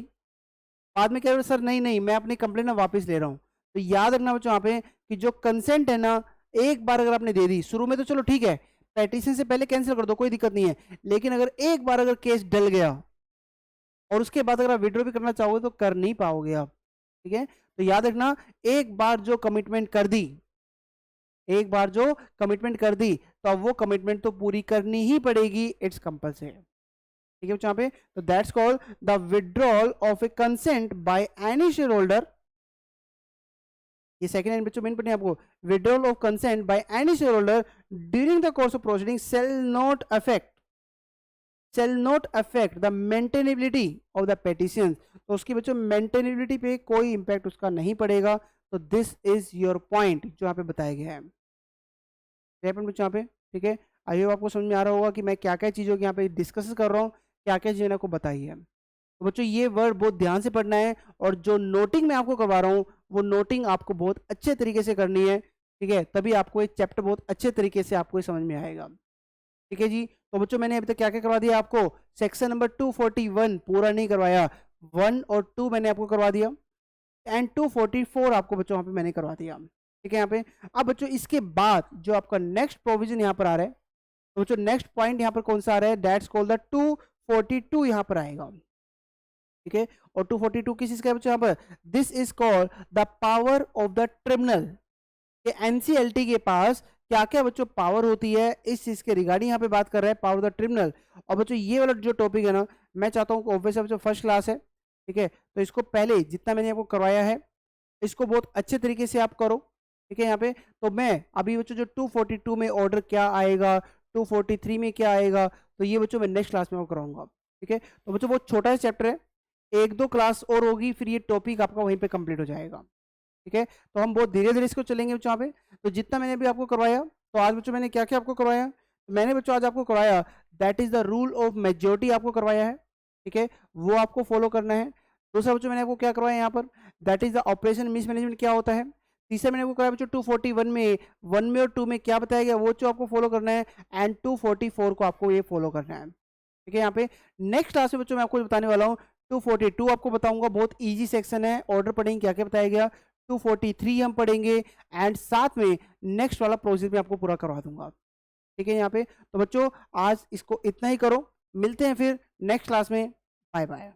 बाद में क्या सर नहीं नहीं मैं अपनी कंप्लेंट ना वापस ले रहा हूँ, तो याद रखना बच्चों यहाँ पे कि जो कंसेंट है ना, एक बार अगर आपने दे दी शुरू में तो चलो ठीक है, पेटिशन से पहले कैंसिल कर दो कोई दिक्कत नहीं है, लेकिन अगर एक बार अगर केस डल गया और उसके बाद अगर आप विड्रॉ भी करना चाहोगे तो कर नहीं पाओगे आप, ठीक है, तो याद रखना एक बार जो कमिटमेंट कर दी, एक बार जो कमिटमेंट कर दी तो अब वो कमिटमेंट तो पूरी करनी ही पड़ेगी, इट्स कंपल्सरी, ठीक है यहाँ पे, तो that's called the withdrawal of A consent by any share holder, ये सेकंड हैंड बच्चों मेन पढ़ने आपको, withdrawal of consent by any share holder during the course of proceeding shall not affect the maintainability of the petitions, तो उसकी बच्चों maintainability पे कोई impact उसका नहीं पड़ेगा, तो दिस इज योर पॉइंट जो यहाँ पे बताया गया है बच्चों यहाँ पे, ठीक है, आई होप आपको समझ में आ रहा होगा कि मैं क्या क्या चीज़ों की यहाँ पे डिस्कस कर रहा हूँ, क्या क्या चीज़ें आपको बताई है, तो बच्चों ये वर्ड बहुत ध्यान से पढ़ना है, और जो नोटिंग मैं आपको करवा रहा हूँ वो नोटिंग आपको बहुत अच्छे तरीके से करनी है, ठीक है, तभी आपको एक चैप्टर बहुत अच्छे तरीके से आपको समझ में आएगा, ठीक है जी। तो बच्चों मैंने अभी तक क्या क्या करवा दिया आपको, सेक्शन नंबर 241 पूरा नहीं करवाया, 1 और 2 मैंने आपको करवा दिया, एंड 244 आपको बच्चों यहाँ पे मैंने करवा दिया, ठीक है यहाँ पे। अब बच्चों इसके बाद जो आपका नेक्स्ट प्रोविजन यहाँ पर आ रहा है, तो बच्चों नेक्स्ट पॉइंट यहाँ पर कौन सा आ रहा है, दैट्स कॉल्ड द 242 यहाँ पर आएगा, ठीक है, और 242 किस चीज का है बच्चों यहाँ पर, this is called the power of the tribunal, NCLT के पास क्या क्या बच्चों पावर होती है इस चीज के रिगार्डिंग यहाँ पे बात कर रहे हैं, पावर ऑफ द ट्रिब्यूनल। और बच्चों ये वाला जो टॉपिक है ना, मैं चाहता हूँ ऑब्वियसली बच्चों फर्स्ट क्लास है, ठीक है, तो इसको पहले जितना मैंने आपको करवाया है इसको बहुत अच्छे तरीके से आप करो, ठीक है यहाँ पे। तो मैं अभी बच्चों जो 242 में ऑर्डर क्या आएगा, 243 में क्या आएगा, तो ये बच्चों मैं नेक्स्ट क्लास में आपको कराऊंगा, ठीक है। तो बच्चों बहुत छोटा सा चैप्टर है, 1-2 क्लास और होगी फिर ये टॉपिक आपका वहीं पे कंप्लीट हो जाएगा, ठीक है। तो हम बहुत धीरे धीरे इसको चलेंगे बच्चों पे। तो जितना मैंने अभी आपको करवाया, तो आज बच्चों मैंने क्या क्या आपको करवाया, तो मैंने बच्चों आज आपको करवाया that is the rule of majority आपको करवाया है, ठीक है, वो आपको फॉलो करना है। दूसरा बच्चों मैंने आपको क्या करवाया यहाँ पर, that is the operation mismanagement क्या होता है। तीसरा मैंने आपको कराया बच्चों 241 में 1 में और 2 में क्या बताया गया वो जो आपको फॉलो करना है, एंड 244 को आपको ये फॉलो करना है, ठीक है। यहाँ पे नेक्स्ट क्लास में बच्चों मैं आपको बताने वाला हूँ 242 आपको बताऊंगा, बहुत इजी सेक्शन है, ऑर्डर पढ़ेंगे क्या क्या बताया गया, 243 हम पढ़ेंगे, एंड साथ में नेक्स्ट वाला प्रोसेस भी आपको पूरा करवा दूंगा, ठीक है यहाँ पे। तो बच्चों आज इसको इतना ही करो, मिलते हैं फिर नेक्स्ट क्लास में। Bye bye.